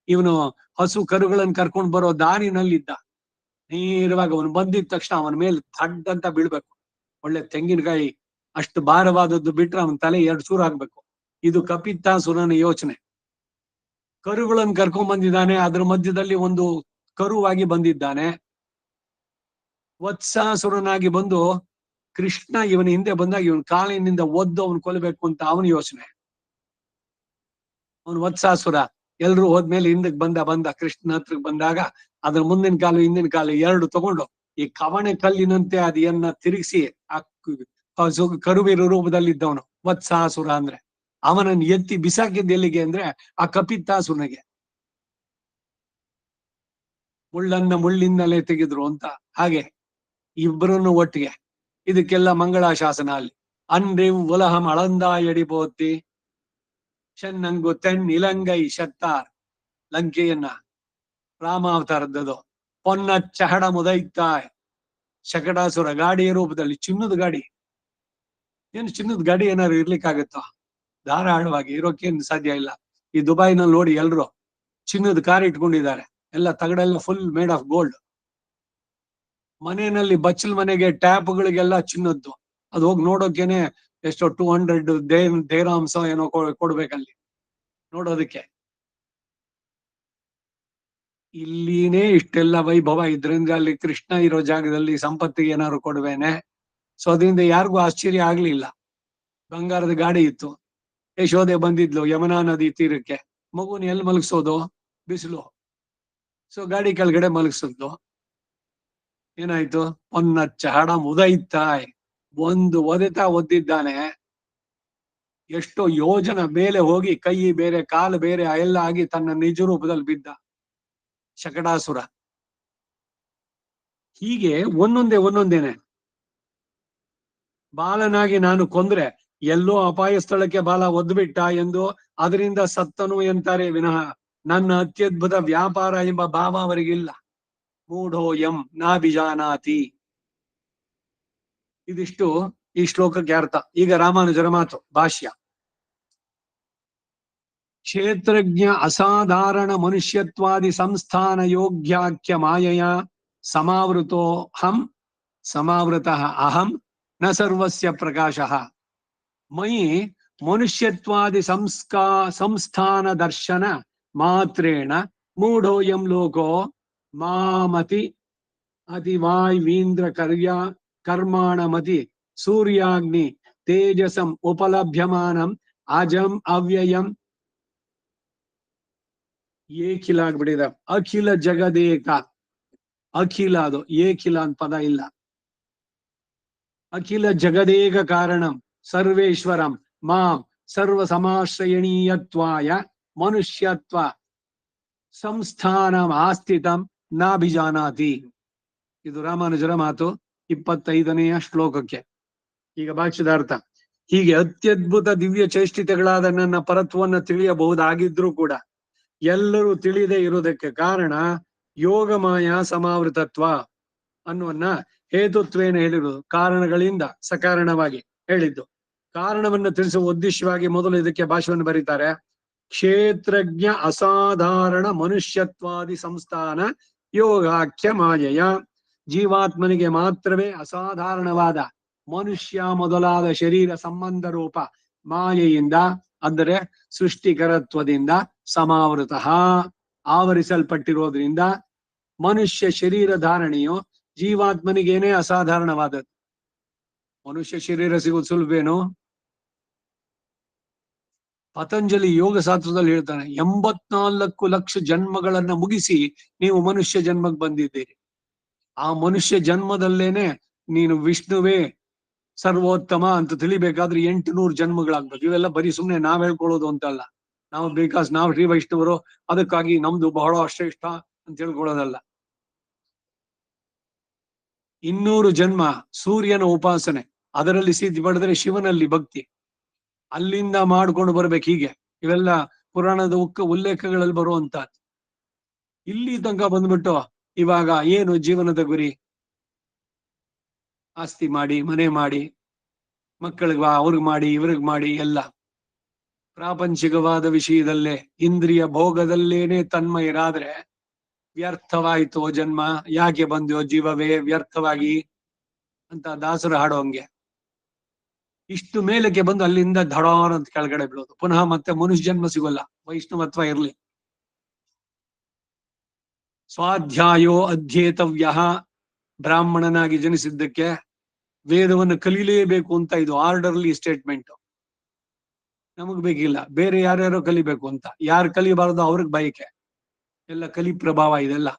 ಇವನು ಹಸು ಕರುಗಳನ್ನು ಕರ್ಕೊಂಡು ಬರೋ ದಾರಿನಲ್ಲಿದ್ದ. ನೇರವಾಗಿ ಅವನು ಬಂದಿದ ತಕ್ಷಣ ಅವನ ಮೇಲೆ ಥಡ್ ಅಂತ ಬೀಳ್ಬೇಕು. ಒಳ್ಳೆ ತೆಂಗಿನಕಾಯಿ ಅಷ್ಟು ಭಾರವಾದದ್ದು ಬಿಟ್ರೆ ಅವನ ತಲೆ 2 ಚೂರು ಆಗ್ಬೇಕು. ಇದು ಕಪಿತ್ತಾಸುರನ ಯೋಚನೆ. ಕರುಗಳನ್ನು ಕರ್ಕೊಂಡ್ ಬಂದಿದ್ದಾನೆ, ಅದ್ರ ಮಧ್ಯದಲ್ಲಿ ಒಂದು ಕರುವಾಗಿ ಬಂದಿದ್ದಾನೆ. ವತ್ಸಾಸುರನಾಗಿ ಬಂದು ಕೃಷ್ಣ ಇವನ ಹಿಂದೆ ಬಂದಾಗ ಇವನ್ ಕಾಲಿನಿಂದ ಒದ್ದು ಅವನು ಕೊಲ್ಲಬೇಕು ಅಂತ ಅವನ ಯೋಚನೆ. ಅವನು ವತ್ಸಾಸುರ. ಎಲ್ರು ಹೋದ್ಮೇಲೆ ಹಿಂದಕ್ಕೆ ಬಂದ ಕೃಷ್ಣನ ಹತ್ರಕ್ಕೆ ಬಂದಾಗ ಅದ್ರ ಮುಂದಿನ ಕಾಲು ಹಿಂದಿನ ಕಾಲು 2 ತಗೊಂಡು ಈ ಕವಣೆ ಕಲ್ಲಿನಂತೆ ಅದನ್ನ ತಿರುಗಿಸಿ ಆ ಕರುವಿನ ರೂಪದಲ್ಲಿದ್ದವನು ವತ್ಸಾಸುರ ಅಂದ್ರೆ ಅವನನ್ನು ಎತ್ತಿ ಬಿಸಾಕಿದ್ದ ಎಲ್ಲಿಗೆ ಅಂದ್ರೆ ಆ ಕಪಿತ್ತಾಸುರನಿಗೆ. ಮುಳ್ಳನ್ನ ಮುಳ್ಳಿಂದಲೇ ತೆಗೆದ್ರು ಅಂತ. ಹಾಗೆ ಇಬ್ಬರನ್ನು ಒಟ್ಟಿಗೆ. ಇದಕ್ಕೆಲ್ಲ ಮಂಗಳಾಶಾಸನ ಅಲ್ಲಿ. ಅನ್ರಿ ಉಲಹಂ ಅಳಂದಾಯಡಿ ಪೋತಿ ಚೆನ್ನಂಗು ತೆನ್ ಇಲಂಗೈ ಶತ್ತಾರ್. ಲಂಕೆಯನ್ನ ರಾಮಾವತಾರದ್ದು ಪೊನ್ನ ಚಹಡ ಮುದೈತಾಯ್. ಶಕಟಾಸುರ ಗಾಡಿಯ ರೂಪದಲ್ಲಿ, ಚಿನ್ನದ ಗಾಡಿ. ಏನು ಚಿನ್ನದ ಗಾಡಿ ಏನಾದ್ರು ಇರ್ಲಿಕ್ಕಾಗತ್ತೋ? ಧಾರಾಳವಾಗಿ ಇರೋಕೇನು ಸಾಧ್ಯ ಇಲ್ಲ. ಈ ದುಬೈನಲ್ಲಿ ನೋಡಿ ಎಲ್ರು ಚಿನ್ನದ ಕಾರ್ ಇಟ್ಕೊಂಡಿದ್ದಾರೆ. ಎಲ್ಲ ತಗಡೆಲ್ಲ ಫುಲ್ ಮೇಡ್ ಆಫ್ ಗೋಲ್ಡ್. ಮನೆಯಲ್ಲಿ ಬಚ್ಚಲ್ ಮನೆಗೆ ಟ್ಯಾಪ್ಗಳಿಗೆಲ್ಲ ಚಿನ್ನದ್ದು. ಅದು ಹೋಗಿ ನೋಡೋಕೆನೆ ಎಷ್ಟೋ 200 ದೇರಾಮ್ಸ ಏನೋ ಕೊಡ್ಬೇಕಲ್ಲಿ ನೋಡೋದಕ್ಕೆ. ಇಲ್ಲಿನೇ ಇಷ್ಟೆಲ್ಲ ವೈಭವ ಇದ್ರಿಂದ ಅಲ್ಲಿ ಕೃಷ್ಣ ಇರೋ ಜಾಗದಲ್ಲಿ ಸಂಪತ್ತಿಗೆ ಏನಾದ್ರು ಕೊಡ್ಬೇನೆ. ಸೊ ಅದರಿಂದ ಯಾರಿಗೂ ಆಶ್ಚರ್ಯ ಆಗ್ಲಿಲ್ಲ. ಬಂಗಾರದ ಗಾಡಿ ಇತ್ತು. ಯಶೋದೆ ಬಂದಿದ್ಲು ಯಮುನಾ ನದಿ ತೀರಕ್ಕೆ. ಮಗುನ ಎಲ್ಲಿ ಮಲಗಿಸೋದು? ಬಿಸಿಲು. ಸೊ ಗಾಡಿ ಕೆಳಗಡೆ ಮಲಗಿಸಿದ್ಲು. ಏನಾಯ್ತು? ಪೊನ್ನ ಚಹಡ ಮುದೈತಾಯ್. ಒಂದು ಒದ್ದಿದ್ದಾನೆ. ಎಷ್ಟೋ ಯೋಜನ ಮೇಲೆ ಹೋಗಿ ಕೈ ಬೇರೆ ಕಾಲು ಬೇರೆ ಎಲ್ಲ ಆಗಿ ತನ್ನ ನಿಜ ರೂಪದಲ್ಲಿ ಬಿದ್ದ ಶಕಟಾಸುರ. ಹೀಗೆ ಒಂದೊಂದೇನೆ ಬಾಲನಾಗಿ ನಾನು ಕೊಂದ್ರೆ ಎಲ್ಲೋ ಅಪಾಯ ಸ್ಥಳಕ್ಕೆ ಬಾಲ ಒದ್ಬಿಟ್ಟ ಎಂದು ಅದರಿಂದ ಸತ್ತನು ಎಂತಾರೆ ವಿನಃ ನನ್ನ ಅತ್ಯದ್ಭುತ ವ್ಯಾಪಾರ ಎಂಬ ಭಾವ ಅವರಿಗಿಲ್ಲ. ಮೂಢೋ ಎಂ ನಾಭಿಜಾನಾತಿ. ಇದಿಷ್ಟು ಈ ಶ್ಲೋಕಕ್ಕೆ ಅರ್ಥ. ಈಗ ರಾಮಾನುಜರ ಮಾತು ಭಾಷ್ಯ. ಕ್ಷೇತ್ರಜ್ಞ ಅಸಾಧಾರಣ ಮನುಷ್ಯತ್ವಾದಿ ಸಂಸ್ಥಾನ ಯೋಗ್ಯಾಖ್ಯ ಮಾಯೆಯ ಸಮಾವೃತಃ ಅಹಂ ನ ಸರ್ವಸ್ಯ ಪ್ರಕಾಶಃ ಮಯಿ ಮನುಷ್ಯತ್ವಾದಿ ಸಂಸ್ಥಾನ ದರ್ಶನ ಮಾತ್ರೇಣ ಮೂಢೋಯಂ ಲೋಕೋ ಮಾಮತಿ ಅತಿವಾಯ್ವೀಂದ್ರ ಕರ್ಮಾಣಮತಿ ಸೂರ್ಯಾಗ್ನಿ ತೇಜಸಂ ಉಪಲಭ್ಯಮಾನಂ ಅಜಂ ಅವ್ಯಯಂ ಏಕಿಲ ಆಗ್ಬಿಟ್ಟಿದ. ಅಖಿಲ ಜಗದೇಕ. ಅಖಿಲ ಅದು ಏಕಿಲ ಅಂತ ಪದ ಇಲ್ಲ. ಅಖಿಲ ಜಗದೇಕ ಕಾರಣಂ ಸರ್ವೇಶ್ವರಂ ಮಾಂ ಸರ್ವ ಸಮಾಶ್ರಯಣೀಯತ್ವಾಯ ಮನುಷ್ಯತ್ವ ಸಂಸ್ಥಾನ ಆಸ್ಥಿತಂ ನಾಭಿಜಾನಾತಿ. ಇದು ರಾಮಾನುಜರ ಮಾತು 25ನೆಯ ಶ್ಲೋಕಕ್ಕೆ. ಈಗ ಭಾಷ್ಯದಾರ್ಥ. ಹೀಗೆ ಅತ್ಯದ್ಭುತ ದಿವ್ಯ ಚೇಷ್ಟಿತಗಳಾದ ನನ್ನ ಪರತ್ವವನ್ನು ತಿಳಿಯಬಹುದಾಗಿದ್ರೂ ಕೂಡ ಎಲ್ಲರೂ ತಿಳಿದೇ ಇರುವುದಕ್ಕೆ ಕಾರಣ ಯೋಗಮಾಯ ಸಮಾವೃತತ್ವ ಅನ್ನುವನ್ನ ಹೇತುತ್ವೇನ ಹೇಳಿರುವುದು. ಕಾರಣಗಳಿಂದ ಸಕಾರಣವಾಗಿ ಹೇಳಿದ್ದು. ಕಾರಣವನ್ನು ತಿಳಿಸುವ ಉದ್ದೇಶವಾಗಿ ಮೊದಲು ಇದಕ್ಕೆ ಭಾಷೆಯನ್ನು ಬರೀತಾರೆ. ಕ್ಷೇತ್ರಜ್ಞ ಅಸಾಧಾರಣ ಮನುಷ್ಯತ್ವಾದಿ ಸಂಸ್ಥಾನ ಯೋಗಾಖ್ಯ ಮಾಯೆಯ. ಜೀವಾತ್ಮನಿಗೆ ಮಾತ್ರವೇ ಅಸಾಧಾರಣವಾದ ಮನುಷ್ಯ ಮೊದಲಾದ ಶರೀರ ಸಂಬಂಧ ರೂಪ ಮಾಯೆಯಿಂದ, ಅಂದರೆ ಸೃಷ್ಟಿಕರತ್ವದಿಂದ ಸಮಾವೃತ ಆವರಿಸಲ್ಪಟ್ಟಿರೋದ್ರಿಂದ ಮನುಷ್ಯ ಶರೀರ ಧಾರಣೆಯು ಜೀವಾತ್ಮನಿಗೇನೆ ಅಸಾಧಾರಣವಾದದ್ದು. ಮನುಷ್ಯ ಶರೀರ ಸಿಗೋದು ಸುಲಭೇನು? ಪತಂಜಲಿ ಯೋಗ ಶಾಸ್ತ್ರದಲ್ಲಿ ಹೇಳ್ತಾನೆ 84 ಲಕ್ಷ ಜನ್ಮಗಳನ್ನ ಮುಗಿಸಿ ನೀವು ಮನುಷ್ಯ ಜನ್ಮಕ್ಕೆ ಬಂದಿದ್ದೀರಿ. ಆ ಮನುಷ್ಯ ಜನ್ಮದಲ್ಲೇನೆ ನೀನು ವಿಷ್ಣುವೇ ಸರ್ವೋತ್ತಮ ಅಂತ ತಿಳಿಬೇಕಾದ್ರೆ 800 ಜನ್ಮಗಳಾಗ್ಬೇಕು. ಇವೆಲ್ಲ ಬರೀ ಸುಮ್ನೆ ನಾವ್ ಹೇಳ್ಕೊಳ್ಳೋದು ಅಂತಲ್ಲ. ನಾವು ನಾವು ಶ್ರೀ ವೈಷ್ಣವರು ಅದಕ್ಕಾಗಿ ನಮ್ದು ಬಹಳ ಶ್ರೇಷ್ಠ ಅಂತ ಹೇಳ್ಕೊಳ್ಳೋದಲ್ಲ. 200 ಜನ್ಮ ಸೂರ್ಯನ ಉಪಾಸನೆ, ಅದರಲ್ಲಿ ಸಿದ್ಧಿ ಪಡೆದ್ರೆ ಶಿವನಲ್ಲಿ ಭಕ್ತಿ, ಅಲ್ಲಿಂದ ಮಾಡ್ಕೊಂಡು ಬರ್ಬೇಕು. ಹೀಗೆ ಇವೆಲ್ಲ ಪುರಾಣದ ಉಲ್ಲೇಖಗಳಲ್ಲಿ ಬರುವಂತ. ಇಲ್ಲಿ ತನಕ ಬಂದ್ಬಿಟ್ಟು ಇವಾಗ ಏನು ಜೀವನದ ಗುರಿ? ಆಸ್ತಿ ಮಾಡಿ, ಮನೆ ಮಾಡಿ, ಮಕ್ಕಳಿಗೆ ಅವ್ರಿಗೆ ಮಾಡಿ, ಇವ್ರಿಗೆ ಮಾಡಿ, ಎಲ್ಲ ಪ್ರಾಪಂಚಿಕವಾದ ವಿಷಯದಲ್ಲೇ ಇಂದ್ರಿಯ ಭೋಗದಲ್ಲೇನೆ ತನ್ಮಯರಾದ್ರೆ ವ್ಯರ್ಥವಾಯ್ತು ಜನ್ಮ, ಯಾಕೆ ಬಂದ್ಯೋ ಜೀವವೇ ವ್ಯರ್ಥವಾಗಿ ಅಂತ ದಾಸರು ಹಾಡೋಂಗೆ. ಇಷ್ಟು ಮೇಲಕ್ಕೆ ಬಂದು ಅಲ್ಲಿಂದ ಧಡಾರ್ ಅಂತ ಕೆಳಗಡೆ ಬೀಳೋದು, ಪುನಃ ಮತ್ತೆ ಮನುಷ್ಯ ಜನ್ಮ ಸಿಗೋಲ್ಲ, ವೈಷ್ಣವತ್ವ ಇರ್ಲಿ. ಸ್ವಾಧ್ಯಾಯೋ ಅಧ್ಯೇತವ್ಯ, ಬ್ರಾಹ್ಮಣನಾಗಿ ಜನಿಸಿದ್ದಕ್ಕೆ ವೇದವನ್ನು ಕಲೀಲೇಬೇಕು ಅಂತ ಇದು ಆರ್ಡರ್ಲಿ ಸ್ಟೇಟ್ಮೆಂಟ್. ನಮಗ್ ಬೇಕಿಲ್ಲ, ಬೇರೆ ಯಾರ್ಯಾರೋ ಕಲಿಬೇಕು ಅಂತ. ಯಾರು ಕಲಿಬಾರದು ಅವ್ರಿಗೆ ಬಯಕೆ, ಎಲ್ಲ ಕಲಿ ಪ್ರಭಾವ ಇದೆಲ್ಲ.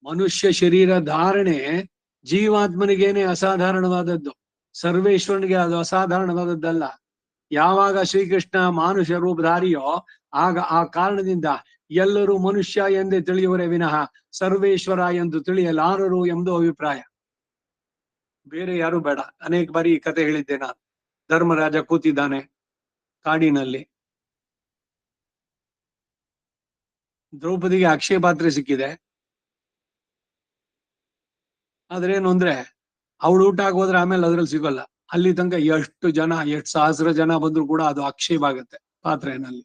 ಮನುಷ್ಯ ಶರೀರ ಧಾರಣೆ ಜೀವಾತ್ಮನಿಗೇನೆ ಅಸಾಧಾರಣವಾದದ್ದು, ಸರ್ವೇಶ್ವರನಿಗೆ ಅದು ಅಸಾಧಾರಣವಾದದ್ದಲ್ಲ. ಯಾವಾಗ ಶ್ರೀಕೃಷ್ಣ ಮಾನುಷ ರೂಪಧಾರಿಯೋ ಆಗ ಆ ಕಾರಣದಿಂದ ಎಲ್ಲರೂ ಮನುಷ್ಯ ಎಂದೇ ತಿಳಿಯುವರೇ ವಿನಃ ಸರ್ವೇಶ್ವರ ಎಂದು ತಿಳಿಯಲಾರರು ಎಂಬುದು ಅಭಿಪ್ರಾಯ. ಬೇರೆ ಯಾರು ಬೇಡ. ಅನೇಕ ಬಾರಿ ಈ ಕತೆ ಹೇಳಿದ್ದೆ ನಾನು. ಧರ್ಮರಾಜ ಕೂತಿದ್ದಾನೆ ಕಾಡಿನಲ್ಲಿ, ದ್ರೌಪದಿಗೆ ಅಕ್ಷಯ ಪಾತ್ರೆ ಸಿಕ್ಕಿದೆ. ಆದ್ರೇನು ಅಂದ್ರೆ ಅವಳು ಊಟ ಆಗೋದ್ರೆ ಆಮೇಲೆ ಅದ್ರಲ್ಲಿ ಸಿಗೋಲ್ಲ. ಅಲ್ಲಿ ತನಕ ಎಷ್ಟು ಸಹಸ್ರ ಜನ ಬಂದ್ರು ಕೂಡ ಅದು ಅಕ್ಷಯವಾಗತ್ತೆ ಪಾತ್ರೆನಲ್ಲಿ.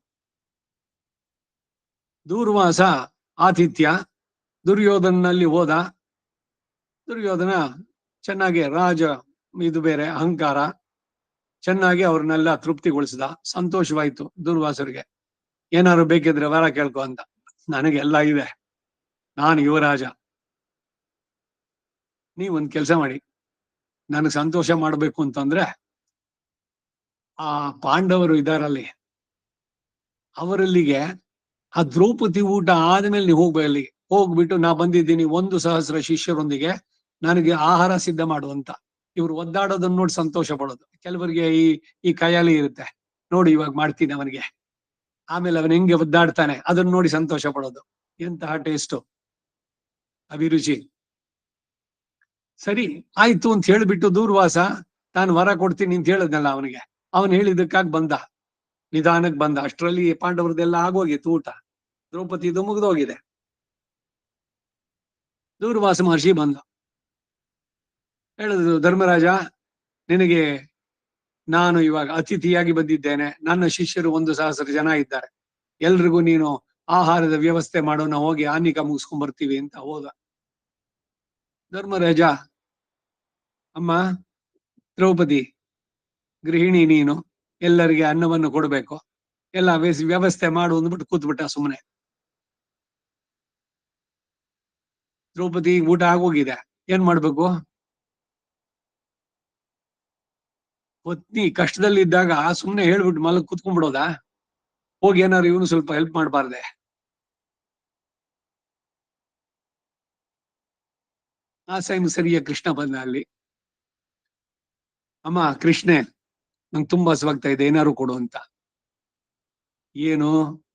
ದೂರ್ವಾಸ ಆತಿಥ್ಯ ದುರ್ಯೋಧನಲ್ಲಿ ಹೋದ. ದುರ್ಯೋಧನ ಚೆನ್ನಾಗಿ ಇದು ಬೇರೆ ಅಹಂಕಾರ, ಚೆನ್ನಾಗಿ ಅವ್ರನ್ನೆಲ್ಲ ತೃಪ್ತಿಗೊಳಿಸಿದ. ಸಂತೋಷವಾಯ್ತು ದುರ್ವಾಸರಿಗೆ. ಏನಾದ್ರು ಬೇಕಿದ್ರೆ ವರ ಕೇಳ್ಕೊ ಅಂತ. ನನಗೆಲ್ಲ ಇದೆ, ನಾನು ಯುವರಾಜ, ನೀವೊಂದ್ ಕೆಲಸ ಮಾಡಿ, ನನಗೆ ಸಂತೋಷ ಮಾಡ್ಬೇಕು ಅಂತಂದ್ರೆ ಆ ಪಾಂಡವರು ಇದಾರಲ್ಲಿ, ಅವರಲ್ಲಿಗೆ ಆ ದ್ರೌಪದಿ ಊಟ ಆದ್ಮೇಲೆ ನೀವು ಅಲ್ಲಿಗೆ ಹೋಗ್ಬಿಟ್ಟು ನಾ ಬಂದಿದ್ದೀನಿ 1,000 ಶಿಷ್ಯರೊಂದಿಗೆ, ನನಗೆ ಆಹಾರ ಸಿದ್ಧ ಮಾಡುವಂತ. ಇವ್ರು ಒದ್ದಾಡೋದನ್ನ ನೋಡಿ ಸಂತೋಷ ಪಡೋದು. ಕೆಲವರಿಗೆ ಈ ಕೈಯಲ್ಲಿ ಇರುತ್ತೆ, ನೋಡಿ ಇವಾಗ ಮಾಡ್ತೀನಿ ಅವನಿಗೆ, ಆಮೇಲೆ ಅವನ್ ಹೆಂಗೆ ಒದ್ದಾಡ್ತಾನೆ ಅದನ್ನ ನೋಡಿ ಸಂತೋಷ ಪಡೋದು. ಎಂತಹ ಟೇಸ್ಟು, ಅಭಿರುಚಿ. ಸರಿ ಆಯ್ತು ಅಂತ ಹೇಳ್ಬಿಟ್ಟು ದೂರ್ವಾಸ ತಾನು ವರ ಕೊಡ್ತೀನಿ ಅಂತ ಹೇಳಿದ್ನಲ್ಲ ಅವನಿಗೆ, ಅವನು ಹೇಳಿದಕ್ಕಾಗಿ ಬಂದ, ನಿಧಾನಕ್ಕೆ ಬಂದ. ಅಷ್ಟರಲ್ಲಿ ಪಾಂಡವರದೆಲ್ಲ ಆಗೋಗಿತ್ತು ಊಟ, ದ್ರೌಪದಿದು ಮುಗಿದೋಗಿದೆ. ದೂರ್ವಾಸ ಮಹರ್ಷಿ ಬಂದ, ಹೇಳಿದ್ರು ಧರ್ಮರಾಜ, ನಿನಗೆ ನಾನು ಇವಾಗ ಅತಿಥಿಯಾಗಿ ಬಂದಿದ್ದೇನೆ, ನನ್ನ ಶಿಷ್ಯರು 1,000 ಜನ ಇದ್ದಾರೆ, ಎಲ್ರಿಗೂ ನೀನು ಆಹಾರದ ವ್ಯವಸ್ಥೆ ಮಾಡೋಣ, ಹೋಗಿ ಆನಿಕ ಮುಗಿಸ್ಕೊಂಡ್ ಬರ್ತೀವಿ ಅಂತ ಹೋದ. ಧರ್ಮರಾಜ, ಅಮ್ಮ ದ್ರೌಪದಿ ಗೃಹಿಣಿ ನೀನು, ಎಲ್ಲರಿಗೆ ಅನ್ನವನ್ನು ಕೊಡ್ಬೇಕು, ಎಲ್ಲ ವ್ಯವಸ್ಥೆ ಮಾಡು ಅಂದ್ಬಿಟ್ಟು ಕೂತ್ಬಿಟ್ಟ ಸುಮ್ಮನೆ. ದ್ರೌಪದಿ ಊಟ ಆಗೋಗಿದೆ, ಏನ್ ಮಾಡ್ಬೇಕು? ಪತ್ನಿ ಕಷ್ಟದಲ್ಲಿದ್ದಾಗ ಸುಮ್ನೆ ಹೇಳ್ಬಿಟ್ಟು ಮಲಗ್ ಕೂತ್ಕೊಂಡ್ಬಿಡೋದಾ? ಹೋಗಿ ಏನಾರು ಇವನು ಸ್ವಲ್ಪ ಹೆಲ್ಪ್ ಮಾಡ್ಬಾರ್ದೆ? ಆ ಟೈಮ್ ಸರಿಯ ಕೃಷ್ಣ ಬಂದ ಅಲ್ಲಿ. ಅಮ್ಮ ಕೃಷ್ಣೆ, ನಂಗೆ ತುಂಬಾ ಹಸುವಾಗ್ತಾ ಇದೆ, ಏನಾರು ಕೊಡು ಅಂತ. ಏನು,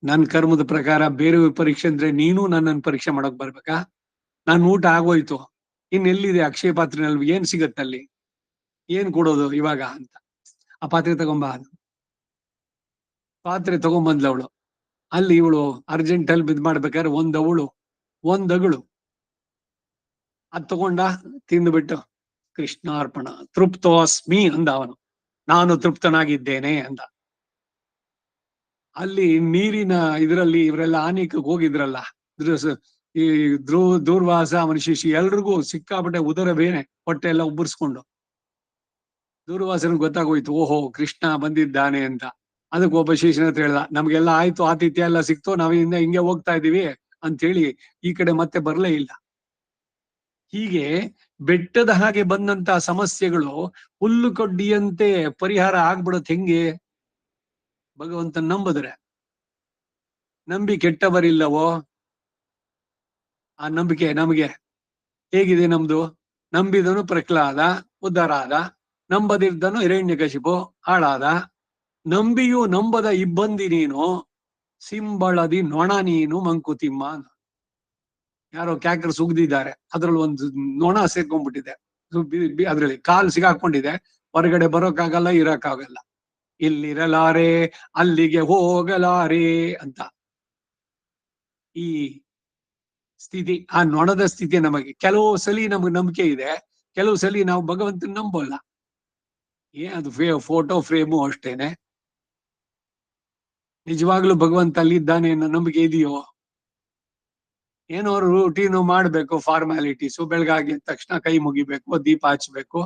ನನ್ ಕರ್ಮದ ಪ್ರಕಾರ ಬೇರೆ ಪರೀಕ್ಷೆ ಅಂದ್ರೆ ನೀನು ನನ್ನನ್ನು ಪರೀಕ್ಷೆ ಮಾಡಕ್ ಬರ್ಬೇಕಾ? ನಾನು ಊಟ ಆಗೋಯ್ತು, ಇನ್ನೆಲ್ಲಿದೆ ಅಕ್ಷಯ ಪಾತ್ರೆನಲ್ಲಿ, ಏನ್ ಸಿಗತ್ತಲ್ಲಿ, ಏನ್ ಕೊಡೋದು ಇವಾಗ ಅಂತ. ಆ ಪಾತ್ರೆ ತಗೊಂಬ. ಪಾತ್ರೆ ತಗೊಂಬಂದ್ಲ ಅವಳು. ಅಲ್ಲಿ ಇವಳು ಅರ್ಜೆಂಟ್ ಅಲ್ಲಿ ಬಿದ್ ಮಾಡ್ಬೇಕಾದ್ರೆ ಒಂದಗಳು ಅದ್ ತಗೊಂಡ ತಿಂದುಬಿಟ್ಟು ಕೃಷ್ಣಾರ್ಪಣ ತೃಪ್ತೋಸ್ಮಿ ಅಂದ ಅವನು. ನಾನು ತೃಪ್ತನಾಗಿದ್ದೇನೆ ಅಂದ. ಅಲ್ಲಿ ನೀರಿನ ಇದರಲ್ಲಿ ಇವರೆಲ್ಲ ಆನಿಕಕ್ಕೆ ಹೋಗಿದ್ರಲ್ಲ, ಈ ದೂರ್ವಾಸ ಅವನ ಶಿಷ್ಯ ಎಲ್ರಿಗೂ ಸಿಕ್ಕಾಪಟ್ಟೆ ಉದರ ಬೇನೆ, ಹೊಟ್ಟೆ ಎಲ್ಲ ಉಬ್ಬರಿಸ್ಕೊಂಡು. ದೂರ್ವಾಸನ ಗೊತ್ತಾಗೋಯ್ತು, ಓಹೋ ಕೃಷ್ಣ ಬಂದಿದ್ದಾನೆ ಅಂತ. ಅದಕ್ಕೆ ಒಬ್ಬ ಶಿಷ್ಯನ ಹತ್ರ ಹೇಳ್ದ, ನಮ್ಗೆಲ್ಲ ಆಯ್ತು, ಆತಿಥ್ಯ ಎಲ್ಲ ಸಿಕ್ತು, ನಾವಿಂದ ಹಿಂಗೆ ಹೋಗ್ತಾ ಇದೀವಿ ಅಂತ ಹೇಳಿ ಈ ಕಡೆ ಮತ್ತೆ ಬರ್ಲೇ ಇಲ್ಲ. ಹೀಗೆ ಬೆಟ್ಟದ ಹಾಗೆ ಬಂದಂತ ಸಮಸ್ಯೆಗಳು ಹುಲ್ಲು ಕಡ್ಡಿಯಂತೆ ಪರಿಹಾರ ಆಗ್ಬಿಡತ್. ಹೆಂಗೆ? ಭಗವಂತನ ನಂಬಿದ್ರೆ. ನಂಬಿ ಕೆಟ್ಟವರಿಲ್ಲವೋ? ಆ ನಂಬಿಕೆ ನಮಗೆ ಹೇಗಿದೆ? ನಮ್ದು ನಂಬಿದನು ಪ್ರಹ್ಲಾದ ಉದ್ಧಾರ ಆದ, ನಂಬದಿರ್ದನು ಹಿರಣ್ಯಕಶಿಪು ಹಾಳಾದ. ನಂಬಿಯೂ ನಂಬದ ಇಬ್ಬಂದಿ ನೀನು, ಸಿಂಬಳದಿ ನೊಣ ನೀನು ಮಂಕುತಿಮ್ಮ. ಯಾರೋ ಕ್ಯಾಕರ್ ಸುಗ್ದಿದ್ದಾರೆ, ಅದ್ರಲ್ಲಿ ಒಂದು ನೊಣ ಸೇರ್ಕೊಂಡ್ಬಿಟ್ಟಿದೆ, ಅದ್ರಲ್ಲಿ ಕಾಲು ಸಿಗಾಕೊಂಡಿದೆ, ಹೊರಗಡೆ ಬರೋಕ್ಕಾಗಲ್ಲ, ಇರಕ್ಕಾಗಲ್ಲ. ಇಲ್ಲಿರಲಾರೆ ಅಲ್ಲಿಗೆ ಹೋಗಲಾರೆ ಅಂತ. ಈ ಸ್ಥಿತಿ, ಆ ನೊಣದ ಸ್ಥಿತಿ ನಮಗೆ. ಕೆಲವು ಸಲಿ ನಮಗೆ ನಂಬಿಕೆ ಇದೆ, ಕೆಲವು ಸಲಿ ನಾವು ಭಗವಂತನ ನಂಬೋಲ್ಲ. ಅದು ಫೋಟೋ ಫ್ರೇಮು ಅಷ್ಟೇನೆ. ನಿಜವಾಗ್ಲೂ ಭಗವಂತ ಅಲ್ಲಿದ್ದಾನೆ ಅನ್ನೋ ನಂಬಿಕೆ ಇದೆಯೋ? ಏನೋ ರೂಟೀನು ಮಾಡ್ಬೇಕು, ಫಾರ್ಮ್ಯಾಲಿಟೀಸು, ಬೆಳಗಾಗಿದ ತಕ್ಷಣ ಕೈ ಮುಗಿಬೇಕು, ದೀಪ ಹಚ್ಬೇಕು,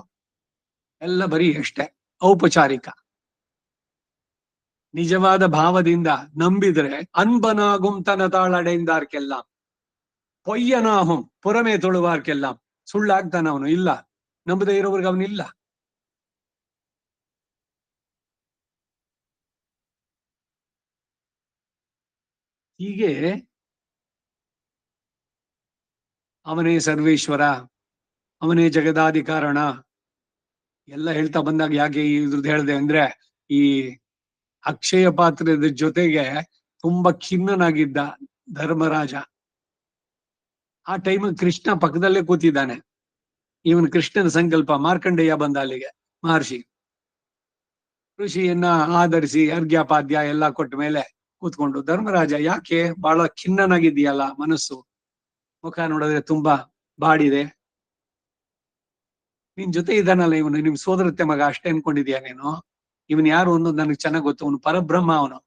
ಎಲ್ಲ ಬರೀ ಅಷ್ಟೇ ಔಪಚಾರಿಕ. ನಿಜವಾದ ಭಾವದಿಂದ ನಂಬಿದ್ರೆ ಅನ್ಬನಾಗುಂ ತನತಾಳಡೆಯಿಂದಾರ್ಕೆಲ್ಲ ಪೊಯ್ಯನಾಹುಂ ಪುರಮೇ ತೊಳುವಾರ್ಕೆಲ್ಲ. ಸುಳ್ಳಾಗ್ತಾನ ಅವನು? ಇಲ್ಲ. ನಂಬದೇ ಇರೋವರ್ಗೆ ಅವನಿಲ್ಲ. ಹೀಗೆ ಅವನೇ ಸರ್ವೇಶ್ವರ, ಅವನೇ ಜಗದಾಧಿಕಾರಣ ಎಲ್ಲ ಹೇಳ್ತಾ ಬಂದಾಗ ಯಾಕೆ ಇದ್ರದ್ದು ಹೇಳ್ದೆ ಅಂದ್ರೆ, ಈ ಅಕ್ಷಯ ಪಾತ್ರದ ಜೊತೆಗೆ ತುಂಬಾ ಖಿನ್ನನಾಗಿದ್ದ ಧರ್ಮರಾಜ. ಆ ಟೈಮ್ ಕೃಷ್ಣ ಪಕ್ಕದಲ್ಲೇ ಕೂತಿದ್ದಾನೆ. ಇವನ್ ಕೃಷ್ಣನ ಸಂಕಲ್ಪ. ಮಾರ್ಕಂಡೇಯ ಬಂದ ಅಲ್ಲಿಗೆ, ಮಹರ್ಷಿ ಋಷಿಯನ್ನ ಆಧರಿಸಿ ಅರ್ಘ್ಯಪಾದ್ಯ ಎಲ್ಲ ಕೊಟ್ಟ ಮೇಲೆ ಕೂತ್ಕೊಂಡು, ಧರ್ಮರಾಜ ಯಾಕೆ ಬಹಳ ಖಿನ್ನನಾಗಿದೆಯಲ್ಲ ಮನಸ್ಸು, ಮುಖ ನೋಡಿದ್ರೆ ತುಂಬಾ ಬಾಡಿದೆ, ನಿನ್ ಜೊತೆ ಇದ್ದಾನಲ್ಲ ಇವನು, ನಿಮ್ ಸೋದರತ್ತೆ ಮಗ ಅಷ್ಟೇ ಅನ್ಕೊಂಡಿದ್ಯಾ ನೀನು? ಇವನ್ ಯಾರು ಅನ್ನೋದು ನನಗೆ ಚೆನ್ನಾಗ್ ಗೊತ್ತು, ಅವನು ಪರಬ್ರಹ್ಮ. ಅವನು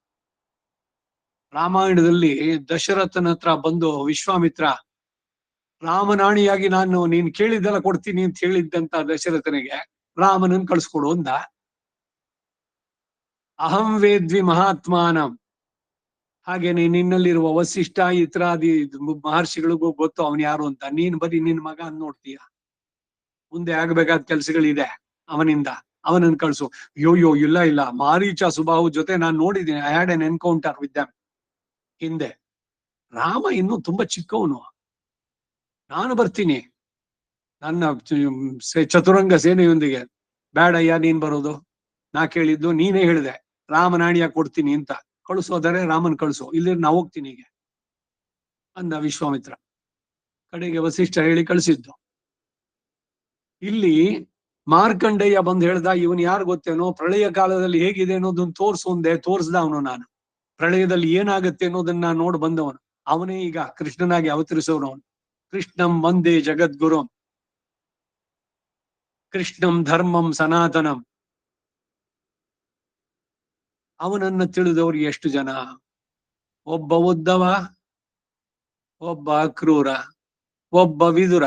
ರಾಮಾಯಣದಲ್ಲಿ ದಶರಥನ ಹತ್ರ ಬಂದು ವಿಶ್ವಾಮಿತ್ರ ರಾಮನಾಣಿಯಾಗಿ ನೀನ್ ಕೇಳಿದ್ದೆಲ್ಲ ಕೊಡ್ತೀನಿ ಅಂತ ಹೇಳಿದ್ದಂತ ದಶರಥನಿಗೆ ರಾಮನನ್ ಕಳ್ಸ್ಕೊಡು ಅಂದ. ಅಹಂ ವೇದ್ವಿ ಮಹಾತ್ಮಾನಂ, ಹಾಗೇನೆ ನಿನ್ನಲ್ಲಿರುವ ವಸಿಷ್ಠ ಇತ್ರಾದಿ ಮಹರ್ಷಿಗಳಿಗೂ ಗೊತ್ತು ಅವನ್ ಯಾರು ಅಂತ. ನೀನ್ ಬರೀ ನಿನ್ ಮಗ ಅಂತ ನೋಡ್ತೀಯ, ಮುಂದೆ ಆಗ್ಬೇಕಾದ ಕೆಲ್ಸಗಳಿದೆ ಅವನಿಂದ, ಅವನನ್ನು ಕಳ್ಸು. ಯೋ ಇಲ್ಲ, ಮಾರೀಚ ಸುಬಾಹು ಜೊತೆ ನಾನು ನೋಡಿದ್ದೀನಿ, I had N encounter with them ಹಿಂದೆ. ರಾಮ ಇನ್ನು ತುಂಬಾ ಚಿಕ್ಕವನು, ನಾನು ಬರ್ತೀನಿ ನನ್ನ ಚತುರಂಗ ಸೇನೆಯೊಂದಿಗೆ. ಬೇಡಯ್ಯ ನೀನ್ ಬರೋದು, ನಾ ಕೇಳಿದ್ದು ನೀನೇ ಹೇಳಿದೆ, ರಾಮನಾಣಿಯ ಕೊಡ್ತೀನಿ ಅಂತ. ಕಳಿಸೋದರೆ ರಾಮನ್ ಕಳಿಸು, ಇಲ್ಲಿ ನಾ ಹೋಗ್ತೀನಿ ಹೀಗೆ ಅಂದ ವಿಶ್ವಾಮಿತ್ರ. ಕಡೆಗೆ ವಸಿಷ್ಠ ಹೇಳಿ ಕಳಿಸಿದ್ದು. ಇಲ್ಲಿ ಮಾರ್ಕಂಡೇಯ ಬಂದು ಹೇಳ್ದ, ಇವನ್ ಯಾರು ಗೊತ್ತೇನೋ, ಪ್ರಳಯ ಕಾಲದಲ್ಲಿ ಹೇಗಿದೆ ಅನ್ನೋದನ್ನ ತೋರ್ಸೊಂದೆ, ತೋರ್ಸ್ದ ಅವನು. ನಾನು ಪ್ರಳಯದಲ್ಲಿ ಏನಾಗತ್ತೆ ಅನ್ನೋದನ್ನ ನೋಡ್ ಬಂದವನು. ಅವನೇ ಈಗ ಕೃಷ್ಣನಾಗಿ ಅವತರಿಸೋನು. ಅವನು ಕೃಷ್ಣಂ ವಂದೇ ಜಗದ್ಗುರುಂ, ಕೃಷ್ಣಂ ಧರ್ಮಂ ಸನಾತನಂ. ಅವನನ್ನ ತಿಳಿದವ್ರು ಎಷ್ಟು ಜನ? ಒಬ್ಬ ಉದ್ದವ, ಒಬ್ಬ ಅಕ್ರೂರ, ಒಬ್ಬ ವಿದುರ,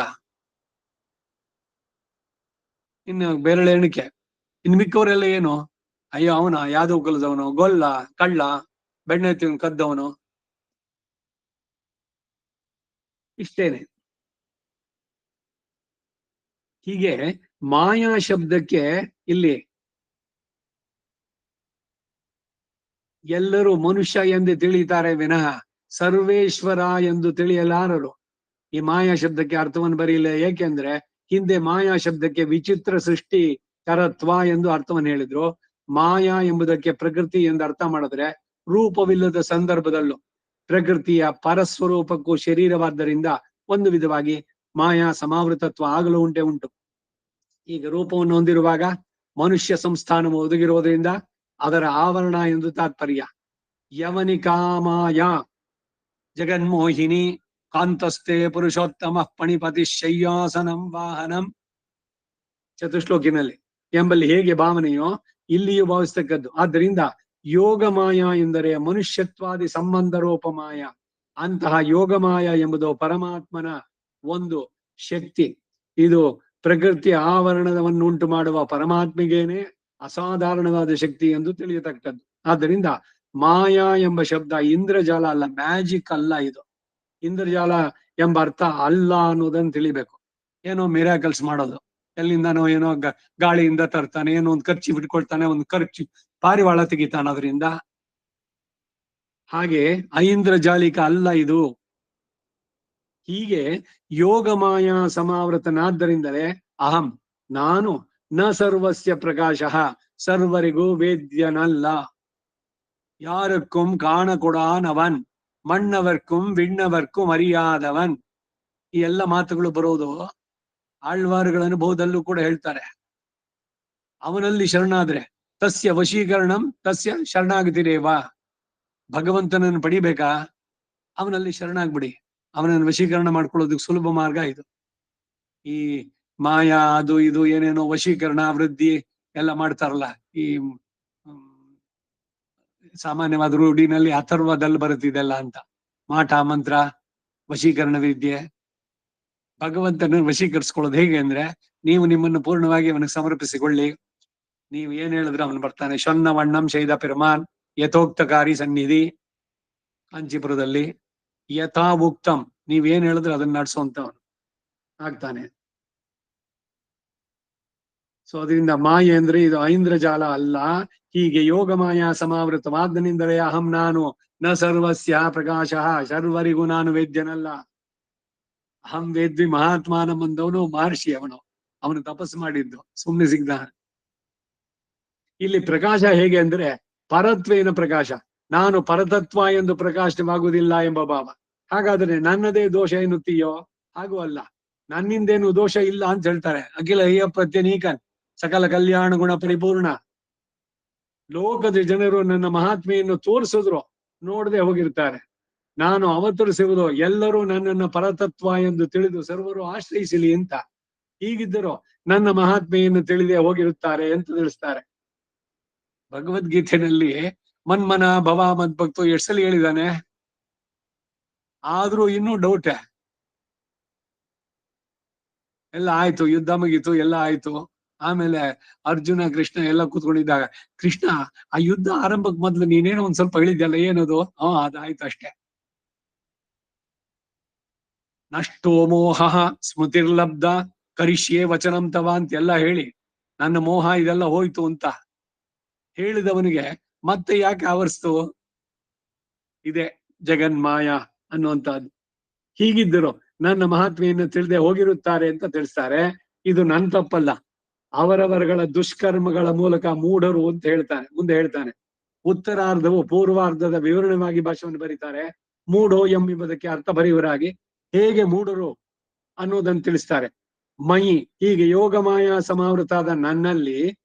ಇನ್ನು ಬೆರಳೆಣಿಕೆ. ಇನ್ ಮಿಕ್ಕವರೆಲ್ಲ ಏನು? ಅಯ್ಯೋ ಅವನ ಯಾದವ್ ಕುಲದವನು, ಗೊಲ್ಲ, ಕಳ್ಳ, ಬೆಣ್ಣೆ ತಿಂದು ಕದ್ದವನು, ಇಷ್ಟೇನೆ. ಹೀಗೆ ಮಾಯಾ ಶಬ್ದಕ್ಕೆ ಇಲ್ಲಿ ಎಲ್ಲರೂ ಮನುಷ್ಯ ಎಂದು ತಿಳಿತಾರೆ ವಿನಃ ಸರ್ವೇಶ್ವರ ಎಂದು ತಿಳಿಯಲಾರರು. ಈ ಮಾಯಾ ಶಬ್ದಕ್ಕೆ ಅರ್ಥವನ್ನು ಬರೀಲ್ಲ. ಏಕೆಂದ್ರೆ ಹಿಂದೆ ಮಾಯಾ ಶಬ್ದಕ್ಕೆ ವಿಚಿತ್ರ ಸೃಷ್ಟಿ ಕರತ್ವ ಎಂದು ಅರ್ಥವನ್ನು ಹೇಳಿದ್ರು. ಮಾಯಾ ಎಂಬುದಕ್ಕೆ ಪ್ರಕೃತಿ ಎಂದು ಅರ್ಥ ಮಾಡಿದ್ರೆ, ರೂಪವಿಲ್ಲದ ಸಂದರ್ಭದಲ್ಲೂ ಪ್ರಕೃತಿಯ ಪರಸ್ವರೂಪಕ್ಕೂ ಶರೀರವಾದ್ದರಿಂದ ಒಂದು ವಿಧವಾಗಿ ಮಾಯಾ ಸಮಾವೃತತ್ವ ಆಗಲು ಉಂಟು. ಈಗ ರೂಪವನ್ನು ಹೊಂದಿರುವಾಗ ಮನುಷ್ಯ ಸಂಸ್ಥಾನವು ಒದಗಿರುವುದರಿಂದ ಅದರ ಆವರಣ ಎಂದು ತಾತ್ಪರ್ಯ. ಯವನಿಕಾಮಾಯ ಜಗನ್ಮೋಹಿನಿ ಕಾಂತಸ್ಥೆ ಪುರುಷೋತ್ತಮ ಪಣಿಪತಿ ಶಯ್ಯಾಸನಂ ವಾಹನಂ ಚತುಶ್ಲೋಕಿನಲ್ಲಿ ಎಂಬಲ್ಲಿ ಹೇಗೆ ಭಾವನೆಯೋ ಇಲ್ಲಿಯೂ ಭಾವಿಸ್ತಕ್ಕದ್ದು. ಆದ್ದರಿಂದ ಯೋಗಮಾಯ ಎಂದರೆ ಮನುಷ್ಯತ್ವಾದಿ ಸಂಬಂಧ ರೂಪಮಾಯ. ಅಂತಹ ಯೋಗಮಾಯ ಎಂಬುದು ಪರಮಾತ್ಮನ ಒಂದು ಶಕ್ತಿ. ಇದು ಪ್ರಕೃತಿಯ ಆವರಣವನ್ನುಂಟು ಮಾಡುವ ಪರಮಾತ್ಮಿಗೇನೆ ಅಸಾಧಾರಣವಾದ ಶಕ್ತಿ ಎಂದು ತಿಳಿಯತಕ್ಕದ್ದು. ಆದ್ದರಿಂದ ಮಾಯಾ ಎಂಬ ಶಬ್ದ ಇಂದ್ರಜಾಲ ಅಲ್ಲ, ಮ್ಯಾಜಿಕ್ ಅಲ್ಲ. ಇದು ಇಂದ್ರಜಾಲ ಎಂಬ ಅರ್ಥ ಅಲ್ಲ ಅನ್ನೋದನ್ನ ತಿಳಿಬೇಕು. ಏನೋ ಮಿರಾಕಲ್ಸ್ ಮಾಡೋದು, ಎಲ್ಲಿಂದನೋ ಏನೋ ಗಾಳಿಯಿಂದ ತರ್ತಾನೆ, ಏನೋ ಒಂದು ಖರ್ಚಿ ಬಿಟ್ಕೊಳ್ತಾನೆ, ಒಂದು ಖರ್ಚು ಪಾರಿವಾಳ ತೆಗಿತಾನೆ ಅದರಿಂದ. ಹಾಗೆ ಐಂದ್ರಜಾಲಿಕ ಅಲ್ಲ ಇದು. ಹೀಗೆ ಯೋಗಮಾಯ ಸಮಾವೃತನಾದ್ದರಿಂದಲೇ ಅಹಂ ನಾನು ನ ಸರ್ವಸ್ಯ ಪ್ರಕಾಶ, ಸರ್ವರಿಗೂ ವೇದ್ಯನಲ್ಲ, யாருக்கும் ಕಾಣಕೊಡಾನವನ್, ಮಣ್ಣವರ್ಕುಂ ವಿಣ್ಣವರ್ಕುಂ ಅರಿಯಾದವನ್. ಈ ಎಲ್ಲ ಮಾತುಗಳು ಬರೋದು ಆಳ್ವಾರುಗಳ ಅನುಭವದಲ್ಲೂ ಕೂಡ ಹೇಳ್ತಾರೆ. ಅವನಲ್ಲಿ ಶರಣಾದ್ರೆ ತಸ್ಯ ವಶೀಕರಣಂ ತಸ್ಯ ಶರಣಾಗತಿರೇವ. ಭಗವಂತನನ್ನು ಪಡಿಬೇಕಾ? ಅವನಲ್ಲಿ ಶರಣಾಗ್ಬಿಡಿ. ಅವನನ್ನು ವಶೀಕರಣ ಮಾಡ್ಕೊಳ್ಳೋದಕ್ಕೆ ಸುಲಭ ಮಾರ್ಗ ಇದು. ಈ ಮಾಯಾ ಅದು ಇದು ಏನೇನೋ ವಶೀಕರಣ ವೃದ್ಧಿ ಎಲ್ಲ ಮಾಡ್ತಾರಲ್ಲ, ಈ ಸಾಮಾನ್ಯವಾದ ರೂಢಿನಲ್ಲಿ ಅಥರ್ವದಲ್ಲಿ ಬರುತ್ತಿದೆಲ್ಲ ಅಂತ. ಮಾಟ ಮಂತ್ರ, ವಶೀಕರಣ ವಿದ್ಯೆ. ಭಗವಂತನ ವಶೀಕರಿಸ್ಕೊಳ್ಳೋದು ಹೇಗೆ ಅಂದ್ರೆ, ನೀವು ನಿಮ್ಮನ್ನು ಪೂರ್ಣವಾಗಿ ಅವನಿಗೆ ಸಮರ್ಪಿಸಿಕೊಳ್ಳಿ. ನೀವು ಏನ್ ಹೇಳಿದ್ರೆ ಅವನು ಬರ್ತಾನೆ. ಶೊನ್ನ ವಣ್ಣಂ ಶೈದ ಪೆರುಮಾನ್ ಯಥೋಕ್ತಕಾರಿ ಸನ್ನಿಧಿ ಕಾಂಚೀಪುರದಲ್ಲಿ. ಯಥಾ ಉಕ್ತಂ, ನೀವ್ ಏನ್ ಹೇಳಿದ್ರೆ ಅದನ್ನ ನಡ್ಸೋಂತವನು ಆಗ್ತಾನೆ. ಸೊ ಅದರಿಂದ ಮಾಯೆ ಅಂದ್ರೆ ಇದು ಐಂದ್ರಜಾಲ ಅಲ್ಲ. ಹೀಗೆ ಯೋಗ ಮಾಯಾ ಸಮಾವೃತವಾದನಿಂದಲೇ ಅಹಂ ನಾನು ನ ಸರ್ವಸ್ಯ ಪ್ರಕಾಶ, ಸರ್ವರಿಗೂ ನಾನು ವೇದ್ಯನಲ್ಲ. ಅಹಂ ವೇದ್ವಿ ಮಹಾತ್ಮಾನ ಬಂದವನು ಮಹರ್ಷಿ. ಅವನು ತಪಸ್ಸು ಮಾಡಿದ್ದು ಸುಮ್ನೆ ಸಿಗ್ದ. ಇಲ್ಲಿ ಪ್ರಕಾಶ ಹೇಗೆ ಅಂದ್ರೆ ಪರತ್ವೇನ ಪ್ರಕಾಶ, ನಾನು ಪರತತ್ವ ಎಂದು ಪ್ರಕಾಶವಾಗುವುದಿಲ್ಲ ಎಂಬ ಭಾವ. ಹಾಗಾದ್ರೆ ನನ್ನದೇ ದೋಷ ಎನ್ನುತ್ತೀಯೋ? ಹಾಗೂ ಅಲ್ಲ, ನನ್ನಿಂದೇನು ದೋಷ ಇಲ್ಲ ಅಂತ ಹೇಳ್ತಾರೆ. ಅಖಿಲ ಹಯ್ಯ ಪ್ರತ್ಯನೀಕನ್ ಸಕಲ ಕಲ್ಯಾಣ ಗುಣ ಪರಿಪೂರ್ಣ. ಲೋಕದ ಜನರು ನನ್ನ ಮಹಾತ್ಮೆಯನ್ನು ತೋರಿಸಿದ್ರು ನೋಡದೆ ಹೋಗಿರ್ತಾರೆ. ನಾನು ಅವತರಿಸುವುದು ಎಲ್ಲರೂ ನನ್ನನ್ನು ಪರತತ್ವ ಎಂದು ತಿಳಿದು ಸರ್ವರು ಆಶ್ರಯಿಸಲಿ ಅಂತ. ಹೀಗಿದ್ದರೂ ನನ್ನ ಮಹಾತ್ಮೆಯನ್ನು ತಿಳಿದೇ ಹೋಗಿರುತ್ತಾರೆ ಅಂತ ತಿಳಿಸ್ತಾರೆ. ಭಗವದ್ಗೀತೆಯಲ್ಲಿ ಮನ್ಮನ ಭವ ಮದ್ಭಕ್ತು ಎಷ್ಟು ಸಲ ಹೇಳಿದಾನೆ, ಆದ್ರೂ ಇನ್ನೂ ಡೌಟೆ. ಎಲ್ಲ ಆಯ್ತು, ಯುದ್ಧ ಮುಗೀತು, ಎಲ್ಲ ಆಯ್ತು. ಆಮೇಲೆ ಅರ್ಜುನ ಕೃಷ್ಣ ಎಲ್ಲ ಕೂತ್ಕೊಂಡಿದ್ದಾಗ, ಕೃಷ್ಣ ಆ ಯುದ್ಧ ಆರಂಭಕ್ಕೆ ಮೊದ್ಲು ನೀನೇನೋ ಒಂದ್ ಸ್ವಲ್ಪ ಹೇಳಿದ್ಯಲ್ಲ, ಏನದು? ಅದಾಯ್ತು ಅಷ್ಟೇ. ನಷ್ಟೋ ಮೋಹ ಸ್ಮೃತಿರ್ಲಬ್ಧ ಕರಿಷ್ಯೇ ವಚನಂ ತವ ಅಂತೆಲ್ಲ ಹೇಳಿ ನನ್ನ ಮೋಹ ಇದೆಲ್ಲ ಹೋಯ್ತು ಅಂತ ಹೇಳಿದವನಿಗೆ ಮತ್ತೆ ಯಾಕೆ ಆವರಿಸ್ತು? ಇದೆ ಜಗನ್ಮಾಯ ಅನ್ನುವಂಥದ್ದು. ಹೀಗಿದ್ದರು ನನ್ನ ಮಹಾತ್ಮೆಯನ್ನು ತಿಳಿದೇ ಹೋಗಿರುತ್ತಾರೆ ಅಂತ ತಿಳಿಸ್ತಾರೆ. ಇದು ನನ್ ತಪ್ಪಲ್ಲ, ಅವರವರಗಳ ದುಷ್ಕರ್ಮಗಳ ಮೂಲಕ ಮೂಢರು ಅಂತ ಹೇಳ್ತಾನೆ. ಮುಂದೆ ಹೇಳ್ತಾನೆ, ಉತ್ತರಾರ್ಧವು ಪೂರ್ವಾರ್ಧದ ವಿವರಣವಾಗಿ ಭಾಷೆಯನ್ನು ಬರೀತಾರೆ. ಮೂಢೋ ಎಂಬುದಕ್ಕೆ ಅರ್ಥ ಬರೆಯುವರಾಗಿ ಹೇಗೆ ಮೂಢರು ಅನ್ನೋದನ್ನು ತಿಳಿಸ್ತಾರೆ. ಮಯಿ, ಹೀಗೆ ಯೋಗ ಮಾಯಾ ಸಮಾವೃತಾದ ನನ್ನಲ್ಲಿ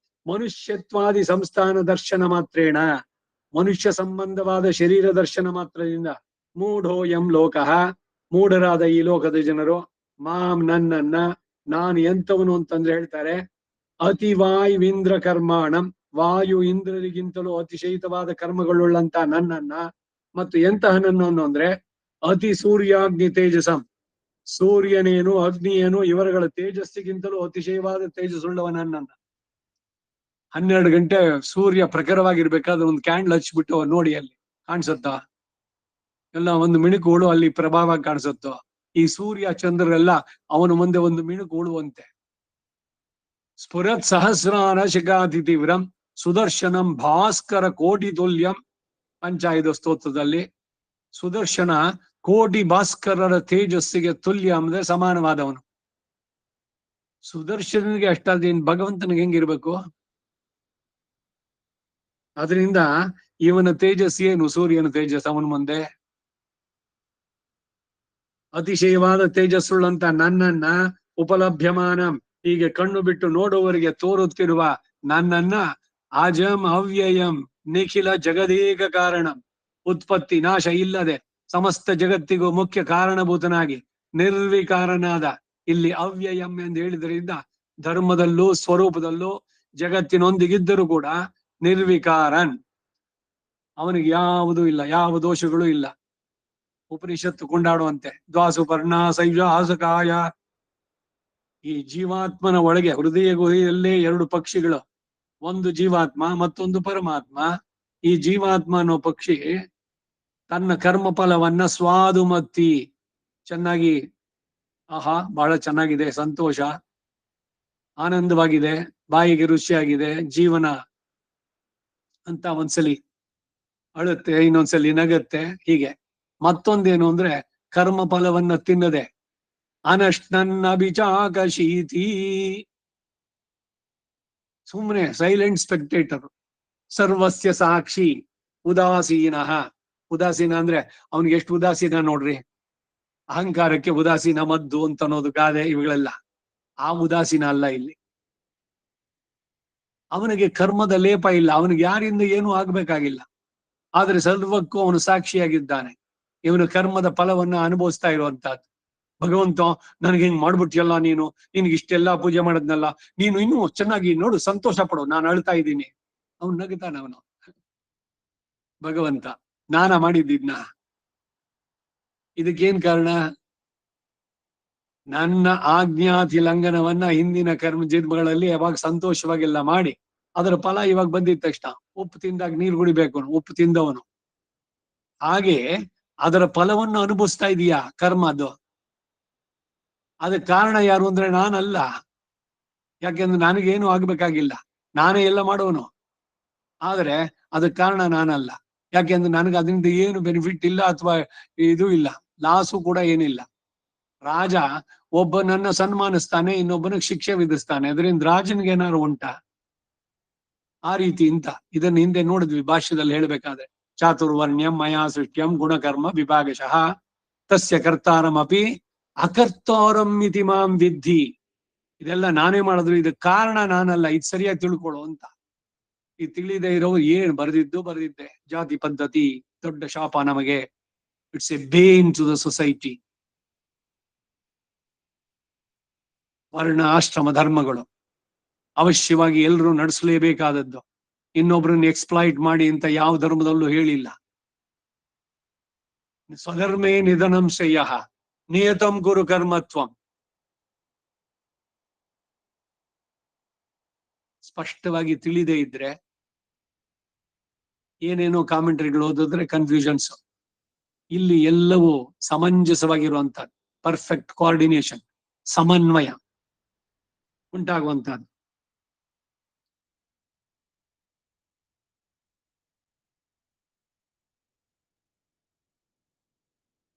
ಮನುಷ್ಯತ್ವಾದಿ ಸಂಸ್ಥಾನ ದರ್ಶನ ಮಾತ್ರೇಣ, ಮನುಷ್ಯ ಸಂಬಂಧವಾದ ಶರೀರ ದರ್ಶನ ಮಾತ್ರದಿಂದ ಮೂಢೋ ಎಂ ಲೋಕಃ, ಮೂಢರಾದ ಈ ಲೋಕದ ಜನರು ಮಾಂ ನನ್ನನ್ನ, ನಾನು ಎಂತವನು ಅಂತಂದ್ರೆ ಹೇಳ್ತಾರೆ, ಅತಿ ವಾಯುವಿಂದ್ರ ಕರ್ಮಾಣಂ, ವಾಯು ಇಂದ್ರರಿಗಿಂತಲೂ ಅತಿಶಯಿತವಾದ ಕರ್ಮಗಳುಳ್ಳಂತ ನನ್ನನ್ನ, ಮತ್ತು ಎಂತಹ ನನ್ನನ್ನು ಅಂದ್ರೆ ಅತಿ ಸೂರ್ಯಾಗ್ನಿ ತೇಜಸಂ, ಸೂರ್ಯನೇನು ಅಗ್ನಿಯೇನು ಇವರುಗಳ ತೇಜಸ್ಸಿಗಿಂತಲೂ ಅತಿಶಯವಾದ ತೇಜಸ್ಸುಳ್ಳವ ನನ್ನನ್ನ. 12 ಗಂಟೆ ಸೂರ್ಯ ಪ್ರಖರವಾಗಿರ್ಬೇಕಾದ್ರೆ ಒಂದು ಕ್ಯಾಂಡಲ್ ಹಚ್ಬಿಟ್ಟು ನೋಡಿ, ಅಲ್ಲಿ ಕಾಣಿಸುತ್ತಾ? ಎಲ್ಲ ಒಂದು ಮಿಣುಕು ಹುಳು ಅಲ್ಲಿ ಪ್ರಭಾವ ಕಾಣಿಸುತ್ತೋ? ಈ ಸೂರ್ಯ ಚಂದ್ರರೆಲ್ಲ ಅವನ ಮುಂದೆ ಒಂದು ಮಿಣುಕು ಹುಳುವಂತೆ. ಸ್ಫುರತ್ ಸಹಸ್ರಾರ ಶಿಖಾತಿ ತೀವ್ರಂ ಸುದರ್ಶನಂ ಭಾಸ್ಕರ ಕೋಟಿ ತುಲ್ಯಂ. ಪಂಚಾಯುಧ ಸ್ತೋತ್ರದಲ್ಲಿ ಸುದರ್ಶನ ಕೋಟಿ ಭಾಸ್ಕರರ ತೇಜಸ್ಸಿಗೆ ತುಲ್ಯ ಅಂದ್ರೆ ಸಮಾನವಾದವನು. ಸುದರ್ಶನಿಗೆ ಅಷ್ಟಾದೇನು ಭಗವಂತನಿಗೆ ಹೆಂಗಿರ್ಬೇಕು? ಅದರಿಂದ ಇವನ ತೇಜಸ್ ಏನು? ಸೂರ್ಯನ ತೇಜಸ್ ಅವನ ಮುಂದೆ. ಅತಿಶಯವಾದ ತೇಜಸ್ಸುಳ್ಳಂತ ನನ್ನನ್ನ ಉಪಲಭ್ಯಮಾನ, ಹೀಗೆ ಕಣ್ಣು ಬಿಟ್ಟು ನೋಡುವವರಿಗೆ ತೋರುತ್ತಿರುವ ನನ್ನನ್ನ ಅಜಂ ಅವ್ಯಯಂ ನಿಖಿಲ ಜಗದೇಕ ಕಾರಣ, ಉತ್ಪತ್ತಿ ನಾಶ ಇಲ್ಲದೆ ಸಮಸ್ತ ಜಗತ್ತಿಗೂ ಮುಖ್ಯ ಕಾರಣಭೂತನಾಗಿ ನಿರ್ವಿಕಾರನಾದ, ಇಲ್ಲಿ ಅವ್ಯಯಂ ಎಂದು ಹೇಳಿದ್ರಿಂದ ಧರ್ಮದಲ್ಲೂ ಸ್ವರೂಪದಲ್ಲೂ ಜಗತ್ತಿನೊಂದಿಗಿದ್ದರೂ ಕೂಡ ನಿರ್ವಿಕಾರನ್, ಅವನಿಗೆ ಯಾವುದೂ ಇಲ್ಲ, ಯಾವ ದೋಷಗಳು ಇಲ್ಲ. ಉಪನಿಷತ್ತು ಕೊಂಡಾಡುವಂತೆ ದ್ವಾಸುಪರ್ಣ ಸೈಜ ಆಸಕಾಯ. ಈ ಜೀವಾತ್ಮನ ಒಳಗೆ ಹೃದಯ ಗುಹೆಯಲ್ಲೇ 2 ಪಕ್ಷಿಗಳು, ಒಂದು ಜೀವಾತ್ಮ ಮತ್ತೊಂದು ಪರಮಾತ್ಮ. ಈ ಜೀವಾತ್ಮ ಅನ್ನೋ ಪಕ್ಷಿ ತನ್ನ ಕರ್ಮ ಫಲವನ್ನ ಸ್ವಾದುಮತ್ತಿ, ಚೆನ್ನಾಗಿ ಆಹಾ ಬಹಳ ಚೆನ್ನಾಗಿದೆ, ಸಂತೋಷ ಆನಂದವಾಗಿದೆ, ಬಾಯಿಗೆ ರುಚಿಯಾಗಿದೆ ಜೀವನ ಅಂತ ಒಂದ್ಸಲಿ ಅಳುತ್ತೆ, ಇನ್ನೊಂದ್ಸಲಿ ನಗತ್ತೆ. ಹೀಗೆ ಮತ್ತೊಂದೇನು ಅಂದ್ರೆ ಕರ್ಮ ಫಲವನ್ನ ತಿನ್ನದೆ ಅನಷ್ಟನ್ನ ಬಿಚಾಕ ಶೀತಿ, ಸುಮ್ಮನೆ ಸೈಲೆಂಟ್ ಸ್ಪೆಕ್ಟೇಟರ್. ಸರ್ವಸ್ಯ ಸಾಕ್ಷಿ ಉದಾಸೀನ. ಉದಾಸೀನ ಅಂದ್ರೆ ಅವನಿಗೆ ಎಷ್ಟು ಉದಾಸೀನ ನೋಡ್ರಿ. ಅಹಂಕಾರಕ್ಕೆ ಉದಾಸೀನ ಮದ್ದು ಅಂತ ಅನ್ನೋದು ಗಾದೆ ಇವುಗಳೆಲ್ಲ. ಆ ಉದಾಸೀನ ಅಲ್ಲ ಇಲ್ಲಿ. ಅವನಿಗೆ ಕರ್ಮದ ಲೇಪ ಇಲ್ಲ, ಅವನಿಗೆ ಯಾರಿಂದ ಏನೂ ಆಗ್ಬೇಕಾಗಿಲ್ಲ. ಆದ್ರೆ ಸರ್ವಕ್ಕೂ ಅವನು ಸಾಕ್ಷಿಯಾಗಿದ್ದಾನೆ. ಇವನು ಕರ್ಮದ ಫಲವನ್ನ ಅನುಭವಿಸ್ತಾ ಇರುವಂತಹದ್ದು. ಭಗವಂತ ನನಗೆ ಹಿಂಗ್ ಮಾಡ್ಬಿಟ್ಟಿಯಲ್ಲ, ನಿನ್ಗೆ ಇಷ್ಟೆಲ್ಲಾ ಪೂಜೆ ಮಾಡದ್ನಲ್ಲ, ನೀನು ಇನ್ನೂ ಚೆನ್ನಾಗಿ ನೋಡು, ಸಂತೋಷ ಪಡು, ನಾನು ಅಳ್ತಾ ಇದ್ದೀನಿ. ಅವ್ನು ನಗುತ್ತಾನ. ಅವನು ಭಗವಂತ ನಾನ ಮಾಡಿದ್ದಿದ್ನ. ಇದಕ್ಕೇನ್ ಕಾರಣ? ನನ್ನ ಆಜ್ಞಾತಿ ಲಂಘನವನ್ನ ಹಿಂದಿನ ಕರ್ಮ ಜನ್ಮಗಳಲ್ಲಿ ಯಾವಾಗ ಸಂತೋಷವಾಗೆಲ್ಲ ಮಾಡಿ ಅದರ ಫಲ ಇವಾಗ ಬಂದಿದ ತಕ್ಷಣ, ಉಪ್ಪು ತಿಂದಾಗ ನೀರು ಕುಡಿಬೇಕು, ಉಪ್ಪು ತಿಂದವನು. ಹಾಗೆ ಅದರ ಫಲವನ್ನು ಅನುಭವಿಸ್ತಾ ಇದೀಯಾ ಕರ್ಮ. ಅದಕ್ಕೆ ಕಾರಣ ಯಾರು ಅಂದ್ರೆ ನಾನಲ್ಲ. ಯಾಕೆಂದ್ರೆ ನನಗೇನು ಆಗ್ಬೇಕಾಗಿಲ್ಲ, ನಾನೇ ಎಲ್ಲ ಮಾಡೋನು. ಆದ್ರೆ ಅದಕ್ಕೆ ಕಾರಣ ನಾನಲ್ಲ. ಯಾಕೆಂದ್ರೆ ನನಗೆ ಅದರಿಂದ ಏನು ಬೆನಿಫಿಟ್ ಇಲ್ಲ, ಅಥವಾ ಇದು ಇಲ್ಲ, ಲಾಸು ಕೂಡ ಏನಿಲ್ಲ. ರಾಜ ಒಬ್ಬನನ್ನ ಸನ್ಮಾನಿಸ್ತಾನೆ, ಇನ್ನೊಬ್ಬನಿಗೆ ಶಿಕ್ಷೆ ವಿಧಿಸ್ತಾನೆ. ಅದರಿಂದ ರಾಜನಿಗೆ ಏನಾದ್ರು ಉಂಟಾ? ಆ ರೀತಿ ಇದನ್ನ ಹಿಂದೆ ನೋಡಿದ್ವಿ ಭಾಷ್ಯದಲ್ಲಿ ಹೇಳ್ಬೇಕಾದ್ರೆ. ಚಾತುರ್ವರ್ಣ್ಯಂ ಮಯಾ ಸೃಷ್ಟ್ಯಂ ಗುಣಕರ್ಮ ವಿಭಾಗಶಃ ತಸ್ಯ ಕರ್ತಾರಮಪಿ ಅಕರ್ತಾರಂ ಇತಿ ಮಾಂ ವಿದ್ಧಿ. ಇದೆಲ್ಲ ನಾನೇ ಮಾಡಿದ್ರು, ಇದಕ್ಕೆ ಕಾರಣ ನಾನಲ್ಲ. ಇದು ಸರಿಯಾಗಿ ತಿಳ್ಕೊಳ್ಳು ಅಂತ. ಈ ತಿಳಿದೇ ಇರೋರು ಏನ್ ಬರೆದಿದ್ದೆ. ಜಾತಿ ಪದ್ಧತಿ ದೊಡ್ಡ ಶಾಪ ನಮಗೆ. It's a bane to the society. ವರ್ಣ ಆಶ್ರಮ ಧರ್ಮಗಳು ಅವಶ್ಯವಾಗಿ ಎಲ್ಲರೂ ನಡೆಸಲೇಬೇಕಾದದ್ದು. ಇನ್ನೊಬ್ರನ್ನ ಎಕ್ಸ್ಪ್ಲಾಯ್ಟ್ ಮಾಡಿ ಅಂತ ಯಾವ ಧರ್ಮದಲ್ಲೂ ಹೇಳಿಲ್ಲ. ಸ್ವಧರ್ಮೇ ನಿಧನಂ ಶ್ರೇಯಃ ನಿಯತಂ ಗುರು ಕರ್ಮತ್ವಂ. ಸ್ಪಷ್ಟವಾಗಿ ತಿಳಿದೇ ಇದ್ರೆ ಏನೇನೋ ಕಾಮೆಂಟ್ರಿಗಳು ಓದಿದ್ರೆ ಕನ್ಫ್ಯೂಷನ್ಸ್. ಇಲ್ಲಿ ಎಲ್ಲವೂ ಸಮಂಜಸವಾಗಿರುವಂತ ಪರ್ಫೆಕ್ಟ್ ಕೋಆರ್ಡಿನೇಷನ್, ಸಮನ್ವಯ ಉಂಟಾಗುವಂತಹದ್ದು.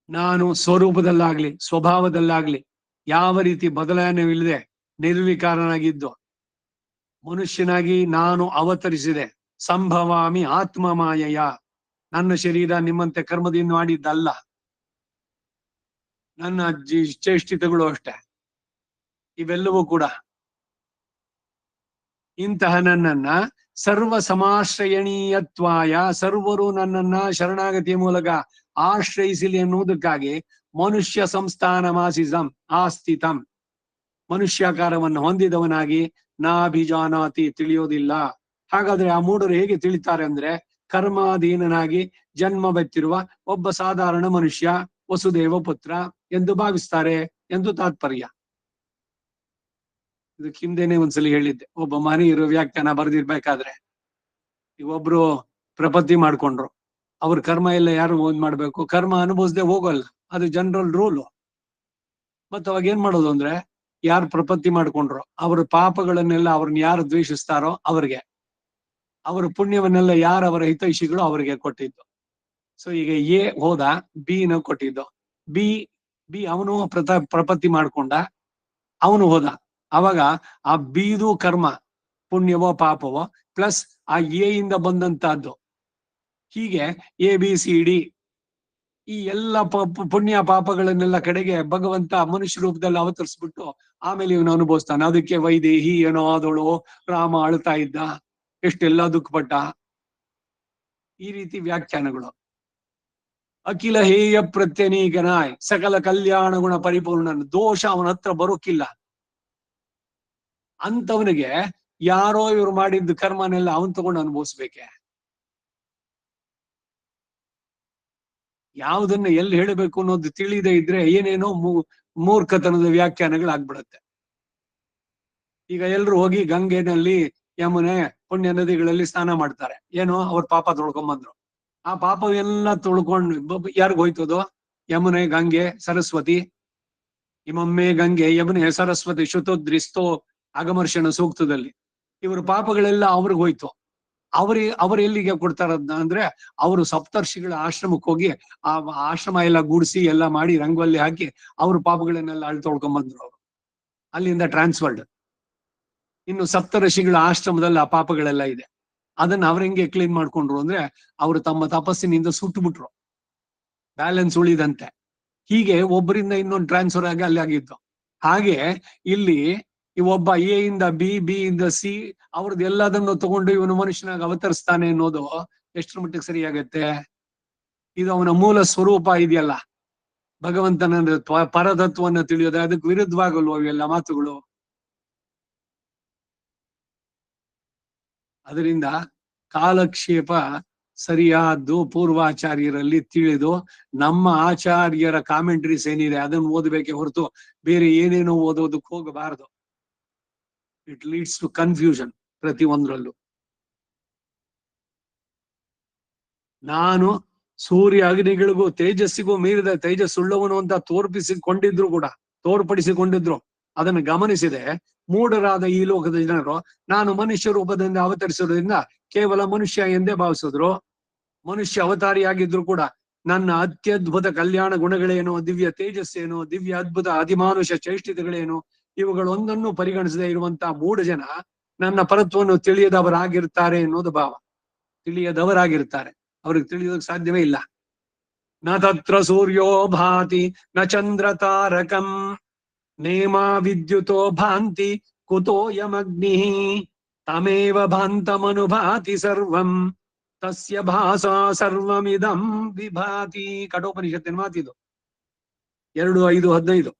ನಾನು ಸ್ವರೂಪದಲ್ಲಾಗ್ಲಿ ಸ್ವಭಾವದಲ್ಲಾಗ್ಲಿ ಯಾವ ರೀತಿ ಬದಲಾವಣೆ ಇಲ್ಲದೆ ನಿರ್ವಿಕಾರನಾಗಿದ್ದು ಮನುಷ್ಯನಾಗಿ ನಾನು ಅವತರಿಸಿದೆ. ಸಂಭವಾಮಿ ಆತ್ಮ ಮಾಯೆಯ. ನನ್ನ ಶರೀರ ನಿಮ್ಮಂತೆ ಕರ್ಮದಿಂದ ಮಾಡಿದ್ದಲ್ಲ. ನನ್ನ ಚೇಷ್ಟಿತಗಳು ಅಷ್ಟೇ. ಇವೆಲ್ಲವೂ ಕೂಡ ಇಂತಹ ನನ್ನನ್ನ ಸರ್ವ ಸಮಾಶ್ರಯಣೀಯತ್ವಾಯ, ಸರ್ವರು ನನ್ನನ್ನ ಶರಣಾಗತಿಯ ಮೂಲಕ ಆಶ್ರಯಿಸಲಿ ಎನ್ನುವುದಕ್ಕಾಗಿ ಮನುಷ್ಯ ಸಂಸ್ಥಾನ ಮಾಸಿಸಂ ಆಸ್ಥಿತಂ, ಮನುಷ್ಯಾಕಾರವನ್ನು ಹೊಂದಿದವನಾಗಿ ನಾಭಿಜಾನಾತಿ, ತಿಳಿಯೋದಿಲ್ಲ. ಹಾಗಾದ್ರೆ ಆ ಮೂಢರು ಹೇಗೆ ತಿಳಿತಾರೆ ಅಂದ್ರೆ, ಕರ್ಮಾಧೀನನಾಗಿ ಜನ್ಮ ಬೆತ್ತಿರುವ ಒಬ್ಬ ಸಾಧಾರಣ ಮನುಷ್ಯ, ವಸುದೇವ ಪುತ್ರ ಎಂದು ಭಾವಿಸ್ತಾರೆ ಎಂದು ತಾತ್ಪರ್ಯ. ಇದಕ್ಕೆ ಹಿಂದೆನೆ ಒಂದ್ಸಲಿ ಹೇಳಿದ್ದೆ. ಒಬ್ಬ ಮಹನೀಯರು ವ್ಯಾಖ್ಯಾನ ಬರೆದಿರ್ಬೇಕಾದ್ರೆ ಈಗ ಒಬ್ರು ಪ್ರಪತ್ತಿ ಮಾಡ್ಕೊಂಡ್ರು. ಅವ್ರ ಕರ್ಮ ಎಲ್ಲ ಯಾರು ಮಾಡ್ಬೇಕು? ಕರ್ಮ ಅನುಭವಿಸದೆ ಹೋಗಲ್ಲ, ಅದು ಜನರಲ್ ರೂಲು. ಮತ್ತ ಅವಾಗ ಏನ್ ಮಾಡೋದು ಅಂದ್ರೆ, ಯಾರು ಪ್ರಪತ್ತಿ ಮಾಡ್ಕೊಂಡ್ರು ಅವ್ರ ಪಾಪಗಳನ್ನೆಲ್ಲ ಅವ್ರನ್ನ ಯಾರು ದ್ವೇಷಿಸ್ತಾರೋ ಅವ್ರಿಗೆ, ಅವರ ಪುಣ್ಯವನ್ನೆಲ್ಲ ಯಾರು ಅವರ ಹಿತೈಷಿಗಳು ಅವರಿಗೆ ಕೊಟ್ಟಿದ್ದು. ಸೊ ಈಗ ಎ ಹೋದ, ಬಿ ನ ಕೊಟ್ಟಿದ್ದು. ಬಿ ಅವನು ಪ್ರಪತ್ತಿ ಮಾಡ್ಕೊಂಡ, ಅವನು ಹೋದ. ಅವಾಗ ಆ ಬಿದು ಕರ್ಮ ಪುಣ್ಯವೋ ಪಾಪವೋ ಪ್ಲಸ್ ಆ ಎ ಇಂದ ಬಂದಂತಹದ್ದು, ಹೀಗೆ ABCD ಈ ಎಲ್ಲ ಪುಣ್ಯ ಪಾಪಗಳನ್ನೆಲ್ಲ ಕಡೆಗೆ ಭಗವಂತ ಮನುಷ್ಯ ರೂಪದಲ್ಲಿ ಅವತರಿಸ್ಬಿಟ್ಟು ಆಮೇಲೆ ಇವನು ಅನುಭವಿಸ್ತಾನೆ. ಅದಕ್ಕೆ ವೈದೇಹಿ ಏನೋ ಆದವಳು, ರಾಮ ಅಳ್ತಾ ಇದ್ದ, ಎಷ್ಟೆಲ್ಲ ದುಃಖಪಟ್ಟ. ಈ ರೀತಿ ವ್ಯಾಖ್ಯಾನಗಳು. ಅಖಿಲ ಹೇಯ ಪ್ರತ್ಯನೀಕನಾಯ್ ಸಕಲ ಕಲ್ಯಾಣ ಗುಣ ಪರಿಪೂರ್ಣನ, ದೋಷ ಅವನ ಹತ್ರ ಬರೋಕಿಲ್ಲ. ಅಂತವನಿಗೆ ಯಾರೋ ಇವ್ರು ಮಾಡಿದ್ದು ಕರ್ಮನೆಲ್ಲ ಅವನ್ ತಗೊಂಡು ಅನುಭವಿಸ್ಬೇಕೆ? ಯಾವುದನ್ನ ಎಲ್ಲಿ ಹೇಳಬೇಕು ಅನ್ನೋದು ತಿಳಿದೇ ಇದ್ರೆ ಏನೇನೋ ಮೂರ್ಖತನದ ವ್ಯಾಖ್ಯಾನಗಳಾಗ್ಬಿಡತ್ತೆ. ಈಗ ಎಲ್ರು ಹೋಗಿ ಗಂಗೆನಲ್ಲಿ, ಯಮುನೆ, ಪುಣ್ಯ ನದಿಗಳಲ್ಲಿ ಸ್ನಾನ ಮಾಡ್ತಾರೆ. ಏನೋ ಅವ್ರ ಪಾಪ ತೊಳ್ಕೊಂಬಂದ್ರು. ಆ ಪಾಪವೆಲ್ಲ ತೊಳ್ಕೊಂಡು ಯಾರಿಗ ಹೋಯ್ತದೋ? ಯಮುನೆ, ಗಂಗೆ, ಸರಸ್ವತಿ. ಇಮೊಮ್ಮೆ ಗಂಗೆ ಯಮುನೆ ಸರಸ್ವತಿ ಶುತೋದ್ರಿಸ್ತೋ ಅಗಮರ್ಷಣ ಸೂಕ್ತದಲ್ಲಿ ಇವ್ರ ಪಾಪಗಳೆಲ್ಲ ಅವ್ರಿಗೆ ಹೋಯ್ತು. ಅವ್ರ ಎಲ್ಲಿಗೆ ಕೊಡ್ತಾರದ್ನ ಅಂದ್ರೆ, ಅವರು ಸಪ್ತರ್ಷಿಗಳ ಆಶ್ರಮಕ್ಕೆ ಹೋಗಿ ಆ ಆಶ್ರಮ ಎಲ್ಲ ಗೂಡಿಸಿ ಎಲ್ಲ ಮಾಡಿ ರಂಗೋಲಿ ಹಾಕಿ ಅವ್ರ ಪಾಪಗಳನ್ನೆಲ್ಲ ತೊಳ್ಕೊಂಬಂದ್ರು. ಅವರು ಅಲ್ಲಿಂದ ಟ್ರಾನ್ಸ್ಫರ್ಡ್. ಇನ್ನು ಸಪ್ತರ್ಷಿಗಳ ಆಶ್ರಮದಲ್ಲಿ ಆ ಪಾಪಗಳೆಲ್ಲ ಇದೆ. ಅದನ್ನ ಅವ್ರ ಹೆಂಗೆ ಕ್ಲೀನ್ ಮಾಡ್ಕೊಂಡ್ರು ಅಂದ್ರೆ, ಅವರು ತಮ್ಮ ತಪಸ್ಸಿನಿಂದ ಸುಟ್ಟು ಬಿಟ್ರು, ಬ್ಯಾಲೆನ್ಸ್ ಉಳಿದಂತೆ. ಹೀಗೆ ಒಬ್ಬರಿಂದ ಇನ್ನೊಂದು ಟ್ರಾನ್ಸ್ಫರ್ ಆಗಿ ಅಲ್ಲಿ ಆಗಿತ್ತು. ಹಾಗೆ ಇಲ್ಲಿ ಒಬ್ಬ ಎ ಇಂದ ಬಿ, ಬಿ ಇಂದ ಸಿ, ಅವ್ರದ್ದು ಎಲ್ಲದನ್ನು ತಗೊಂಡು ಇವನು ಮನುಷ್ಯನಾಗ ಅವತರಿಸ್ತಾನೆ ಅನ್ನೋದು ಎಷ್ಟರ ಮಟ್ಟಿಗೆ ಸರಿಯಾಗತ್ತೆ? ಇದು ಅವನ ಮೂಲ ಸ್ವರೂಪ ಇದೆಯಲ್ಲ, ಭಗವಂತನ ಪರತತ್ವವನ್ನು ತಿಳಿಯೋದು, ಅದಕ್ಕೆ ವಿರುದ್ಧವಾಗಲ್ವ ಇವೆಲ್ಲ ಮಾತುಗಳು? ಅದರಿಂದ ಕಾಲಕ್ಷೇಪ ಸರಿಯಾದ್ದು ಪೂರ್ವಾಚಾರ್ಯರಲ್ಲಿ ತಿಳಿದು ನಮ್ಮ ಆಚಾರ್ಯರ ಕಾಮೆಂಟ್ರೀಸ್ ಏನಿದೆ ಅದನ್ನು ಓದಬೇಕೆ ಹೊರತು ಬೇರೆ ಏನೇನೋ ಓದೋದಕ್ಕೆ ಹೋಗಬಾರದು. ಇಟ್ ಲೀಡ್ಸ್ ಟು ಕನ್ಫ್ಯೂಷನ್ ಪ್ರತಿ ಒಂದರಲ್ಲೂ. ನಾನು ಸೂರ್ಯ ಅಗ್ನಿಗಳಿಗೂ ತೇಜಸ್ಸಿಗೂ ಮೀರಿದ ತೇಜಸ್ಸುಳ್ಳವನು ಅಂತ ತೋರ್ಪಡಿಸಿಕೊಂಡಿದ್ರು ಅದನ್ನು ಗಮನಿಸಿದೆ ಮೂಢರಾದ ಈ ಲೋಕದ ಜನರು ನಾನು ಮನುಷ್ಯ ರೂಪದಿಂದ ಅವತರಿಸೋದ್ರಿಂದ ಕೇವಲ ಮನುಷ್ಯ ಎಂದೇ ಭಾವಿಸಿದ್ರು. ಮನುಷ್ಯ ಅವತಾರಿಯಾಗಿದ್ರು ಕೂಡ ನನ್ನ ಅತ್ಯದ್ಭುತ ಕಲ್ಯಾಣ ಗುಣಗಳೇನು, ದಿವ್ಯ ತೇಜಸ್ಸೇನು, ದಿವ್ಯ ಅದ್ಭುತ ಅತಿಮಾನುಷ ಚೇಷ್ಟಿತಗಳೇನು, ಇವುಗಳೊಂದನ್ನು ಪರಿಗಣಿಸದೇ ಇರುವಂತಹ ಮೂಢ ಜನ ನನ್ನ ಪರತ್ವವನ್ನು ತಿಳಿಯದವರಾಗಿರ್ತಾರೆ ಅನ್ನೋದು ಭಾವ. ತಿಳಿಯದವರಾಗಿರ್ತಾರೆ, ಅವ್ರಿಗೆ ತಿಳಿಯೋದಕ್ಕೆ ಸಾಧ್ಯವೇ ಇಲ್ಲ. ನ ತತ್ರ ಸೂರ್ಯೋ ಭಾತಿ ನ ಚಂದ್ರ ತಾರಕಂ ನೇಮ ವಿದ್ಯುತೋ ಭಾಂತಿ ಕುತೋಯಮಗ್ನಿ ತಮೇವ ಭಾಂತಮನುಭಾತಿ ಸರ್ವಂ ತಸ್ಯ ಭಾಸಾ ಸರ್ವಮಿದಂ ವಿಭಾತಿ. ಕಠೋಪನಿಷತ್ತಿನ ಮಾತಿದು 2:5-15.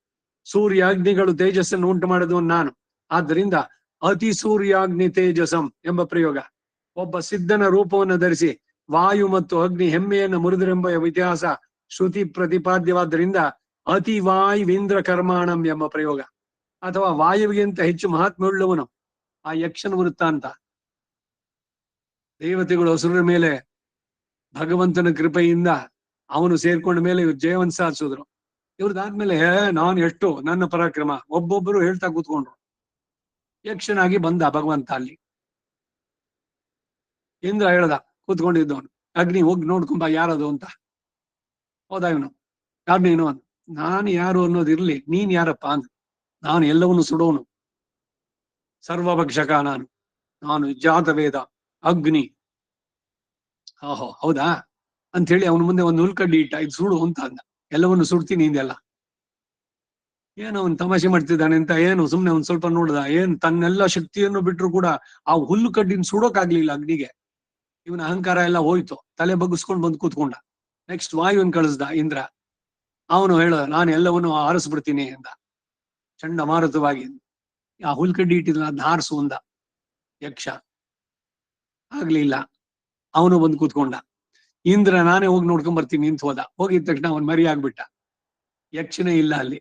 ಸೂರ್ಯ ಅಗ್ನಿಗಳು ತೇಜಸ್ಸನ್ನು ಉಂಟು ಮಾಡಿದವನು ನಾನು, ಆದ್ದರಿಂದ ಅತಿ ಸೂರ್ಯಾಗ್ನಿ ತೇಜಸಂ ಎಂಬ ಪ್ರಯೋಗ. ಒಬ್ಬ ಸಿದ್ಧನ ರೂಪವನ್ನು ಧರಿಸಿ ವಾಯು ಮತ್ತು ಅಗ್ನಿ ಹೆಮ್ಮೆಯನ್ನು ಮುರಿದರೆಂಬ ಇತಿಹಾಸ ಶ್ರುತಿ ಪ್ರತಿಪಾದ್ಯವಾದ್ದರಿಂದ ಅತಿ ವಾಯುವೀಂದ್ರ ಕರ್ಮಾಣಂ ಎಂಬ ಪ್ರಯೋಗ. ಅಥವಾ ವಾಯುವಿಗಿಂತ ಹೆಚ್ಚು ಮಹಾತ್ಮುಳ್ಳವನು ಆ ಯಕ್ಷನ ವೃತ್ತಾಂತ. ದೇವತೆಗಳು ಹಸುರ ಮೇಲೆ ಭಗವಂತನ ಕೃಪೆಯಿಂದ ಅವನು ಸೇರ್ಕೊಂಡ ಮೇಲೆ ಇವ್ರು ಜಯವನ್ನು ಸಾಧಿಸಿದ್ರು. ಇವ್ರದಾದ್ಮೇಲೆ ನಾನು ಎಷ್ಟು ನನ್ನ ಪರಾಕ್ರಮ ಒಬ್ಬೊಬ್ಬರು ಹೇಳ್ತಾ ಕೂತ್ಕೊಂಡ್ರು. ಯಕ್ಷನಾಗಿ ಬಂದ ಭಗವಂತ ಅಲ್ಲಿ. ಇಂದ್ರ ಹೇಳ್ದ ಕೂತ್ಕೊಂಡಿದ್ದವನು, ಅಗ್ನಿ ಹೋಗಿ ನೋಡ್ಕೊಂಬ ಯಾರದು ಅಂತ. ಹೋದ ಇವನು, ಯಾರು ನೀನು ಅಂದ. ನಾನು ಯಾರು ಅನ್ನೋದಿರ್ಲಿ, ನೀನ್ ಯಾರಪ್ಪ ಅಂದ. ನಾನು ಎಲ್ಲವನ್ನು ಸುಡೋನು, ಸರ್ವಭಕ್ಷಕ ನಾನು ಜಾತವೇದ ಅಗ್ನಿ. ಓಹೋ ಹೌದಾ ಅಂತ ಹೇಳಿ ಅವನ ಮುಂದೆ ಒಂದು ಹುಲ್ಕಡ್ಡಿ ಇಟ್ಟ, ಇದು ಸುಡು ಅಂತ ಅಂದ. ಎಲ್ಲವನ್ನು ಸುಡ್ತೀನಿ ಇಂದೆಲ್ಲ. ಏನು ಅವನು ತಮಾಷೆ ಮಾಡ್ತಿದ್ದಾನೆ ಅಂತ ಏನು ಸುಮ್ನೆ ಒಂದ್ ಸ್ವಲ್ಪ ನೋಡ್ದ. ಏನ್ ತನ್ನೆಲ್ಲ ಶಕ್ತಿಯನ್ನು ಬಿಟ್ರು ಕೂಡ ಆ ಹುಲ್ಲು ಕಡ್ಡಿನ ಸುಡೋಕಾಗ್ಲಿಲ್ಲ ಅಗ್ನಿಗೆ. ಇವನ ಅಹಂಕಾರ ಎಲ್ಲ ಹೋಯ್ತು, ತಲೆ ಬಗ್ಗಿಸ್ಕೊಂಡು ಬಂದು ಕೂತ್ಕೊಂಡ. ನೆಕ್ಸ್ಟ್ ವಾಯುವನ್ ಕಳಿಸ್ದ ಇಂದ್ರ. ಅವನು ಹೇಳ ನಾನು ಎಲ್ಲವನ್ನು ಆರಿಸ್ಬಿಡ್ತೀನಿ ಎಂದ ಚಂಡಮಾರುತವಾಗಿ. ಆ ಹುಲ್ಕಡ್ಡಿ ಇಟ್ಟಿದ್ನ ಅದನ್ನ ಹಾರಿಸು ಅಂದ ಯಕ್ಷ. ಆಗ್ಲಿಲ್ಲ, ಅವನು ಬಂದು ಕೂತ್ಕೊಂಡ. ಇಂದ್ರ ನಾನೇ ಹೋಗಿ ನೋಡ್ಕೊಂಡ್ ಬರ್ತೀನಿ ನಿಂತು ಹೋದ. ಹೋಗಿದ ತಕ್ಷಣ ಅವನ್ ಮರಿ ಆಗ್ಬಿಟ್ಟ. ಯಕ್ಷನೇ ಇಲ್ಲ ಅಲ್ಲಿ.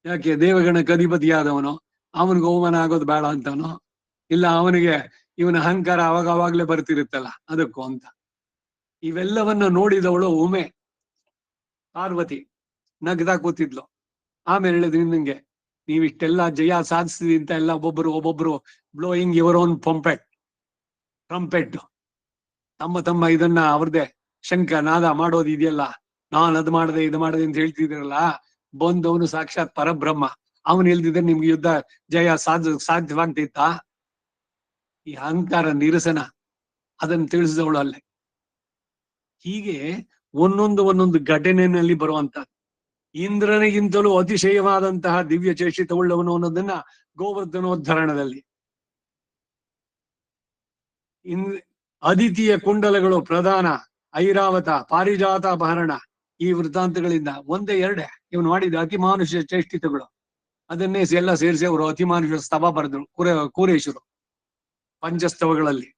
ಯಾಕೆ? ದೇವಗಣ ಅಧಿಪತಿಯಾದವನು, ಅವನಿಗೆ ಅವಮಾನ ಆಗೋದು ಬೇಡ ಅಂತವನು. ಇಲ್ಲ ಅವನಿಗೆ ಇವನ ಅಹಂಕಾರ ಅವಾಗವಾಗ್ಲೇ ಬರ್ತಿರುತ್ತಲ್ಲ ಅದಕ್ಕೂ ಅಂತ. ಇವೆಲ್ಲವನ್ನ ನೋಡಿದವಳು ಉಮೆ ಪಾರ್ವತಿ ನಗ್ದಾ ಕೂತಿದ್ಲು. ಆಮೇಲೆ ಹೇಳಿದ್ರಿ ನಿಂಗೆ ನೀವಿಷ್ಟೆಲ್ಲ ಜಯ ಸಾಧಿಸಿದಿ ಅಂತ ಎಲ್ಲ ಒಬ್ಬೊಬ್ರು ಬ್ಲೋಯಿಂಗ್ ಯುವರ್ ಓನ್ ಟ್ರಂಪೆಟ್ ತಮ್ಮ ಇದನ್ನ ಅವ್ರದೇ ಶಂಕ ನಾದ ಮಾಡೋದು ಇದೆಯಲ್ಲ, ನಾನ್ ಅದ್ ಮಾಡದೆ ಇದು ಮಾಡದೆ ಅಂತ ಹೇಳ್ತಿದ್ದೀರಲ್ಲ, ಬಂದವನು ಸಾಕ್ಷಾತ್ ಪರಬ್ರಹ್ಮ. ಅವನು ಇಲ್ದಿದ್ರೆ ನಿಮ್ಗೆ ಯುದ್ಧ ಜಯ ಸಾಧ್ಯವಾಗ್ತಿತ್ತ? ಈ ಅಹಂಕಾರ ನಿರಸನ ಅದನ್ನು ತಿಳಿಸಿದವಳು ಅಲ್ಲೇ. ಹೀಗೆ ಒಂದೊಂದು ಘಟನೆಯಲ್ಲಿ ಬರುವಂತಹದ್ದು. ಇಂದ್ರನಿಗಿಂತಲೂ ಅತಿಶಯವಾದಂತಹ ದಿವ್ಯ ಚೇಷ್ಟಿತವುಳ್ಳವನು ಅನ್ನೋದನ್ನ ಗೋವರ್ಧನೋದ್ಧರಣದಲ್ಲಿ. ಅದಿತಿಯ ಕುಂಡಲಗಳು ಪ್ರಧಾನ, ಐರಾವತ, ಪಾರಿಜಾತ ಅಪಹರಣ, ಈ ವೃತ್ತಾಂತಗಳಿಂದ ಒಂದೇ ಎರಡೇ ಇವನು ಮಾಡಿದ ಅತಿಮಾನುಷ ಚೇಷ್ಟಿತಗಳು. ಅದನ್ನೇ ಎಲ್ಲ ಸೇರಿಸಿ ಅವರು ಅತಿಮಾನುಷ ಸ್ತವ ಬರೆದ್ರು ಕೂರೇಶರು ಪಂಚಸ್ತವಗಳಲ್ಲಿ.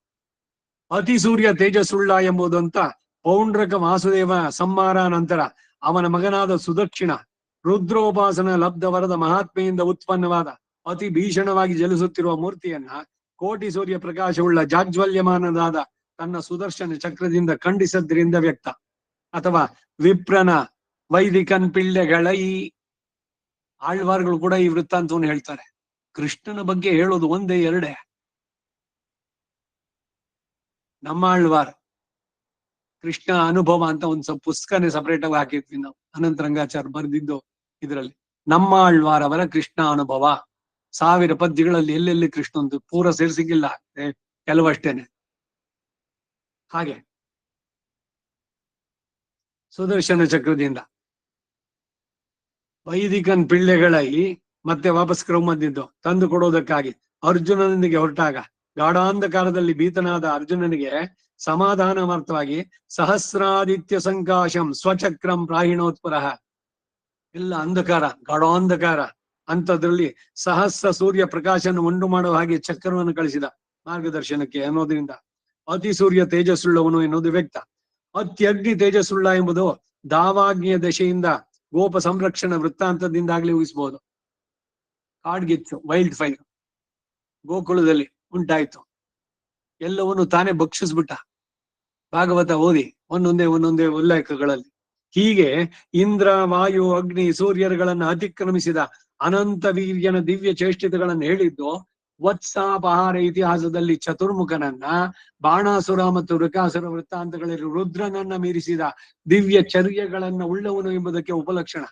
ಅತಿ ಸೂರ್ಯ ತೇಜಸ್ಸುಳ್ಳ ಎಂಬುದಂತ ಪೌಂಡ್ರಕ ವಾಸುದೇವ ಸಂಹಾರ ನಂತರ ಅವನ ಮಗನಾದ ಸುದಕ್ಷಿಣ ರುದ್ರೋಪಾಸನ ಲಬ್ಧವರದ ಮಹಾತ್ಮೆಯಿಂದ ಉತ್ಪನ್ನವಾದ ಅತಿ ಭೀಷಣವಾಗಿ ಜಲಿಸುತ್ತಿರುವ ಮೂರ್ತಿಯನ್ನ ಕೋಟಿ ಸೂರ್ಯ ಪ್ರಕಾಶವುಳ್ಳ ಜಾಜ್ವಲ್ಯಮಾನದಾದ ತನ್ನ ಸುದರ್ಶನ ಚಕ್ರದಿಂದ ಖಂಡಿಸದ್ರಿಂದ ವ್ಯಕ್ತ. ಅಥವಾ ವಿಪ್ರನ ವೈದಿಕನ್ ಪಿಳ್ಳೆಗಳ ಈ ಆಳ್ವಾರ್ಗಳು ಕೂಡ ಈ ವೃತ್ತಾಂತವನ್ನು ಹೇಳ್ತಾರೆ. ಕೃಷ್ಣನ ಬಗ್ಗೆ ಹೇಳೋದು ಒಂದೇ ಎರಡೇ. ನಮ್ಮ ಆಳ್ವಾರ್ ಕೃಷ್ಣ ಅನುಭವ ಅಂತ ಒಂದ್ ಸ್ವಲ್ಪ ಪುಸ್ತಕನೇ ಸಪರೇಟ್ ಆಗಿ ಹಾಕಿದ್ವಿ ನಾವು, ಅನಂತ ರಂಗಾಚಾರ್ಯ ಬರೆದಿದ್ದು. ಇದರಲ್ಲಿ ನಮ್ಮ ಆಳ್ವಾರ್ ಅವರ ಕೃಷ್ಣ ಅನುಭವ 1000 ಪದ್ಯಗಳಲ್ಲಿ ಎಲ್ಲೆಲ್ಲಿ ಕೃಷ್ಣಂದು ಪೂರ ಸೇರ್ಸಿಗಿಲ್ಲ, ಕೆಲವಷ್ಟೇನೆ. ಹಾಗೆ ಸುದರ್ಶನ ಚಕ್ರದಿಂದ ವೈದಿಕನ್ ಪಿಳ್ಳೆಗಳಲ್ಲಿ ಮತ್ತೆ ವಾಪಸ್ ಕ್ರಮದಿದ್ದು ತಂದು ಕೊಡೋದಕ್ಕಾಗಿ ಅರ್ಜುನನೊಂದಿಗೆ ಹೊರಟಾಗ ಗಾಢಾಂಧಕಾರದಲ್ಲಿ ಭೀತನಾದ ಅರ್ಜುನನಿಗೆ ಸಮಾಧಾನವಾರ್ಥವಾಗಿ ಸಹಸ್ರಾದಿತ್ಯ ಸಂಕಾಶಂ ಸ್ವಚಕ್ರಂ ಪ್ರಾಹಿಣೋತ್ಪುರಃ. ಎಲ್ಲ ಅಂಧಕಾರ, ಗಾಢಾಂಧಕಾರ ಅಂತದ್ರಲ್ಲಿ ಸಹಸ್ರ ಸೂರ್ಯ ಪ್ರಕಾಶನ ಉಂಟು ಮಾಡುವ ಹಾಗೆ ಚಕ್ರವನ್ನು ಕಳಿಸಿದ ಮಾರ್ಗದರ್ಶನಕ್ಕೆ ಅನ್ನೋದ್ರಿಂದ ಅತಿ ಸೂರ್ಯ ತೇಜಸ್ಸುಳ್ಳವನು ಎನ್ನುವುದು ವ್ಯಕ್ತ. ಅತ್ಯಗ್ನಿ ತೇಜಸ್ಸುಳ್ಳ ಎಂಬುದು ದಾವಾಗ್ನಿಯ ದಶೆಯಿಂದ ಗೋಪ ಸಂರಕ್ಷಣಾ ವೃತ್ತಾಂತದಿಂದಾಗ್ಲೇ ಊಹಿಸಬಹುದು. ಕಾಡ್ಗಿಚ್ಚು, ವೈಲ್ಡ್ ಫೈರ್ ಗೋಕುಲದಲ್ಲಿ ಉಂಟಾಯ್ತು. ಎಲ್ಲವನ್ನು ತಾನೇ ಭಕ್ಷಿಸ್ಬಿಟ್ಟ. ಭಾಗವತ ಓದಿ ಒಂದೊಂದೇ ಉಲ್ಲೇಖಗಳಲ್ಲಿ. ಹೀಗೆ ಇಂದ್ರ, ವಾಯು, ಅಗ್ನಿ, ಸೂರ್ಯರುಗಳನ್ನು ಅತಿಕ್ರಮಿಸಿದ ಅನಂತ ವೀರ್ಯನ ದಿವ್ಯ ಚೇಷ್ಟಿತಗಳನ್ನು ಹೇಳಿದ್ದು ವತ್ಸಾಪಹಾರ ಇತಿಹಾಸದಲ್ಲಿ ಚತುರ್ಮುಖನನ್ನ, ಬಾಣಾಸುರ ಮತ್ತು ವೃಕಾಸುರ ವೃತ್ತಾಂತಗಳಲ್ಲಿ ರುದ್ರನನ್ನ ಮೀರಿಸಿದ ದಿವ್ಯ ಚರ್ಯಗಳನ್ನ ಉಳ್ಳವನು ಎಂಬುದಕ್ಕೆ ಉಪಲಕ್ಷಣ.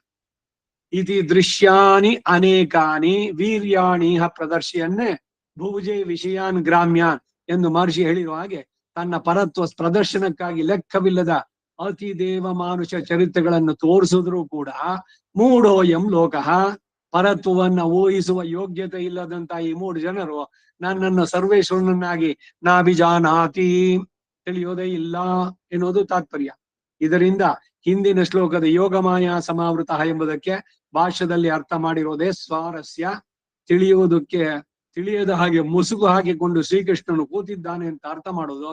ಇತಿ ದೃಶ್ಯಾನಿ ಅನೇಕಾನಿ ವೀರ್ಯಾಣೀಹ ಪ್ರದರ್ಶಿಯನ್ನೇ ಭುಜೆ ವಿಷಯಾನ್ ಗ್ರಾಮ್ಯಾನ್ ಎಂದು ಮಹರ್ಷಿ ಹೇಳಿರುವ ಹಾಗೆ ತನ್ನ ಪರತ್ವ ಪ್ರದರ್ಶನಕ್ಕಾಗಿ ಲೆಕ್ಕವಿಲ್ಲದ ಅತಿ ದೇವ ಮಾನುಷ ಚರಿತ್ರೆಗಳನ್ನು ತೋರಿಸಿದ್ರು ಕೂಡ ಮೂಢೋಯಂ ಲೋಕಃ, ಪರತ್ವವನ್ನ ಊಹಿಸುವ ಯೋಗ್ಯತೆ ಇಲ್ಲದಂತ ಈ 3 ಜನರು ನನ್ನನ್ನು ಸರ್ವೇಶ್ವರನನ್ನಾಗಿ ನಾಭಿಜಾನಾತಿ, ತಿಳಿಯೋದೇ ಇಲ್ಲ ಎನ್ನುವುದು ತಾತ್ಪರ್ಯ. ಇದರಿಂದ ಹಿಂದಿನ ಶ್ಲೋಕದ ಯೋಗಮಾಯ ಸಮಾವೃತ ಎಂಬುದಕ್ಕೆ ಭಾಷ್ಯದಲ್ಲಿ ಅರ್ಥ ಮಾಡಿರೋದೇ ಸ್ವಾರಸ್ಯ. ತಿಳಿಯದ ಹಾಗೆ ಮುಸುಗು ಹಾಕಿಕೊಂಡು ಶ್ರೀಕೃಷ್ಣನು ಕೂತಿದ್ದಾನೆ ಅಂತ ಅರ್ಥ ಮಾಡೋದು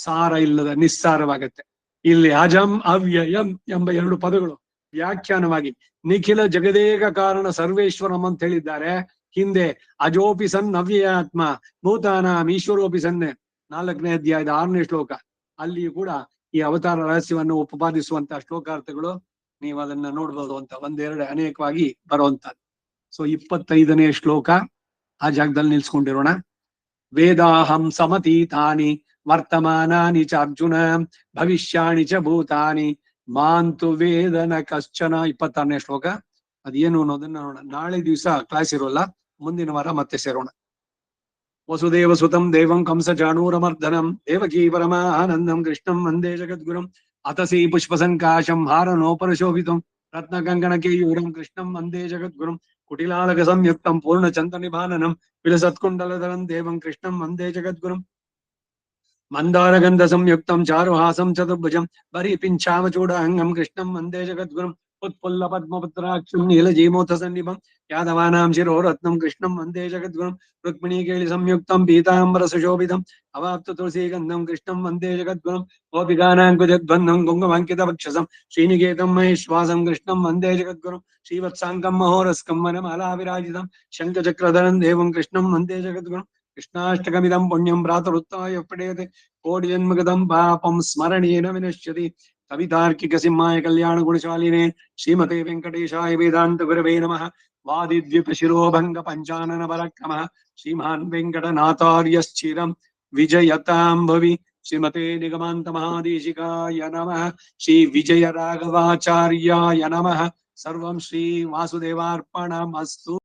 ಸಾರ ಇಲ್ಲದ ನಿಸ್ಸಾರವಾಗತ್ತೆ. ಇಲ್ಲಿ ಅಜಂ ಅವ್ಯಯಂ ಎಂಬ 2 ಪದಗಳು ವ್ಯಾಖ್ಯಾನವಾಗಿ ನಿಖಿಲ ಜಗದೇಕ ಕಾರಣ ಸರ್ವೇಶ್ವರಂ ಅಂತ ಹೇಳಿದ್ದಾರೆ. ಹಿಂದೆ ಅಜೋಪಿ ಸನ್ ಅವ್ಯಯಾತ್ಮ ಭೂತಾನಾಂ ಈಶ್ವರೋಪಿ ಸನ್ನೆ 4ನೇ ಅಧ್ಯಾಯದ 6ನೇ ಶ್ಲೋಕ, ಅಲ್ಲಿಯೂ ಕೂಡ ಈ ಅವತಾರ ರಹಸ್ಯವನ್ನು ಉಪಪಾದಿಸುವಂತಹ ಶ್ಲೋಕಾರ್ಥಗಳು ನೀವು ಅದನ್ನ ನೋಡ್ಬೋದು ಅಂತ ಒಂದೆರಡು ಅನೇಕವಾಗಿ ಬರುವಂತದ್ದು. ಸೊ 25ನೇ ಶ್ಲೋಕ ಆ ಜಾಗದಲ್ಲಿ ನಿಲ್ಸ್ಕೊಂಡಿರೋಣ. ವೇದಾಹಂ ಸಮತೀತಾನಿ ವರ್ತಮಾನಾನಿ ಚ ಅರ್ಜುನ ಭವಿಷ್ಯಾಣಿ ಚ ಭೂತಾನಿ ಮಾಂತು ವೇದನ ಕಶ್ಚನ. 26ನೇ ಶ್ಲೋಕ ಅದೇನು ಅನ್ನೋದನ್ನ ನೋಡೋಣ. ನಾಳೆ ದಿವಸ ಕ್ಲಾಸ್ ಇರೋಲ್ಲ, ಮುಂದಿನ ವಾರ ಮತ್ತೆ ಸೇರೋಣ. ವಸುದೇವ ಸುತಂ ದೇವಂ ಕಂಸ ಚಾಣೂರಮರ್ದನಂ ದೇವಕೀ ಪರಮಾನಂದಂ ಕೃಷ್ಣಂ ವಂದೇ ಜಗದ್ಗುರುಂ ಅತಸಿ ಪುಷ್ಪ ಸಂಕಾಶಂ ಹಾರನೋಪರಶೋಭಿತಂ ರತ್ನ ಕಂಕಣ ಕೇಯೂರಂ ಕೃಷ್ಣಂ ವಂದೇ ಜಗದ್ಗುರುಂ ಕುಟಿಲಾಲಕ ಸಂಯುಕ್ತಂ ಪೂರ್ಣ ಚಂದ್ರ ನಿಭಾನನಂ ವಿಲಸತ್ಕುಂಡಲಧರಂ ದೇವಂ ಕೃಷ್ಣಂ ವಂದೇ ಜಗದ್ಗುರುಂ ಮಂದಾರ ಗಂಧ ಸಂಯುಕ್ತಂ ಚಾರುಹಾಸಂ ಚತುರ್ಭುಜಂ ಬರಿ ಪಿಂಚಾಮಚೂಡ ಅಂಗಂ ಕೃಷ್ಣಂ ವಂದೇ ಜಗದ್ಗುರುಂ ಉತ್ಪುಲ್ಲ ಪದ್ಮಪುತ್ರಾಕ್ಷಂ ನೀಲಜೀಮೋಥ ಸನ್ನಿಭಂ ಯಾದವಾನಾಂ ಶಿರೋ ರತ್ನಂ ಕೃಷ್ಣಂ ವಂದೇ ಜಗದ್ಗುರುಂ ರುಕ್ಮಿಣೀ ಕೇಳಿ ಸಂಯುಕ್ತಂ ಪೀತಾಂಬರ ಸುಶೋಭಿತಂ ಅವಾಪ್ತ ತುಳಸಿ ಗಂಧಂ ಕೃಷ್ಣಂ ವಂದೇ ಜಗದ್ಗುರುಂ ಗೋಪಿಕಾನಾಂ ಕುಜದ್ಬಂಧಂ ಕುಂಕುಮಾಂಕಿತ ವಕ್ಷಸಂ ಶ್ರೀನಿಕೇತಂ ಮಹೇಶ್ವಾಸಂ ಕೃಷ್ಣಂ ವಂದೇ ಜಗದ್ಗುರುಂ ಶ್ರೀವತ್ಸಾಂಗಂ ಮಹೋರಸ್ಕಂ ವನಮಾಲಾ ವಿರಾಜಿತಂ ಶಂಖಚಕ್ರಧರಂ ದೇವಂ ಕೃಷ್ಣಂ ವಂದೇ ಜಗದ್ಗುರುಂ ಕೃಷ್ಣಾಷ್ಟಕಮಿದಂ ಪುಣ್ಯಂ ಪ್ರಾತರುತ್ತಾಯ ಪಡೆಯತೆ ಕೋಟಿ ಜನ್ಮಗತಂ ಪಾಪಂ ಸ್ಮರಣೇನ ವಿನಶ್ಯತಿ. ಕವಿತಾರ್ಕಿಕ ಸಿಂಹಾಯ ಕಲ್ಯಾಣ ಗುಣಶಾಲಿನೇ ಶ್ರೀಮತೆ ವೆಂಕಟೇಶಾಯ ವೇದಾಂತ ಗುರವೇ ನಮಃ. ವಾದಿದ್ವಿಪ ಶಿರೋಭಂಗ ಪಂಚಾನನ ಪರಾಕ್ರಮಃ ಶ್ರೀಮಾನ್ ವೆಂಕಟನಾಥಾರ್ಯಶ್ಚಿರಂ ವಿಜಯತಾಂ ಭವಿ. ಶ್ರೀಮತೆ ನಿಗಮಾಂತ ಮಹಾದೇಶಿಕಾಯ ನಮಃ. ಶ್ರೀ ವಿಜಯ ರಾಘವಾಚಾರ್ಯಾಯ ನಮಃ. ಸರ್ವಂ ಶ್ರೀ ವಾಸುದೇವಾರ್ಪಣಮಸ್ತು.